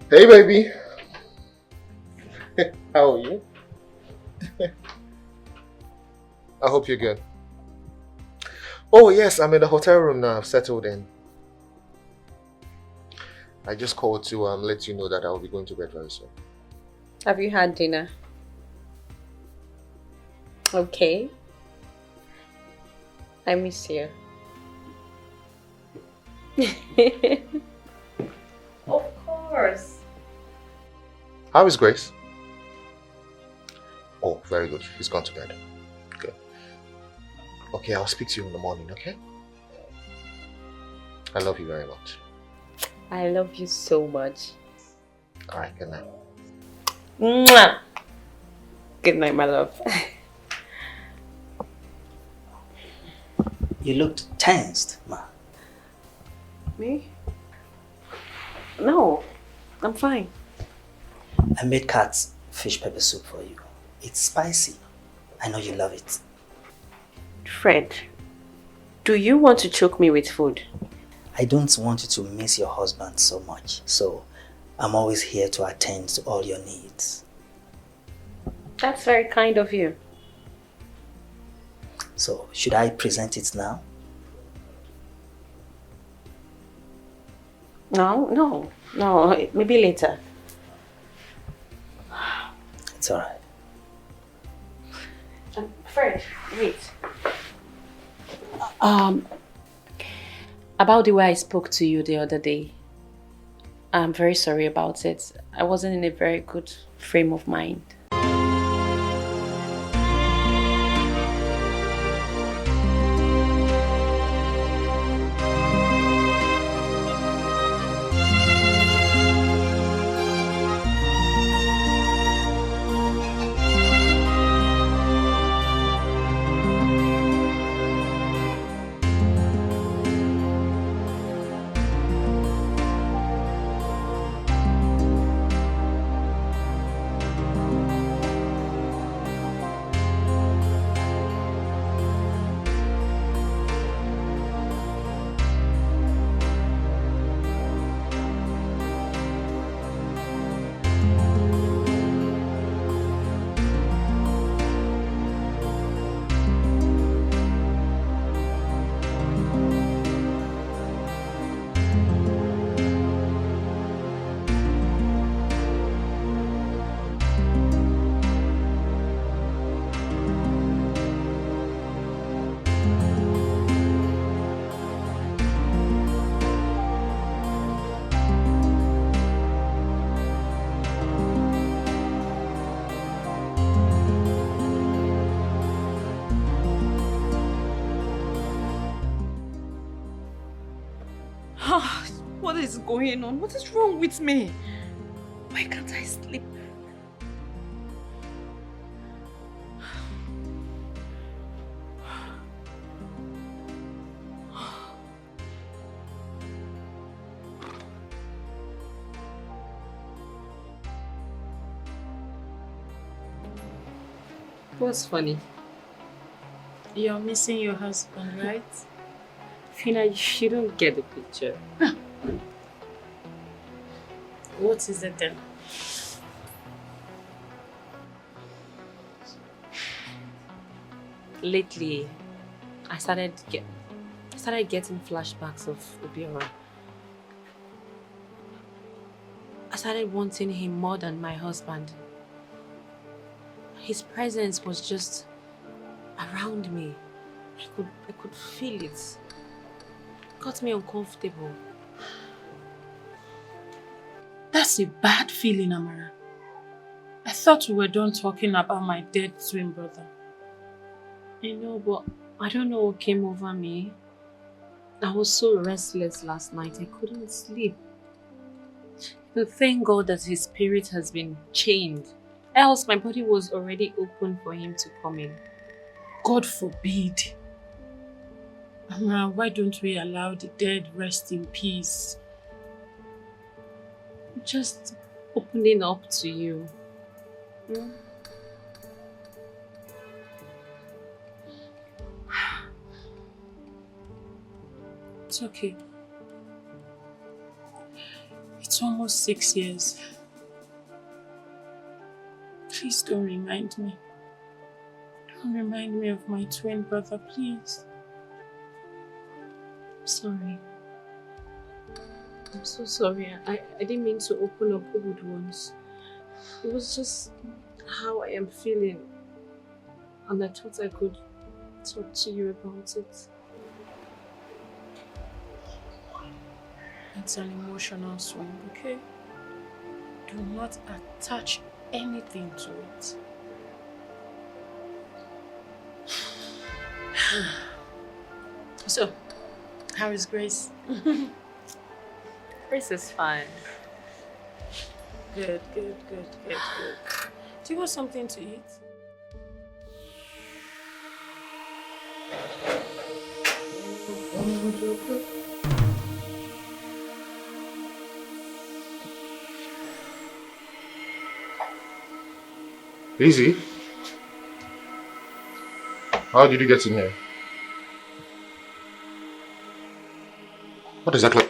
A: Hey, baby. How are you? I hope you're good. Oh, yes, I'm in the hotel room now. I've settled in. I just called to let you know that I'll be going to bed very soon.
H: Have you had dinner? Okay. I miss you. Of course.
A: How is Grace? Oh, very good. He's gone to bed. Okay. Okay, I'll speak to you in the morning, okay? I love you very much.
H: I love you so much.
A: Alright, good night.
H: Mwah! Good night, my love.
O: You looked tensed, Ma.
H: Me? No, I'm fine.
O: I made Kat's fish pepper soup for you. It's spicy. I know you love it.
H: Fred, do you want to choke me with food?
O: I don't want you to miss your husband so much, so I'm always here to attend to all your needs.
H: That's very kind of you.
O: So, should I present it now?
H: No, maybe later.
O: It's alright.
H: Fred, wait. About the way I spoke to you the other day. I'm very sorry about it. I wasn't in a very good frame of mind.
K: What is going on? What is wrong with me? Why can't I sleep?
H: What's funny? You're missing your husband, right? Fina, you shouldn't get the picture. What is it then? Lately, I started getting flashbacks of Obiora. I started wanting him more than my husband. His presence was just around me. I could feel it. It got me uncomfortable.
E: That's a bad feeling, Amara. I thought we were done talking about my dead twin brother.
H: I know, but I don't know what came over me. I was so restless last night, I couldn't sleep. But thank God that his spirit has been chained. Else my body was already open for him to come in.
E: God forbid. Amara, why don't we allow the dead rest in peace?
H: Just opening up to you.
E: It's okay. It's almost 6 years. Please don't remind me. Don't remind me of my twin brother, please.
H: Sorry. I'm so sorry. I didn't mean to open up old ones. It was just how I am feeling. And I thought I could talk to you about it.
E: It's an emotional swing, okay? Do not attach anything to it. So, how is Grace?
H: Grace is fine.
E: Good. Do you want something to eat?
A: Lizzie? How did you get in here? What exactly?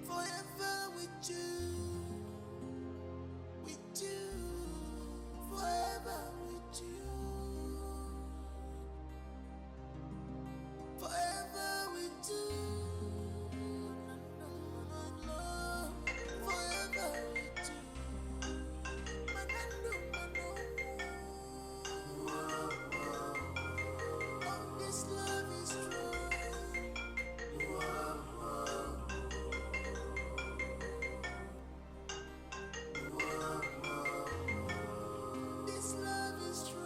C: Forever with you, forever with you, forever with you, forever with you, this love is true. This love is true.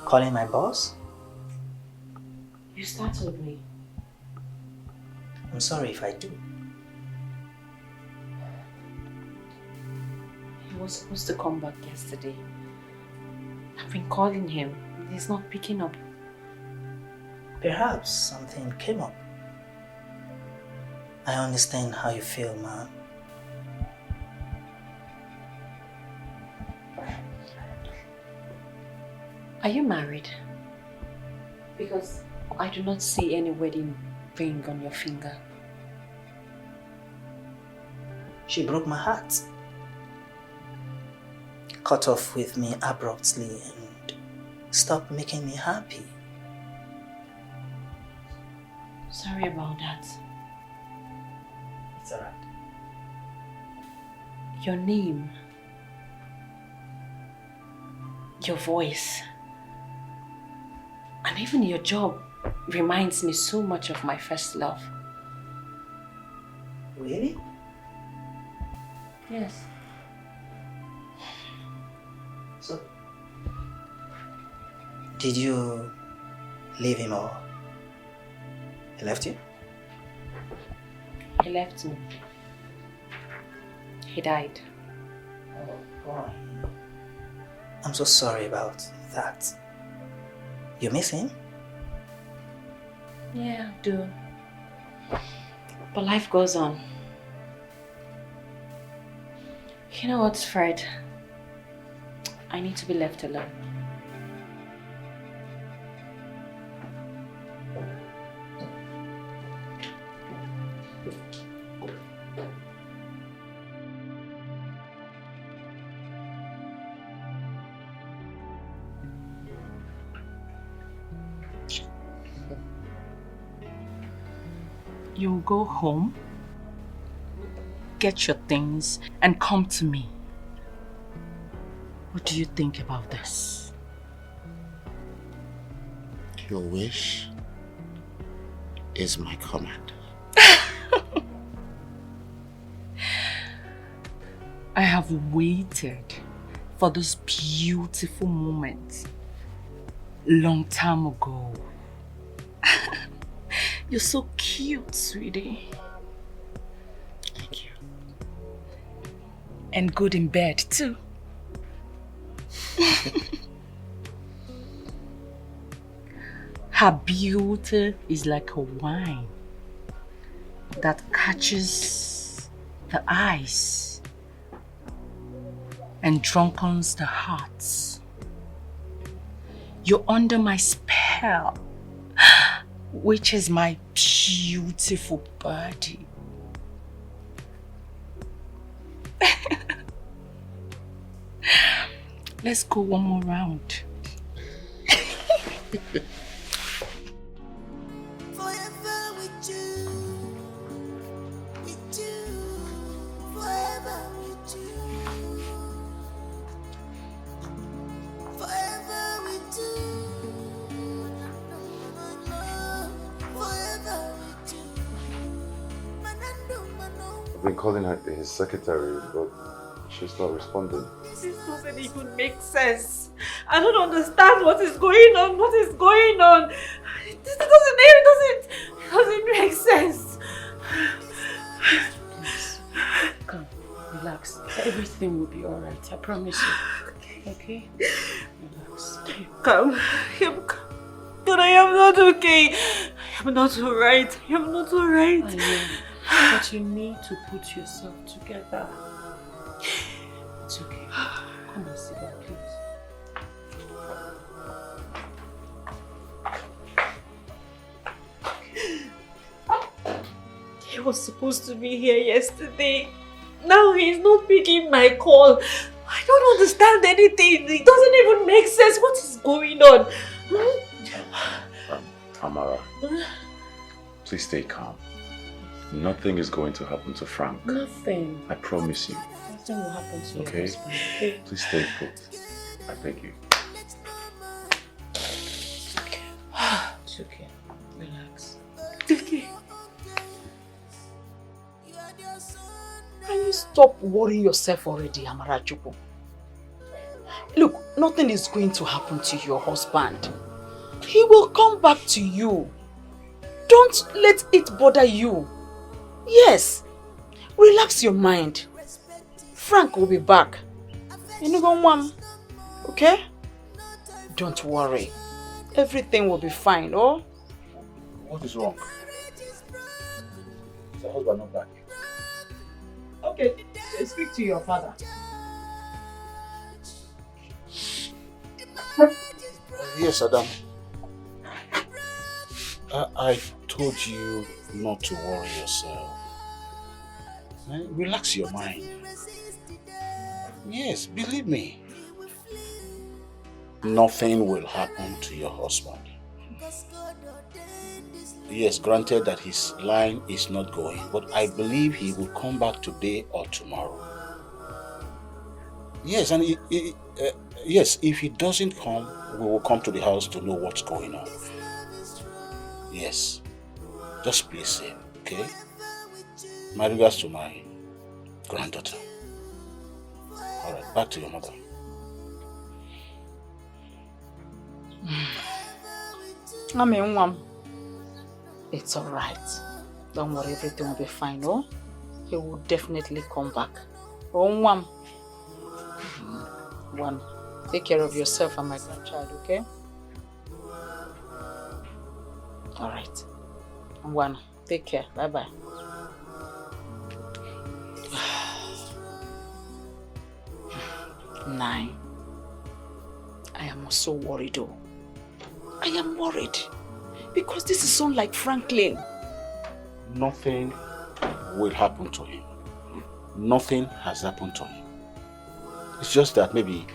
O: Calling my boss?
H: You startled me.
O: I'm sorry if I do.
H: He was supposed to come back yesterday. I've been calling him. He's not picking up.
O: Perhaps something came up. I understand how you feel, ma'am.
H: Are you married? Because I do not see any wedding ring on your finger.
O: She broke my heart. Cut off with me abruptly and stopped making me happy.
H: Sorry about that.
O: It's alright.
H: Your name, your voice, and even your job reminds me so much of my first love.
O: Really?
H: Yes.
O: So, did you leave him or he left you?
H: He left me. He died.
O: Oh boy. I'm so sorry about that. You miss him?
H: Yeah, I do. But life goes on. You know what, Fred? I need to be left alone.
F: You'll go home, get your things, and come to me. What do you think about this?
G: Your wish is my command.
F: I have waited for this beautiful moment long time ago. You're so cute, sweetie.
G: Thank you.
F: And good in bed, too. Her beauty is like a wine that catches the eyes and drunkens the hearts. You're under my spell, which is my beautiful body. Let's go one more round.
C: Forever with you, forever with you, forever with you, forever with you.
B: I've been calling his secretary, but she's not responding.
D: This doesn't even make sense. I don't understand what is going on. What is going on? This doesn't make sense.
E: Come, relax. Everything will be alright. I promise you. Okay? Relax.
D: Come. But I am not okay. I am not alright. I am not alright.
E: I know. But you need to put yourself together. It's okay. Come and sit down, please.
D: He was supposed to be here yesterday. Now he's not picking my call. I don't understand anything. It doesn't even make sense. What is going on?
B: Amara, please stay calm. Nothing is going to happen to Frank.
E: Nothing.
B: I promise you.
E: Nothing will happen to your
B: Okay?
E: husband. Okay?
B: Please stay put. I beg you.
E: It's okay. Relax.
D: Okay.
M: Can you stop worrying yourself already, Amarachuku? Look, nothing is going to happen to your husband. He will come back to you. Don't let it bother you. Yes, relax your mind. Frank will be back. Okay? Don't worry. Everything will be fine, oh?
G: What is wrong? Is your husband not back?
E: Okay, speak to your father.
G: Yes, Adam. I told you not to worry yourself. Relax your mind. Yes, believe me. Nothing will happen to your husband. Yes, granted that his line is not going, but I believe he will come back today or tomorrow. Yes, and yes, if he doesn't come, we will come to the house to know what's going on. Yes, just play safe, okay? My regards to my granddaughter. All right, back to your mother.
M: It's all right. Don't worry, everything will be fine, oh? He will definitely come back. Oh, One, take care of yourself and my grandchild, okay? All right.
F: One. Take care. Bye-bye. 9. I am so worried though. I am worried. Because this is someone like Franklin.
G: Nothing will happen to him. Nothing has happened to him. It's just that maybe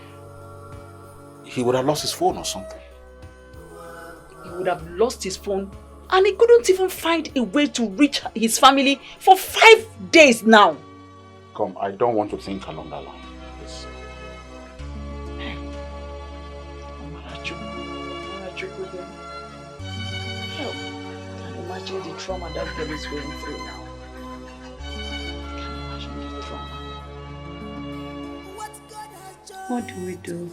G: he would have lost his phone or something.
F: He would have lost his phone and he couldn't even find a way to reach his family for 5 days now.
G: Come, I don't want to think along that line. Please.
F: Help. Can you imagine the trauma that girl is going through now? Can you imagine the trauma?
E: What do we do?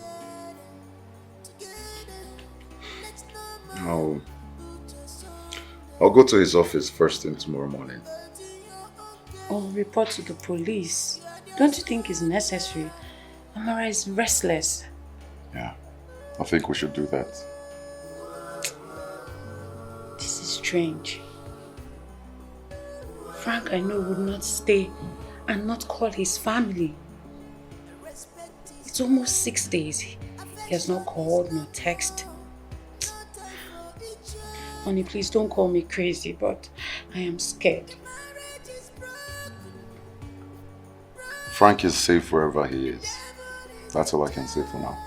B: I'll go to his office first thing tomorrow morning.
E: Or report to the police. Don't you think it's necessary? Amara is restless.
B: Yeah, I think we should do that.
E: This is strange. Frank, I know, would not stay and not call his family. It's almost 6 days. He has not called, nor text. Honey, please don't call me crazy, but I am scared.
B: Frank is safe wherever he is. That's all I can say for now.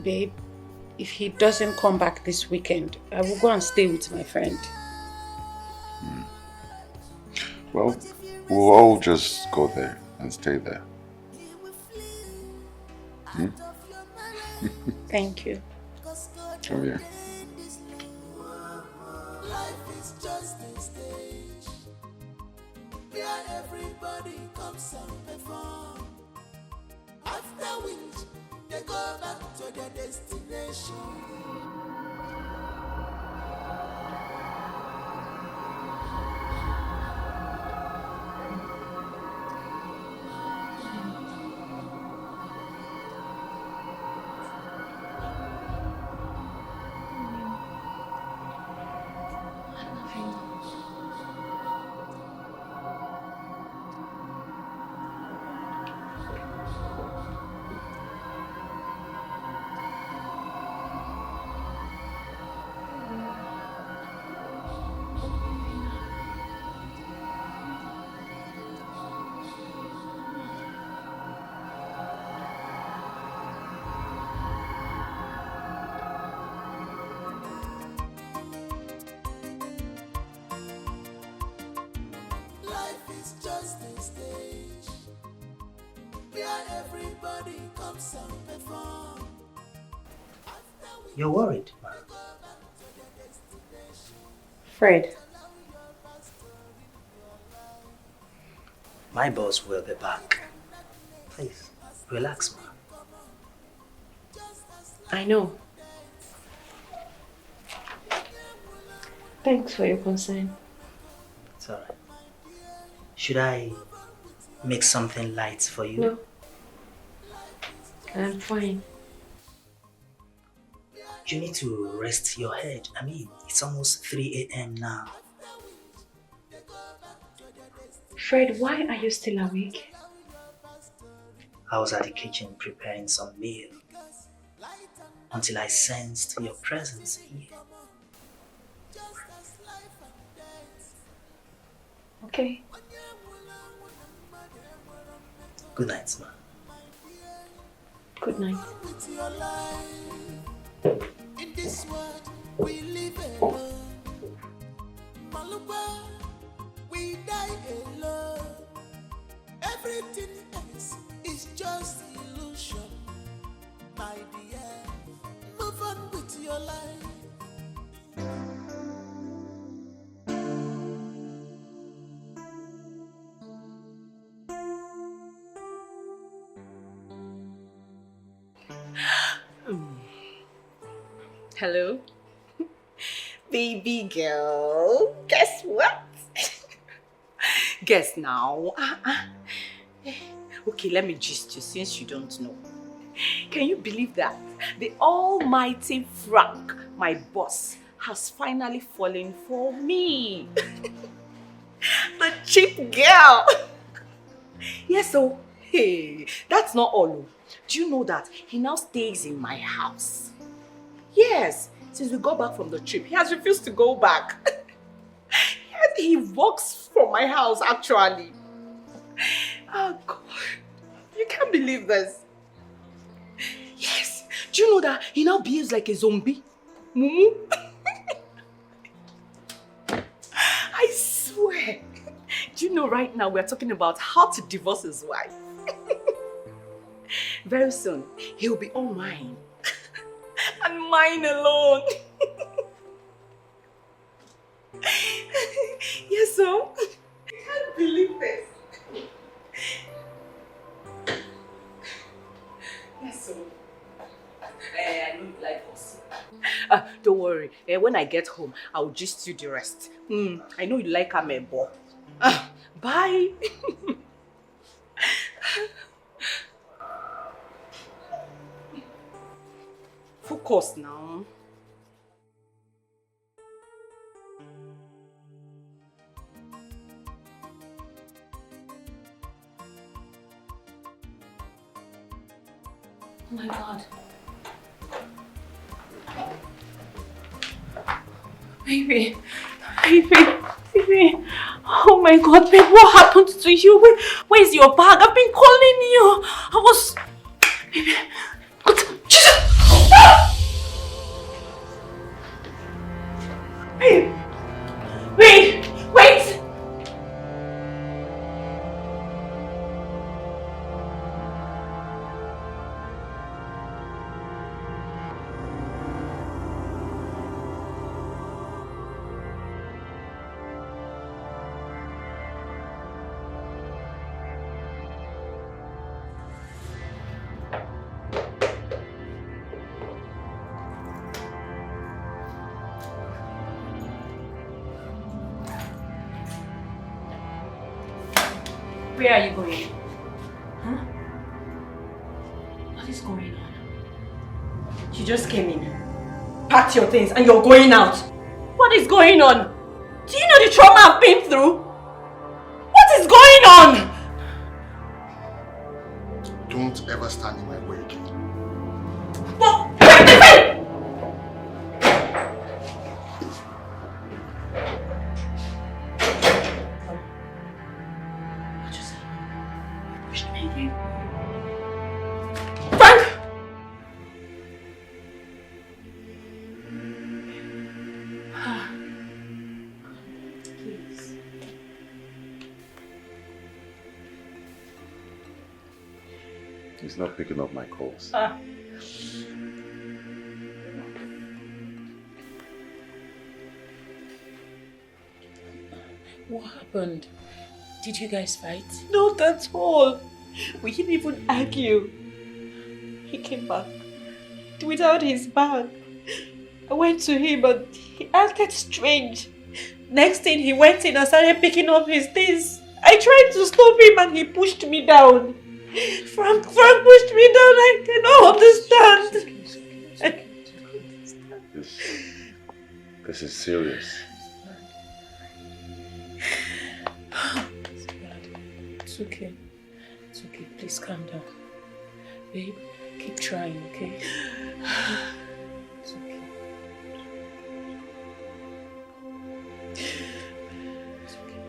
E: Babe, if he doesn't come back this weekend, I will go and stay with my friend.
B: Well, we'll all just go there and stay there.
E: Thank you.
B: Come here.
C: Life is just a stage where everybody comes and perform. After which they go back to their destination. Life is just a stage where everybody comes and perform.
O: You're worried, man.
E: Fred.
O: My boss will be back. Please, relax, man.
H: I know. Thanks for your concern.
O: It's alright. Should I make something light for you?
H: No. I'm fine.
O: You need to rest your head. I mean, it's almost 3 a.m. now.
H: Fred, why are you still awake?
O: I was at the kitchen preparing some meal until I sensed your presence here.
H: Okay.
O: Good night, man.
H: Good night.
C: With your life in this world we live alone. Maluba, we die alone. Everything else is just illusion, my dear. Move on with your life.
F: Hello? Baby girl, guess what? Guess now. Okay, let me gist you since you don't know. Can you believe that? The almighty Frank, my boss, has finally fallen for me. The cheap girl. Yes, so, hey, that's not all. Do you know that he now stays in my house? Yes, since we got back from the trip, he has refused to go back. Yes, he works from my house, actually. Oh, God. You can't believe this. Yes. Do you know that he now behaves like a zombie? Mumu? I swear. Do you know right now we're talking about how to divorce his wife? Very soon, he'll be all mine. And mine alone. Yes, so. I can't believe this. Yes, so. I know you like us. Don't worry. When I get home, I'll just do the rest. I know you like amebo. Bye. Focus now.
H: Oh my God. Baby. Oh my God, babe, what happened to you? Where's your bag? I've been calling you. I was... Baby. Babe. Wait. Where are you going? Huh? What is going on?
F: You just came in, packed your things, and you're going out. What is going on? Do you know the trauma I've been through? What is going on?
A: Don't ever stand in my way again.
B: He's not picking up my calls.
E: What happened? Did you guys fight?
F: Not at all. We didn't even argue. He came back without his bag. I went to him, but he acted strange. Next thing, he went in and started picking up his things. I tried to stop him and he pushed me down. Frank pushed me down. I cannot understand.
B: This is serious.
E: It's okay. It's okay. Please calm down. Babe, keep trying, okay? It's okay. It's okay.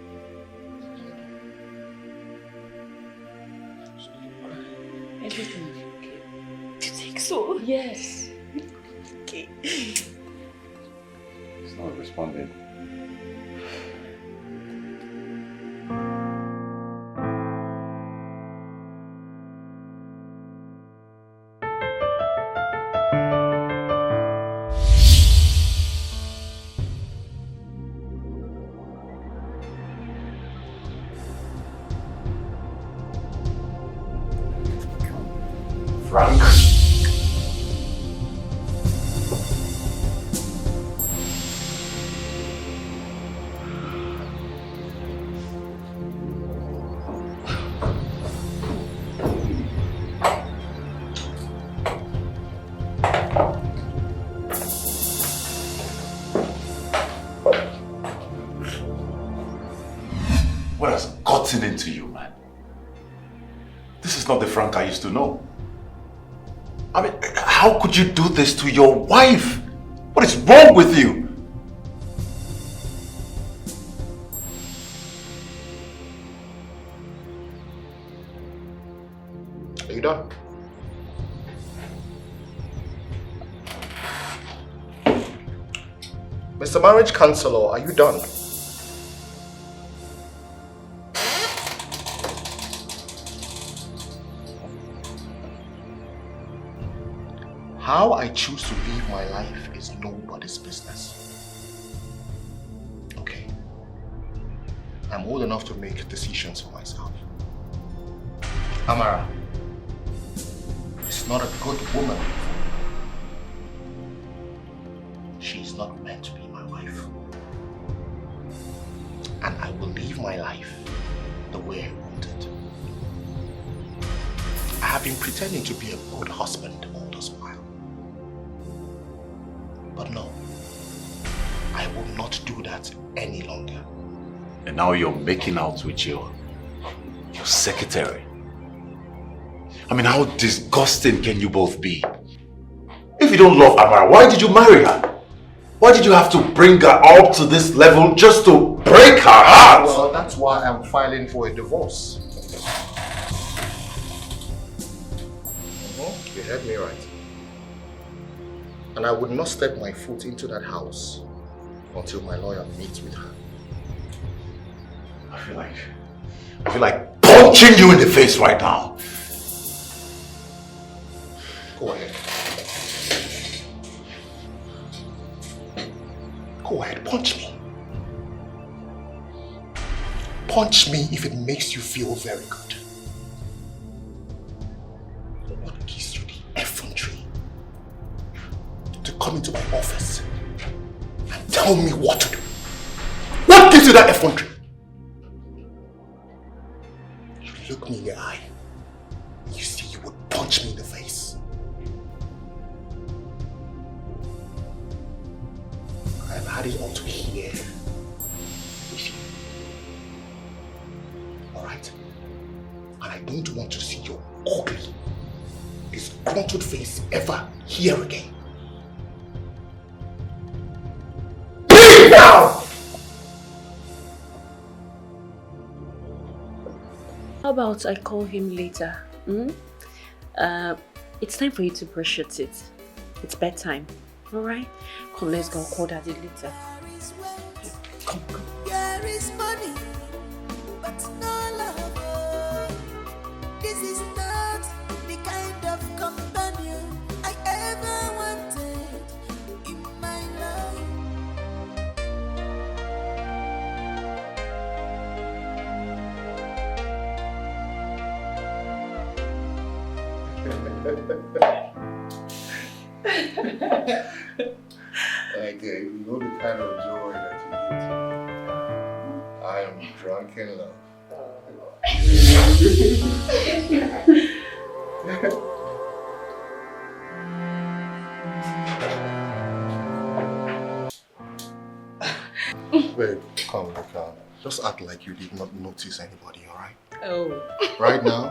E: Everything will be okay.
F: Do you think so?
E: Yes.
F: Okay.
B: He's not responding.
A: Frank.
B: What has gotten into you, man? This is not the Frank I used to know. I mean, how could you do this to your wife? What is wrong with you?
A: Are you done? Mr. Marriage Counselor, are you done? How I choose to live my life is nobody's business. Okay? I'm old enough to make decisions for myself. Amara is not a good woman. She's not meant to be my wife. And I will live my life the way I want it. I have been pretending to be a good husband all this while. But no, I will not do that any longer.
B: And now you're making out with your secretary. I mean, how disgusting can you both be? If you don't love Amara, why did you marry her? Why did you have to bring her up to this level just to break her heart?
A: Well, that's why I'm filing for a divorce. You heard me right. And I would not step my foot into that house until my lawyer meets with her.
B: I feel like punching you in the face right now.
A: Go ahead. Go ahead, punch me. Punch me if it makes you feel very good. What gives you the effrontery to come into my office and tell me what to do? What gives you that effrontery? You look me in the eye. You see you would punch me in the face. I've had it all to here with you. Alright? And I don't want to see your ugly, disgruntled face ever here again. Leave now!
H: How about I call him later? It's time for you to brush your teeth. It's bedtime. Alright? Come, let's go. I'll call Daddy later. Come.
C: There is money, but no love. This is not the kind of companion I ever wanted in my
A: Okay, you know the kind of joy that you get. I am drunk in love. Babe, calm. Just act like you did not notice anybody, alright?
M: Oh.
A: Right now,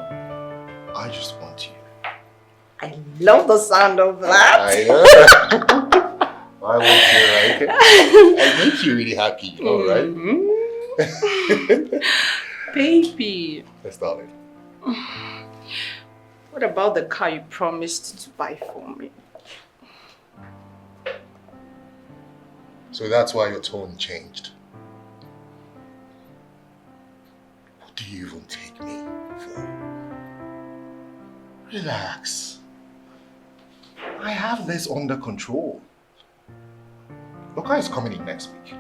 A: I just want you.
M: I love the sound of that.
A: I know. I want you, right? I make you really happy, alright?
M: Baby.
A: Let's start it.
M: What about the car you promised to buy for me?
A: So that's why your tone changed. What do you even take me for? Relax. I have this under control. Loka is coming in next week.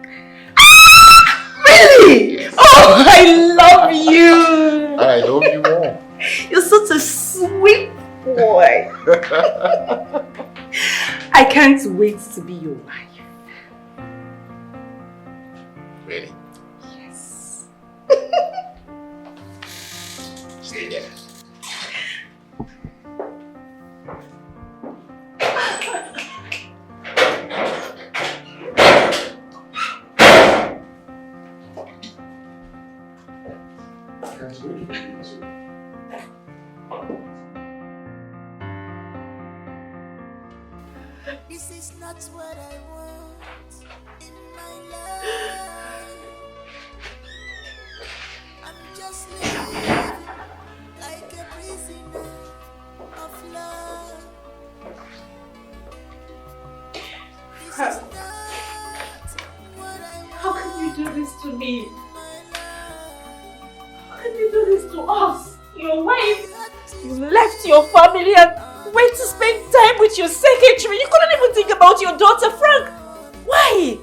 M: Really? Oh, I love you.
A: And I love you more.
M: You're such a sweet boy. I can't wait to be your wife.
A: Really?
M: Yes.
A: Stay there.
C: not what I want in my life. I'm just living like a prisoner of love. This is not what I want.
E: How can you do this to me? How can you do this to us? Your wife? You left your family and went to spend time with your secretary. You couldn't even think about your daughter, Frank. Why?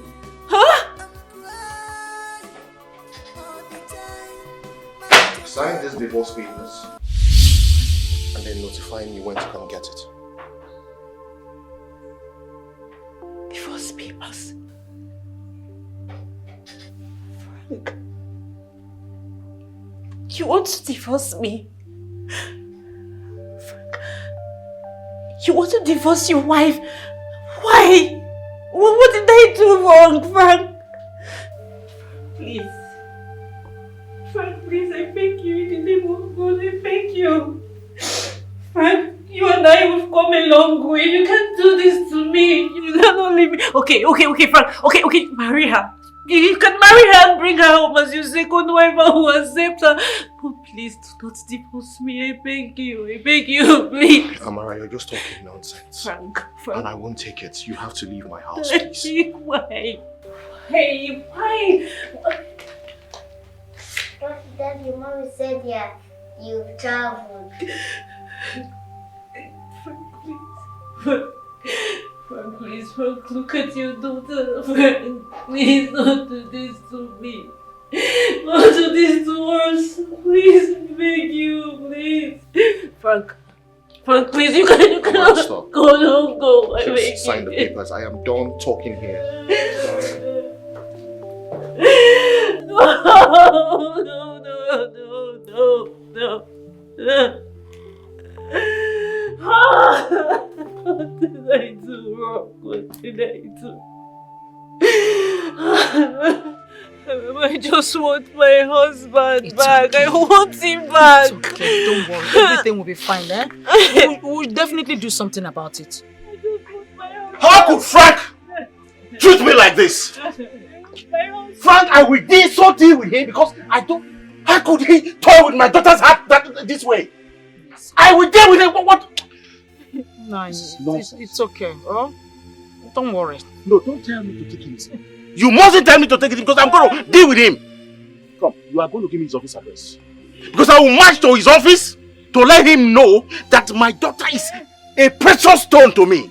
E: Huh?
A: Sign this divorce papers and then notify me when to come get it.
E: Divorce papers? Frank, you want to divorce me? Frank, you want to divorce your wife? Why? What did I do wrong, Frank? Please. Frank, please, I beg you, in the name of God, I beg you. Frank, you and I have come a long way. You can't do this to me. You cannot leave me. Okay, Frank. Okay, marry her. You can marry her and bring her home as your second wife and who accepts her. But please do not divorce me. I beg you, please.
A: Amara, you're just talking nonsense.
E: Frank.
A: And I won't take it. You have to leave my house, please.
E: Why?
P: Daddy, Mommy said you've traveled.
E: Frank, please, Frank, look at your daughter. Frank, please don't do this to me. Don't do this to us. Please, I beg you, please. Frank, please, you cannot
A: Stop.
E: Go, don't go. I beg
A: Just sign the papers. I am done talking here.
E: No. What did I do wrong? What did I do? I just want my husband back. Okay. I want him back.
F: It's okay, don't worry. Everything will be fine, eh? We'll definitely do something about it.
G: How could Frank treat me like this? Frank, I will deal with him because I don't... How could he toy with my daughter's heart this way? I will deal with him. What?
F: No, it's okay. Oh? Don't worry.
G: No, don't tell me to take him. You mustn't tell me to take him because I'm going to deal with him. Come, you are going to give me his office address. Because I will march to his office to let him know that my daughter is a precious stone to me.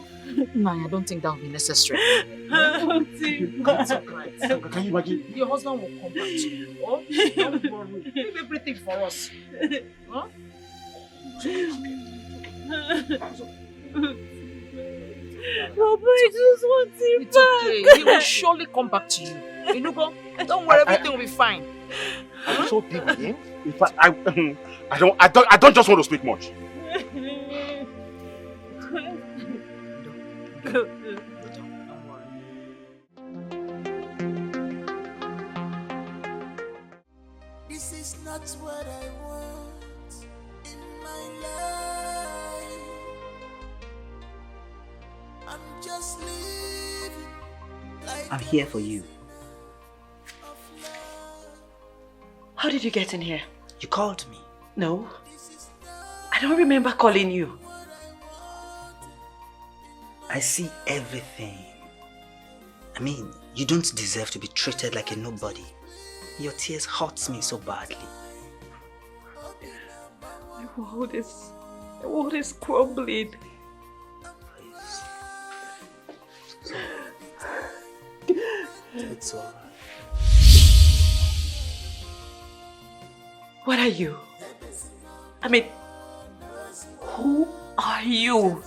F: No, I don't think that will be necessary.
G: That's alright. Can you imagine?
F: Your husband will come back to you. Oh? Don't worry. Leave everything for us. Huh?
E: Papa, I just want him
F: it's
E: back.
F: Okay. He will surely come back to you. Inugo, don't worry, everything will be fine.
G: I'm so deep with him. In fact, I don't just want to speak much.
C: This is not what I want in my life. I'm just living like
O: I'm here for you.
E: How did you get in here?
O: You called me.
E: No. I don't remember calling you.
O: I see everything. I mean, you don't deserve to be treated like a nobody. Your tears hurt me so badly.
E: My world is crumbling.
O: It's alright.
E: What are you? I mean, who are you?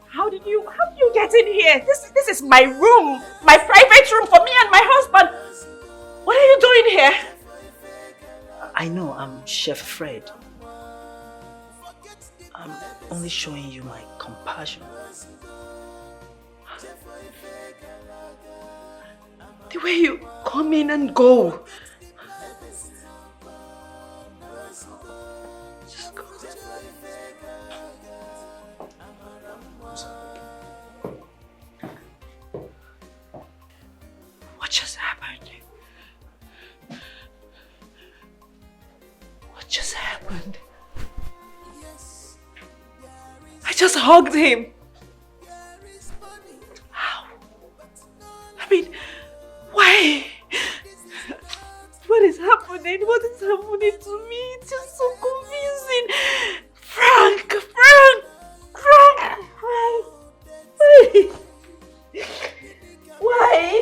E: How did you get in here? This is my room, my private room for me and my husband. What are you doing here?
O: I know, I'm Chef Fred. I'm only showing you my compassion.
E: The way you come in and go. Just go.
K: happened? I just hugged him. How? I mean, why? What is happening? What is happening to me? It's just so confusing. Frank! Why?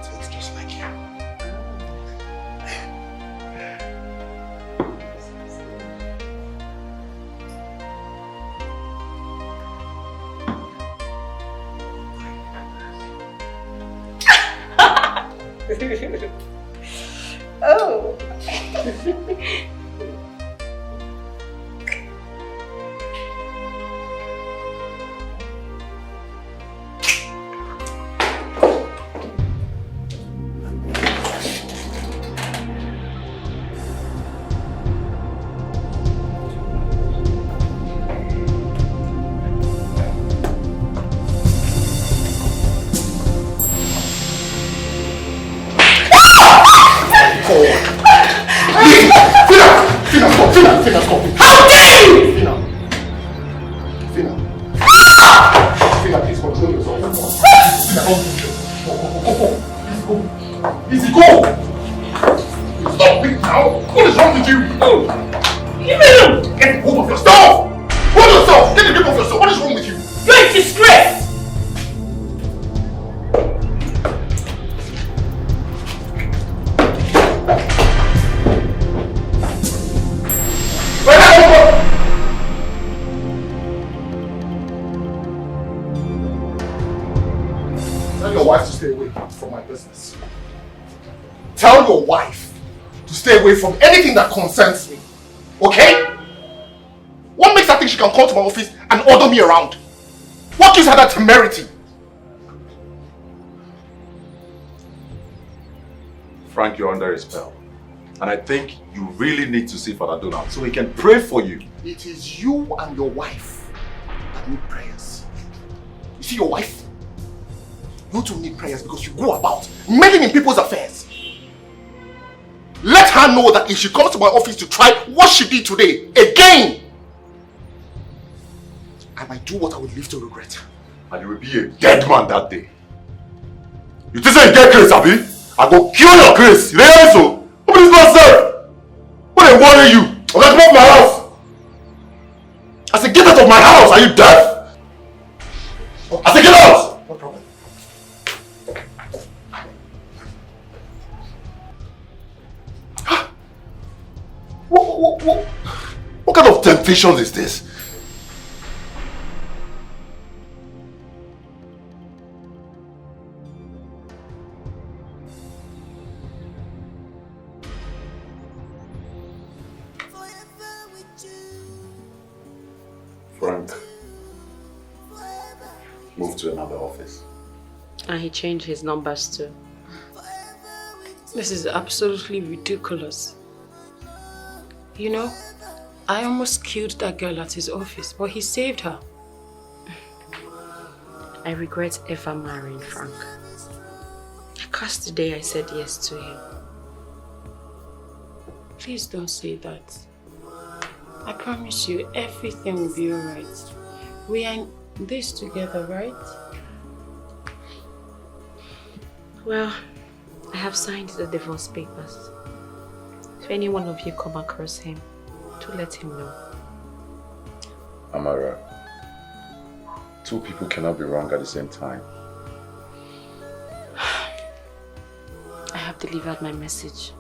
A: It's just like you.
K: Oh.
A: Fina, stop it. How dare you! Fina, please control yourself. Fina, go. Easy, go. Stop it now. What is wrong with you? Leave me alone. Get hold of yourself. Hold yourself. Get a grip of yourself. What is wrong with you?
E: You're a disgrace.
A: Tell your wife to stay away from my business. Tell your wife to stay away from anything that concerns me. Okay? What makes her think she can come to my office and order me around? What gives her that temerity?
B: Frank, you're under a spell. And I think you really need to see Father Donald so he can pray for you.
A: It is you and your wife that need prayers. You see your wife? You two need prayers because you go about meddling in people's affairs. Let her know that if she comes to my office to try what she did today again, I might do what I would live to regret.
B: And you will be a dead man that day. You think you get grace, Abi? I go kill your grace. You know so? Who is myself? What they worry you? Okay, come off my house. I said, get out of my house. Are you deaf? I said, get out.
A: No problem.
B: What kind of temptations is this? Frank, move to another office.
H: And he changed his numbers too.
E: This is absolutely ridiculous. You know, I almost killed that girl at his office, but he saved her.
H: I regret ever marrying Frank. I cursed the day I said yes to him.
E: Please don't say that. I promise you, everything will be alright. We are in this together, right?
H: Well, I have signed the divorce papers. If any one of you come across him, do let him know.
B: Amara, two people cannot be wrong at the same time.
H: I have delivered my message.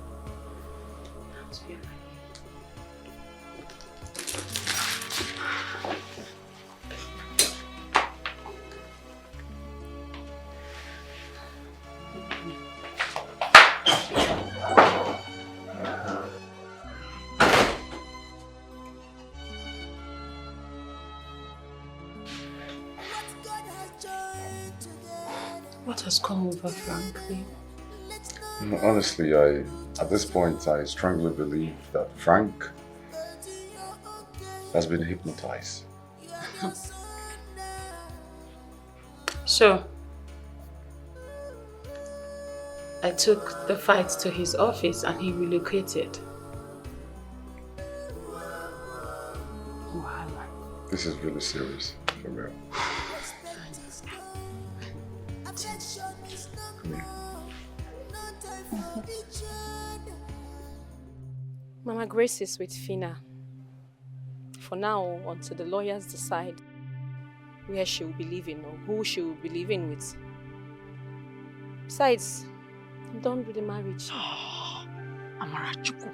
C: God has joined together.
E: What has come over Frank, babe?
B: No, honestly, at this point, I strongly believe that Frank has been hypnotized.
E: So, I took the fight to his office and he relocated. Wow.
B: This is really serious, for real. Come here.
H: Mama Grace is with Fina. For now, until the lawyers decide where she will be living or who she will be living with. Besides, I'm done with the marriage.
M: Amara Chuku,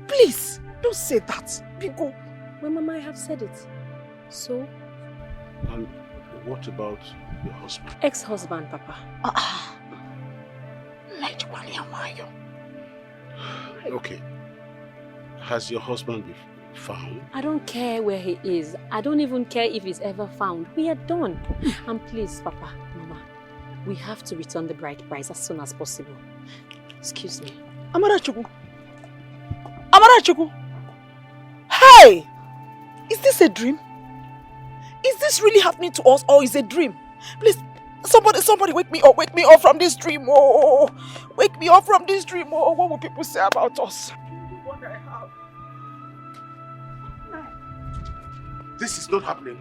M: please, don't say that. Bigo.
H: Well, Mama, I have said it. So?
G: And what about your husband?
H: Ex-husband, Papa.
G: Okay. Has your husband been found?
H: I don't care where he is. I don't even care if he's ever found. We are done. And please, Papa, Mama, we have to return the bride price as soon as possible. Excuse me.
M: Amara Chuku. Amara Chuku. Hey! Is this a dream? Is this really happening to us or is it a dream? Please, somebody wake me up from this dream. Oh, wake me up from this dream. Oh, what will people say about us? What I have.
G: This is not happening.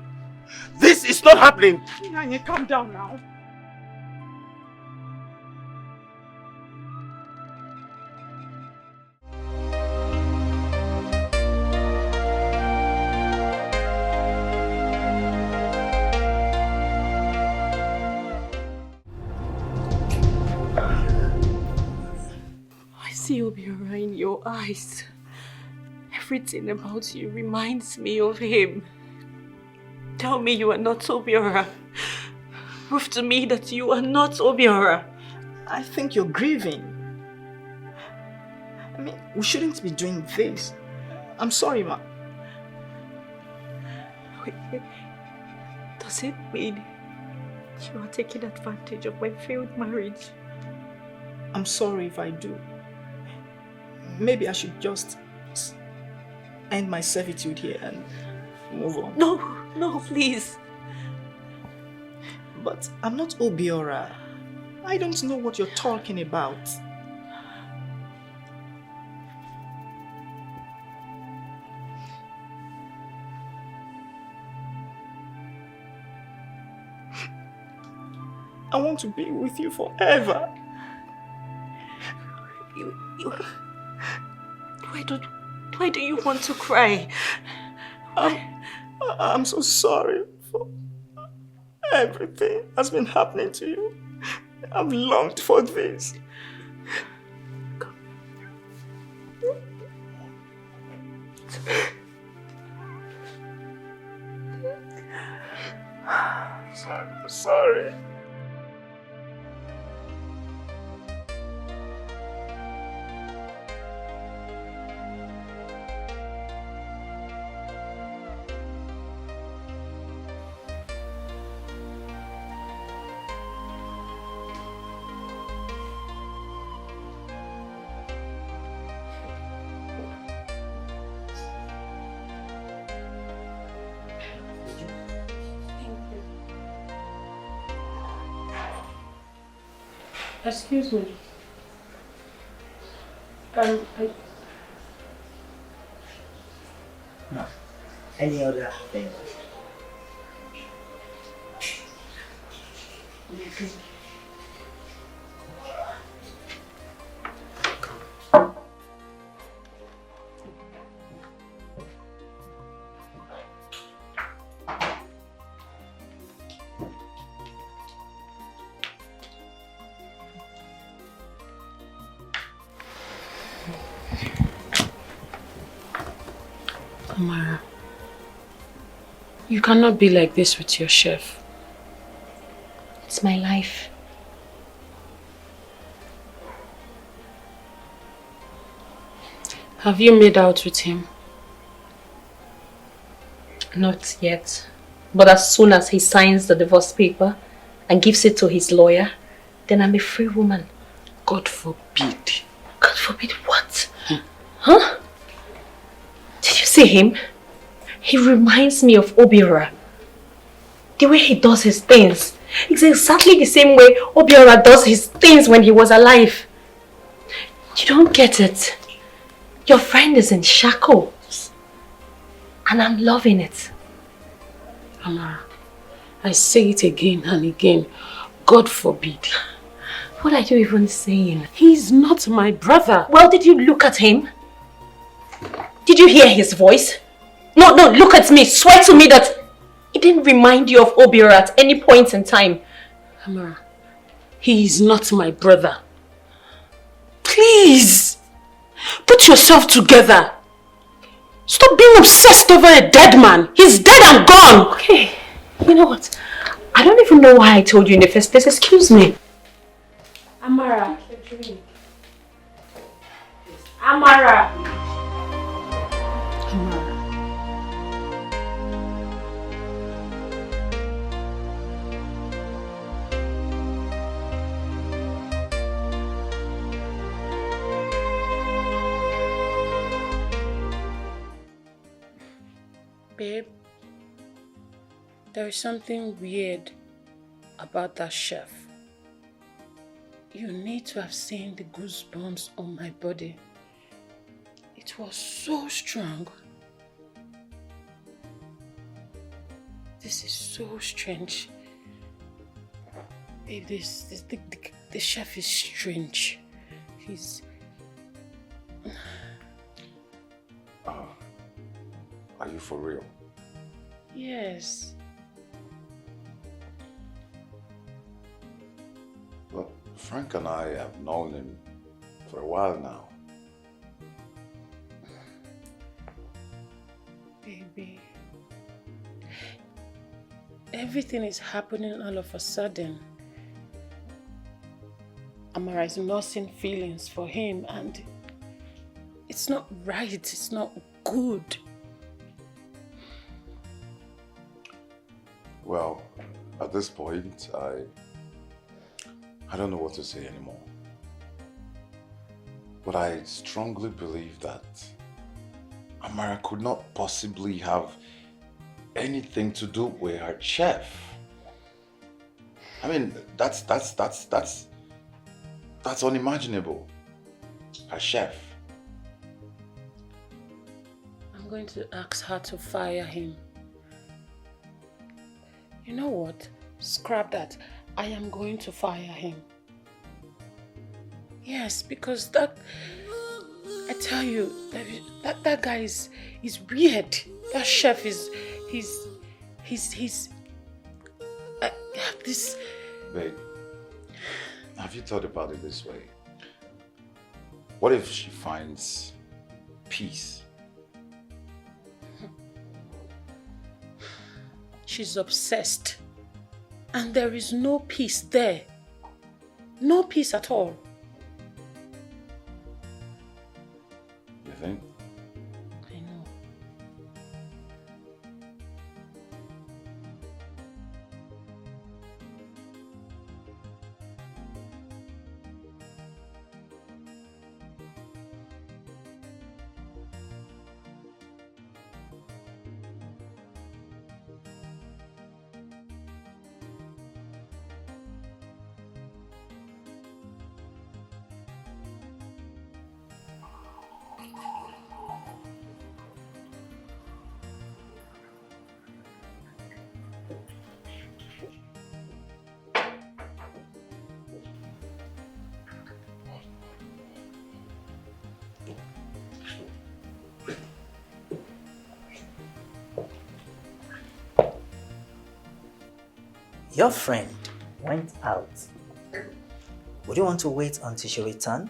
G: This is not happening.
M: Nanya, calm down now.
D: I see Obiora in your eyes. Everything about you reminds me of him. Tell me you are not Obiora. Prove to me that you are not Obiora.
M: I think you're grieving. I mean, we shouldn't be doing this. I'm sorry, ma.
D: Wait. Does it mean you are taking advantage of my failed marriage?
M: I'm sorry if I do. Maybe I should just end my servitude here and move on.
D: No, please.
M: But I'm not Obiora. I don't know what you're talking about. I want to be with you forever.
D: Why do you want to cry?
M: I'm so sorry for everything that's been happening to you. I've longed for this. Sorry.
E: Excuse me.
O: No. Any other thing?
E: Amara, you cannot be like this with your chef.
H: It's my life.
E: Have you made out with him?
H: Not yet. But as soon as he signs the divorce paper and gives it to his lawyer,
D: then I'm a free woman.
E: God forbid.
D: God forbid what? Huh? Did you see him? He reminds me of Obiora. The way he does his things. It's exactly the same way Obiora does his things when he was alive. You don't get it. Your friend is in shackles. And I'm loving it.
E: Amara, I say it again and again. God forbid.
D: What are you even saying?
E: He's not my brother.
D: Well, did you look at him? Did you hear his voice? No, look at me. Swear to me that it didn't remind you of Obiora at any point in time.
E: Amara, he is not my brother. Please, put yourself together. Stop being obsessed over a dead man. He's dead and gone.
D: Okay, you know what? I don't even know why I told you in the first place. Excuse me.
E: Amara. Amara. Babe, there is something weird about that chef. You need to have seen the goosebumps on my body. It was so strong. This is so strange. Babe, the chef is strange. He's...
B: Are you for real?
E: Yes.
B: Well, Frank and I have known him for a while now.
E: Baby. Everything is happening all of a sudden. Amara is nursing feelings for him and it's not right, it's not good.
B: Well, at this point, I don't know what to say anymore. But I strongly believe that Amara could not possibly have anything to do with her chef. I mean, that's unimaginable. Her chef.
E: I'm going to ask her to fire him. You know what? Scrap that. I am going to fire him. Yes, because that... I tell you, that guy is weird. That chef is... this...
B: Babe, have you thought about it this way? What if she finds peace?
E: She's obsessed. And there is no peace there. No peace at all.
B: You think?
E: I know.
O: Your friend went out. Would you want to wait until she returns?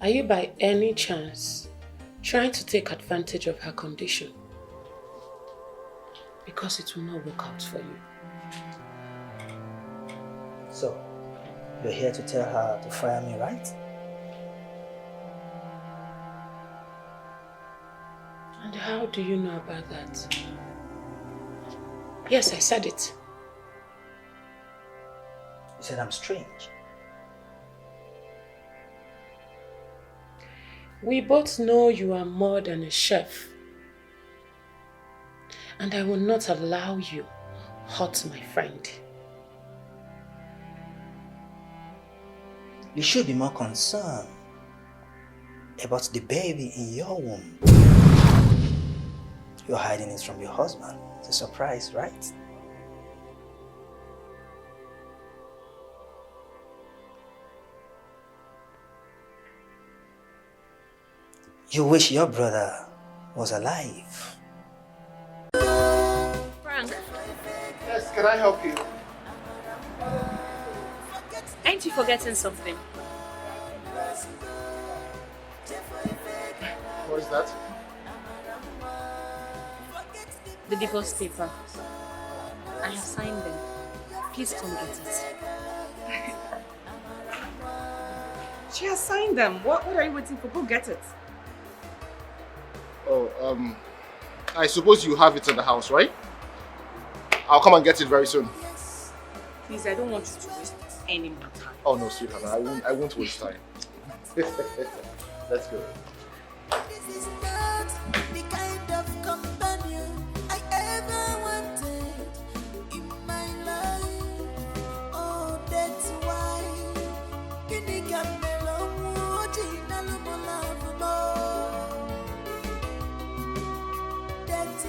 E: Are you by any chance trying to take advantage of her condition? Because it will not work out for you.
O: So, you're here to tell her to fire me, right?
E: And how do you know about that? Yes, I said it.
O: You said I'm strange.
E: We both know you are more than a chef. And I will not allow you hurt my friend.
O: You should be more concerned about the baby in your womb. You're hiding it from your husband. It's a surprise, right? You wish your brother was alive.
K: Frank.
A: Yes, can I help you?
K: Ain't you forgetting something?
A: What is that?
K: The divorce paper. I have signed them. Please come get it.
F: She has signed them. What are you waiting for? Go get it.
A: Oh, I suppose you have it in the house, right? I'll come and get it very soon.
F: Please, I don't want you to waste any more time.
A: Oh no, sweetheart, I won't waste time. Let's go.
C: This is not the kind of companion I ever wanted in my life. Oh, that's why that's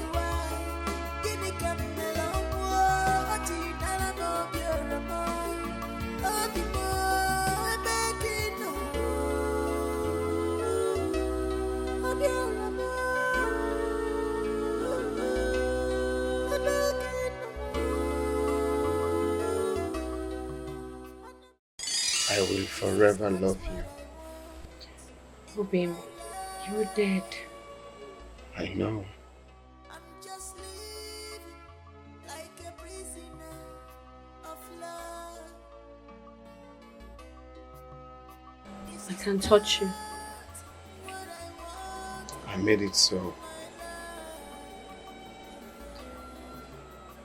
I: I will forever love you.
H: Ruben, you're dead.
I: I know.
H: I can't touch you.
I: I made it so.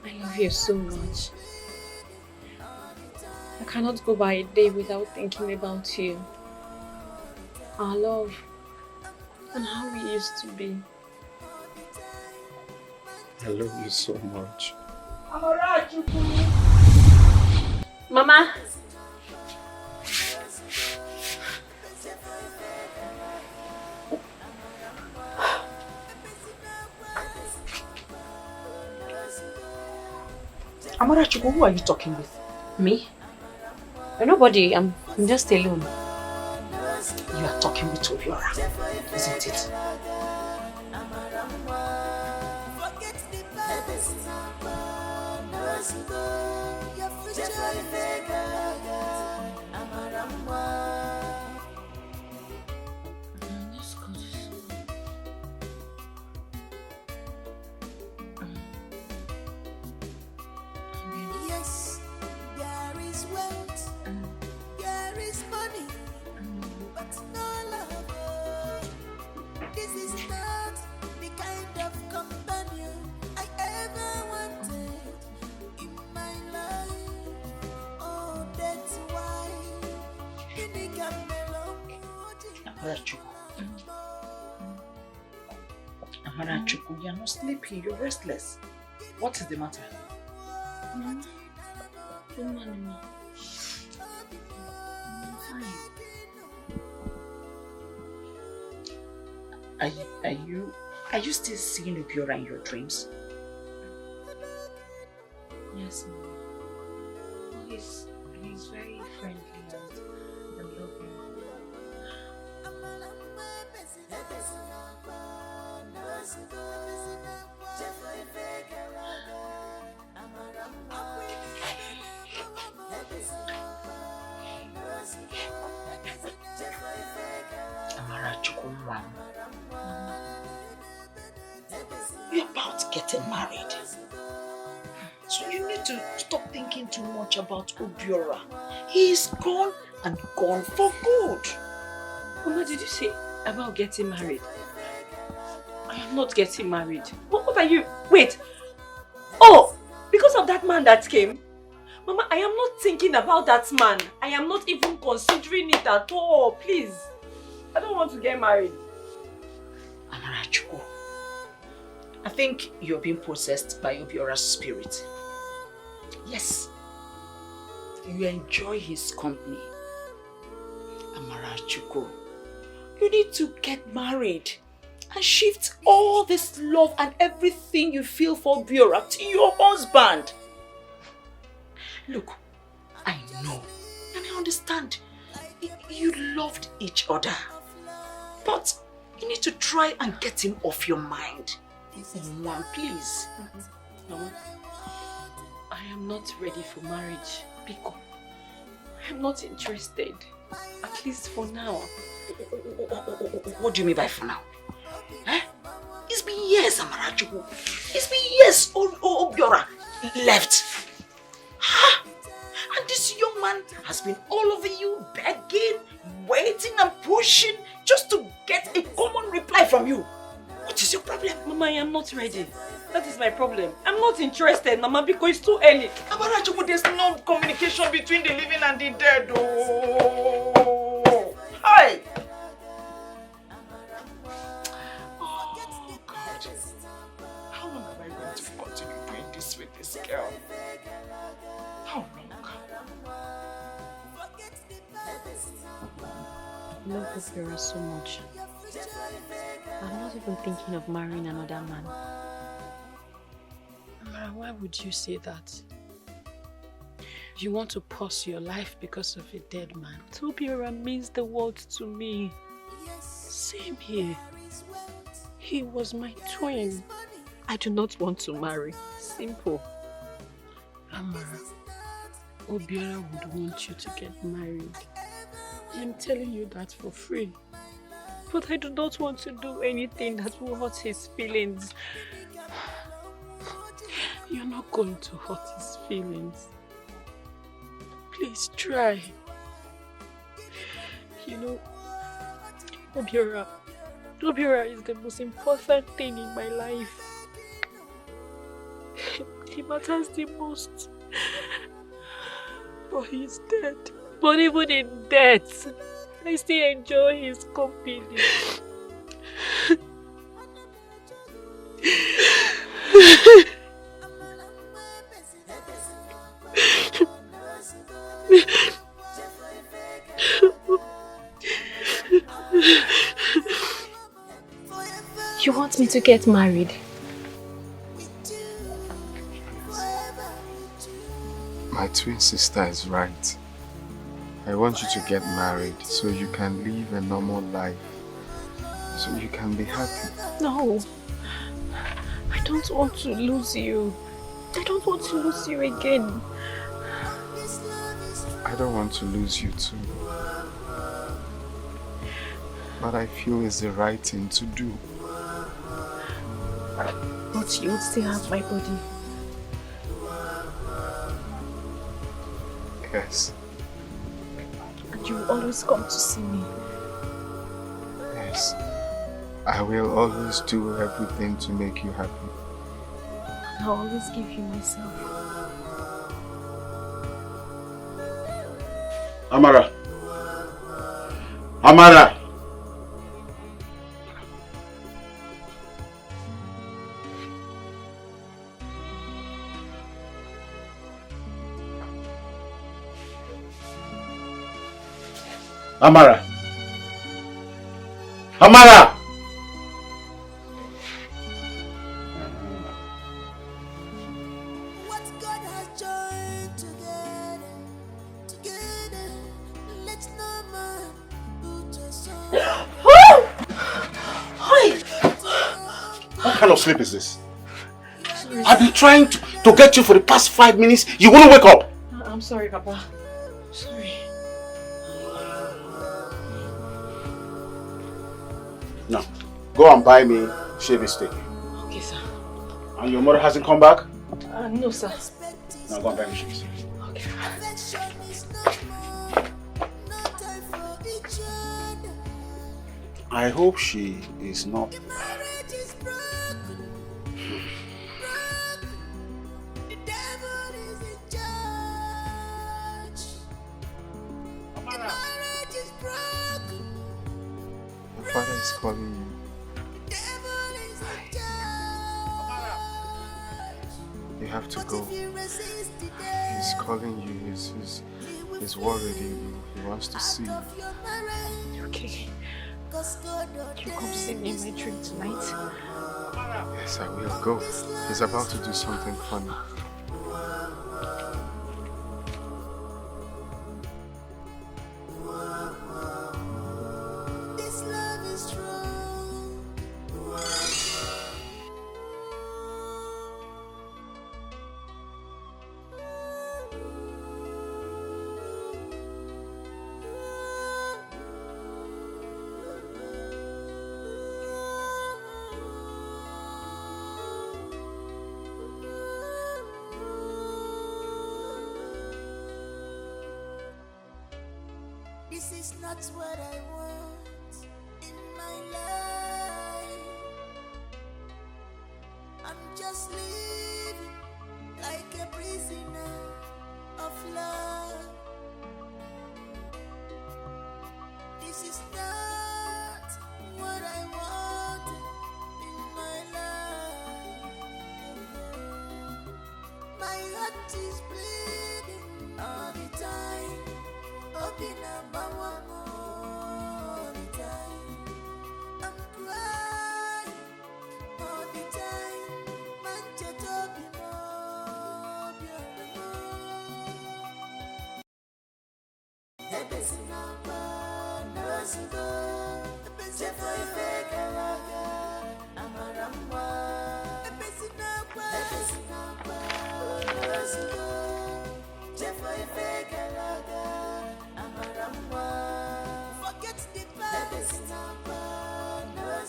H: I love you so much. I cannot go by a day without thinking about you. Our love and how we used to be.
I: I love you so much.
H: Mama!
F: Amarachuku, who are you talking with?
H: Me? Nobody, I'm just alone.
F: You are talking with Obiora, isn't it?
C: Yes, there is wealth, there is money, but no love. This is not the kind of companion I ever wanted in my life. Oh, that's why
F: Amarachuku, you're not sleepy, you're restless. What is the matter? Are you still seeing Obiora in your dreams?
H: Yes, Mama. He's very friendly and loving.
F: Amarachuku, you're about getting married. So you need to stop thinking too much about Obiora. He's gone and gone for good.
H: Mama, did you say about getting married? I am not getting married. What are you? Wait. Oh, because of that man that came?
D: Mama, I am not thinking about that man. I am not even considering it at all. Please. I don't want to get married.
F: Amarachuku, I think you're being possessed by Obiora's spirit. Yes. You enjoy his company. Amarachuku, you need to get married and shift all this love and everything you feel for Obiora to your husband. Look, I know and I understand you loved each other, but you need to try and get him off your mind. Mom, please.
D: Mama, I am not ready for marriage. Biko, I am not interested. At least for now.
F: What do you mean by for now? Eh? It's been years, Amarachuku. It's been years Obiora left. Huh? And this young man has been all over you, begging, waiting and pushing just to get a common reply from you. What is your problem?
D: Mama, I am not ready. That is my problem. I'm not interested, Mama, because it's too early.
F: Amarachuku, there's no communication between the living and the dead. Oh, hi! Oh, God. How long am I going to continue doing this with this girl? How long?
H: I love Obiora so much. I'm not even thinking of marrying another man.
E: Amara, why would you say that? You want to pause your life because of a dead man.
D: Obiora means the world to me.
E: Same here. He was my twin.
D: I do not want to marry. Simple.
E: Amara, Obiora would want you to get married. I'm telling you that for free.
D: But I do not want to do anything that will hurt his feelings.
E: You're not going to hurt his feelings. Please try.
D: You know, Obiora is the most important thing in my life. He matters the most. But he's dead. But even in death, I still enjoy his company.
H: You want me to get married?
I: My twin sister is right. I want you to get married so you can live a normal life. So you can be happy.
D: No. I don't want to lose you. I don't want to lose you again.
I: I don't want to lose you too. But I feel it's the right thing to do.
D: But you would still have my body.
I: Yes.
D: And you will always come to see me.
I: Yes. I will always do everything to make you happy.
D: And I'll always give you myself.
G: Amara! Amara! Amara! Amara!
C: What God has joined together, let no man put asunder.
G: What kind of sleep is this? Sorry. I've been trying to get you for the past 5 minutes. You won't wake up.
D: I'm sorry, Papa. Sorry.
G: Now, go and buy me shaving steak.
D: Okay, sir.
G: And your mother hasn't come back?
D: No, sir.
G: Now go and buy me shaving steak.
D: Okay.
G: I hope she is not.
I: father is calling you. You have to go. He's calling you. He's worried. He wants to see you.
K: Okay. You come see me in my dream tonight.
I: Yes, I will. Go. He's about to do something funny.
C: This love is strong. This is not what I want in my life. I'm just living like a prisoner of love. This is not what I want in my life. My heart is bleeding all the time. Open up my one all the time. I'm crying all the time. Man, just open up your heart. Ebesi na pa no sugo. Jefo ife kalaga amaramba. Ebesi na pa no sugo. Jefo ife kalaga.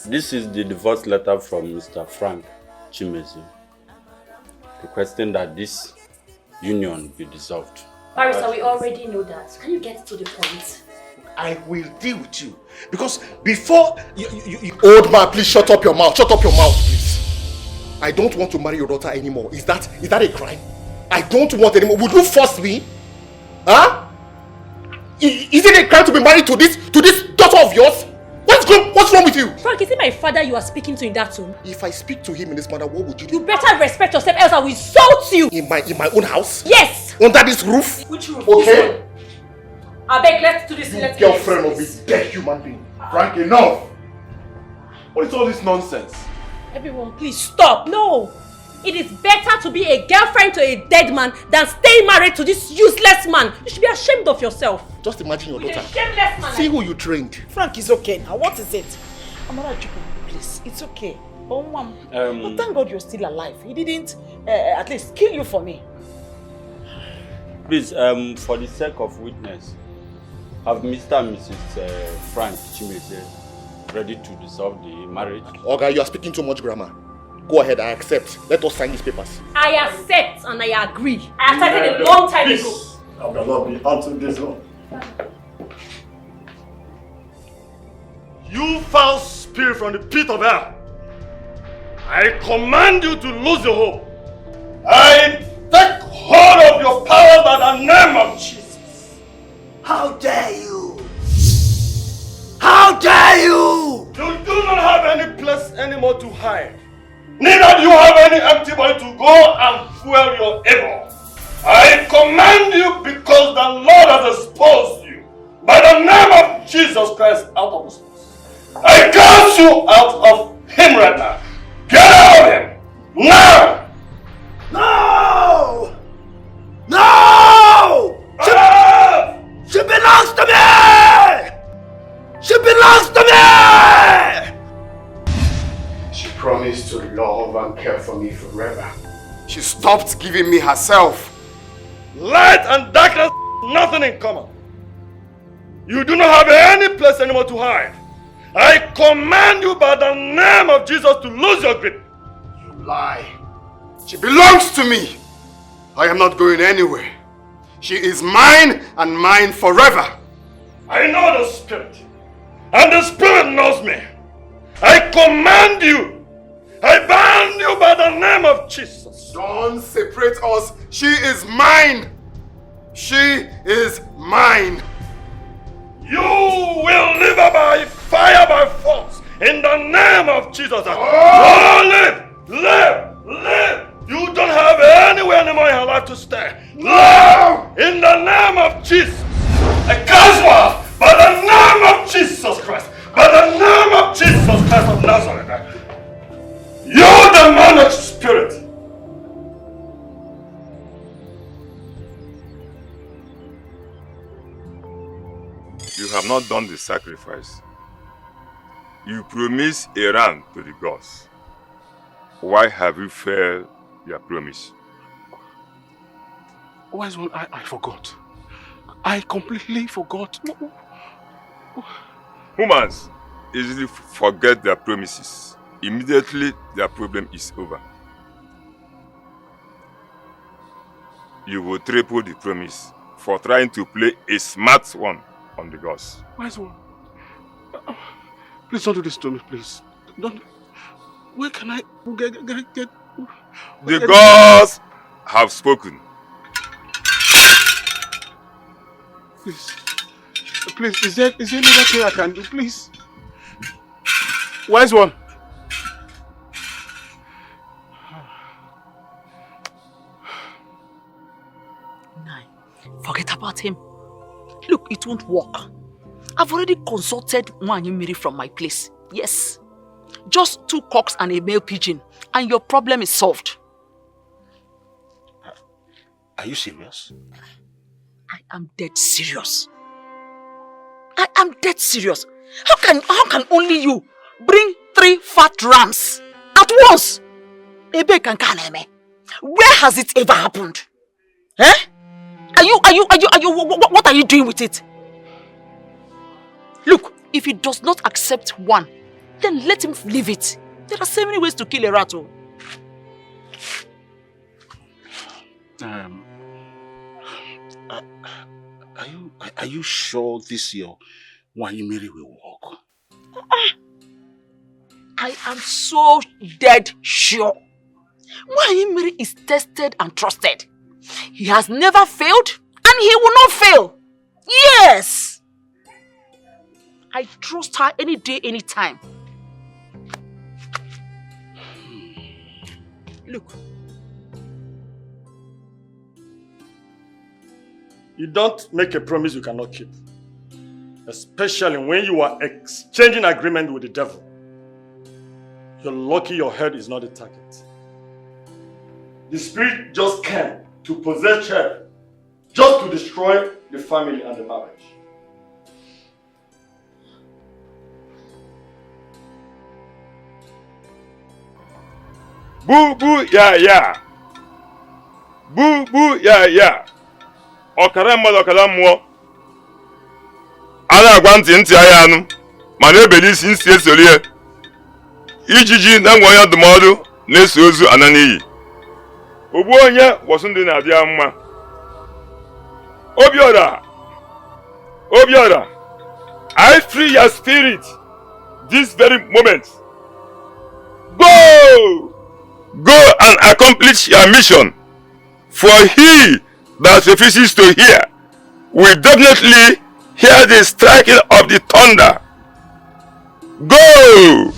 L: This is the divorce letter from Mr. Frank Chimezi, requesting that this union be dissolved.
Q: Barrister, we already know that. Can you get to the point?
A: I will deal with you. Because before you old man, please shut up your mouth. Shut up your mouth, please. I don't want to marry your daughter anymore. Is that a crime? I don't want anymore. Would you force me? Huh? Is it a crime to be married to this daughter of yours? What's wrong with you?
Q: Frank, is it my father you are speaking to in that tone?
A: If I speak to him in this manner, what would you do?
Q: You better respect yourself, else I will insult you.
A: In my own house?
Q: Yes.
A: Under this roof?
Q: Which roof?
A: Okay.
Q: I beg, let's do this. Let's
A: girlfriend of a dead human being.
N: Frank, enough! What is all this nonsense?
Q: Everyone, please stop. No. It is better to be a girlfriend to a dead man than stay married to this useless man. You should be ashamed of yourself.
A: Just imagine your daughter.
Q: A shameless man.
A: See who you trained.
M: Frank is okay now. What is it? Amara, please. It's okay. Oh, Mom. But thank God you're still alive. He didn't at least kill you for me.
L: Please, for the sake of witness, have Mr. and Mrs. Frank Chimeze ready to dissolve the marriage?
A: Okay, you are speaking too much grammar. Go ahead, I accept. Let us sign these papers.
Q: I accept and I agree. I accepted a long time ago.
N: I will not be unto this one. You foul spirit from the pit of hell, I command you to lose your hope. I take hold of your power by the name of Jesus.
C: How dare you? How dare you?
N: You do not have any place anymore to hide. Neither do you have any empty body to go and fuel your evil. I command you because the Lord has exposed you by the name of Jesus Christ out of this place. I cast you out of him right now. Get out of him now!
C: No! No! She belongs to me! She belongs to me!
I: She promised to love and care for me forever. She stopped giving me herself.
N: Light and darkness have nothing in common. You do not have any place anymore to hide. I command you by the name of Jesus to lose your grip.
I: You lie. She belongs to me. I am not going anywhere. She is mine and mine forever.
N: I know the Spirit, and the Spirit knows me. I command you. I bind you by the name of Jesus.
I: Don't separate us. She is mine. She is mine.
N: You will live by fire by force in the name of Jesus. Oh, live! You don't have anywhere anymore in your life to stay. Live in the name of Jesus. A castle by the name of Jesus Christ. By the name of Jesus Christ of Nazareth. You demonic spirit.
R: You have not done the sacrifice. You promised a ram to the gods. Why have you failed your promise?
G: Wise one, I forgot. I completely forgot.
R: Humans easily forget their promises. Immediately their problem is over. You will triple the promise for trying to play a smart one on the gods.
G: Wise one, please don't do this to me, please. Don't. Where can I get?
R: The gods have spoken.
G: Please, is there anything I can do, please? Wise one.
F: Forget about him. Look, it won't work. I've already consulted Nwanyimiri from my place. Yes. Just 2 cocks and a male pigeon, and your problem is solved.
G: Are you serious?
F: I am dead serious. I am dead serious. How can only you bring 3 fat rams at once? Ebe kankaneme. Where has it ever happened? Eh? What are you doing with it? Look, if he does not accept one, then let him leave it. There are so many ways to kill a rat.
G: Are you sure this year Nwanyimiri will work?
F: I am so dead sure. Nwanyimiri is tested and trusted. He has never failed and he will not fail. Yes! I trust her any day, any time. Look.
N: You don't make a promise you cannot keep. Especially when you are exchanging agreement with the devil. You're lucky your head is not the target. The spirit just came to possess her, just to destroy the family and the marriage.
R: Boo boo ya ya. Boo boo ya ya. Ọkara mmadụ ọkara mmụọ. A na-agwa ntị anya anụ, ma na-ebeli isi nsi esori ya. Ijiji na-enwe onye ndụmọdụ na-eso ozu ana n'iyi. Ogbu onye wọsụ ndị na-adịa mma. Obiora, I free your spirit this very moment. Go and accomplish your mission. For he that refuses to hear will definitely hear the striking of the thunder. Go!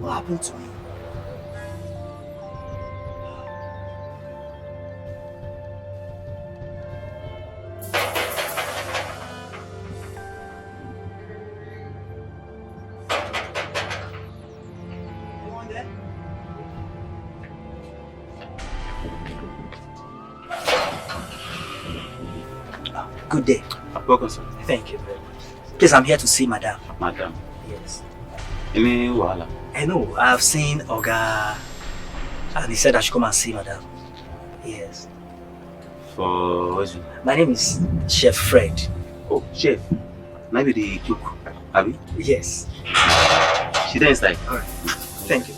O: What happened to me? Good day.
J: Welcome, sir.
O: Thank you very much. Please, I'm here to see Madam.
J: Madam?
O: Yes.
J: Any wahala?
O: I know. I've seen Oga and he said I should come and see Madam. Yes.
J: For what's it?
O: My name is Chef Fred.
J: Oh, Chef. Maybe the cook, Abby?
O: Yes.
J: She there inside.
O: Alright. Thank you.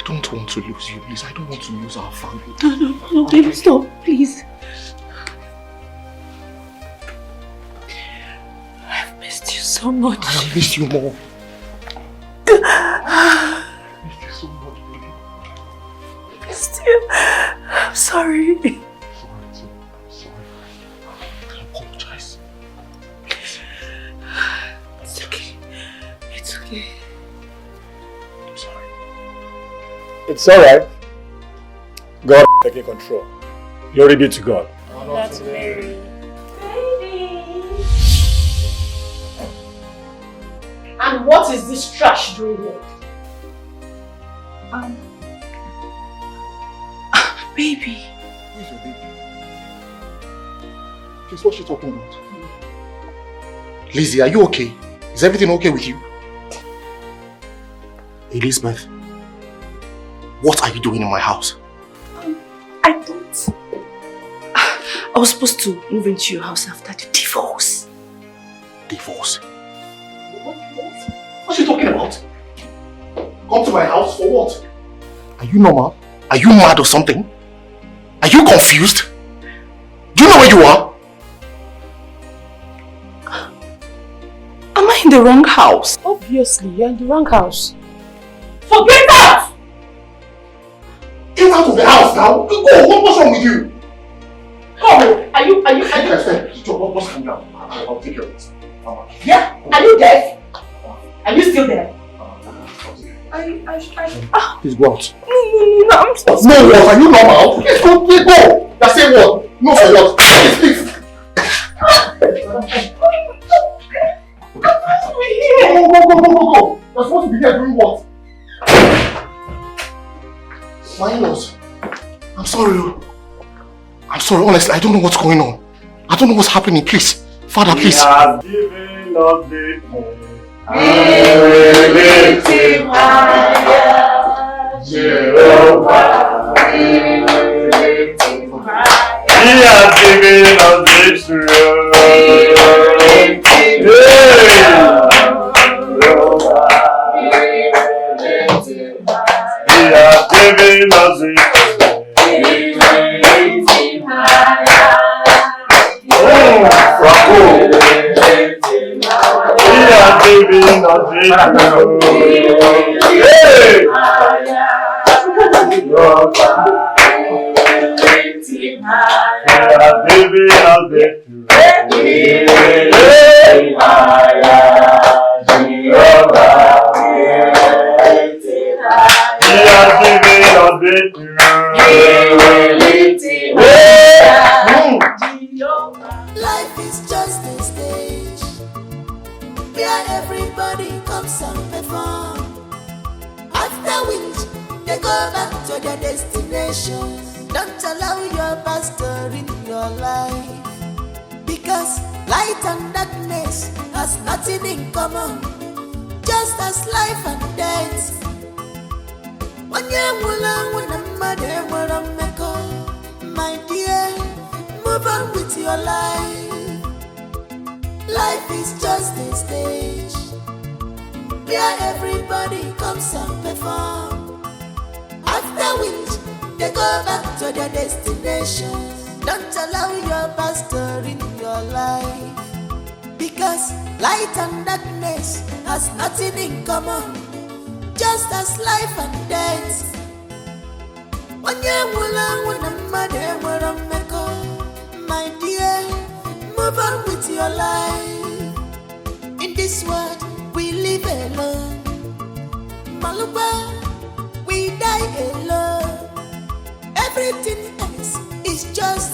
A: don't want to lose you, please. I don't want to lose our family.
E: No, baby, stop, please. I've missed you so much.
A: I have missed you more.
E: I'm sorry.
A: I'm sorry. I apologize.
E: It's okay. It's okay.
A: I'm sorry.
N: It's alright. God is taking control. Glory be to God.
E: That's Mary. And what is this trash doing here? Baby.
A: Who is your baby? Please, what's she talking about? Lizzie, are you okay? Is everything okay with you? Elizabeth, what are you doing in my house?
E: I don't. I was supposed to move into your house after the divorce.
A: Divorce? What's she talking about? Come to my house for what? Are you normal? Are you mad or something? Are you confused? Do you know where you are?
E: Am I in the wrong house? Obviously, you're in the wrong house. So get out!
A: Get out of the house now! Go! What's wrong with you?
E: Come! Are you...
A: What's coming down? I'll take care of it.
E: Yeah? Are you deaf? Are you still there?
A: Please go out.
E: No, I'm so
A: sorry. No, what? Are you normal? Please go! That's it, what? No, for what? Please. Go. You're supposed to be here doing what? My in-laws. I'm sorry. I'm sorry, honestly, I don't know what's going on. I don't know what's happening, please. Father, please.
N: He has given us the
C: We will lift him higher, Jehovah. We will lift him higher.
N: He has given us victory.
C: We will lift him higher, Jehovah. We will lift him higher.
N: He has given us victory.
C: We will lift him higher.
N: Giving us
C: Life is just a stage where everybody comes and perform. After which they go back to their destination. Don't allow your past to ruin your life, because light and darkness has nothing in common, just as life and death. When you my dear, move on with your life. Life is just a stage where everybody comes and perform. After which they go back to their destination. Don't allow your past to ruin your life, because light and darkness has nothing in common, just as life and death. My dear, move on with your life. In this world, we live alone. Maluba, we die alone. Everything else is just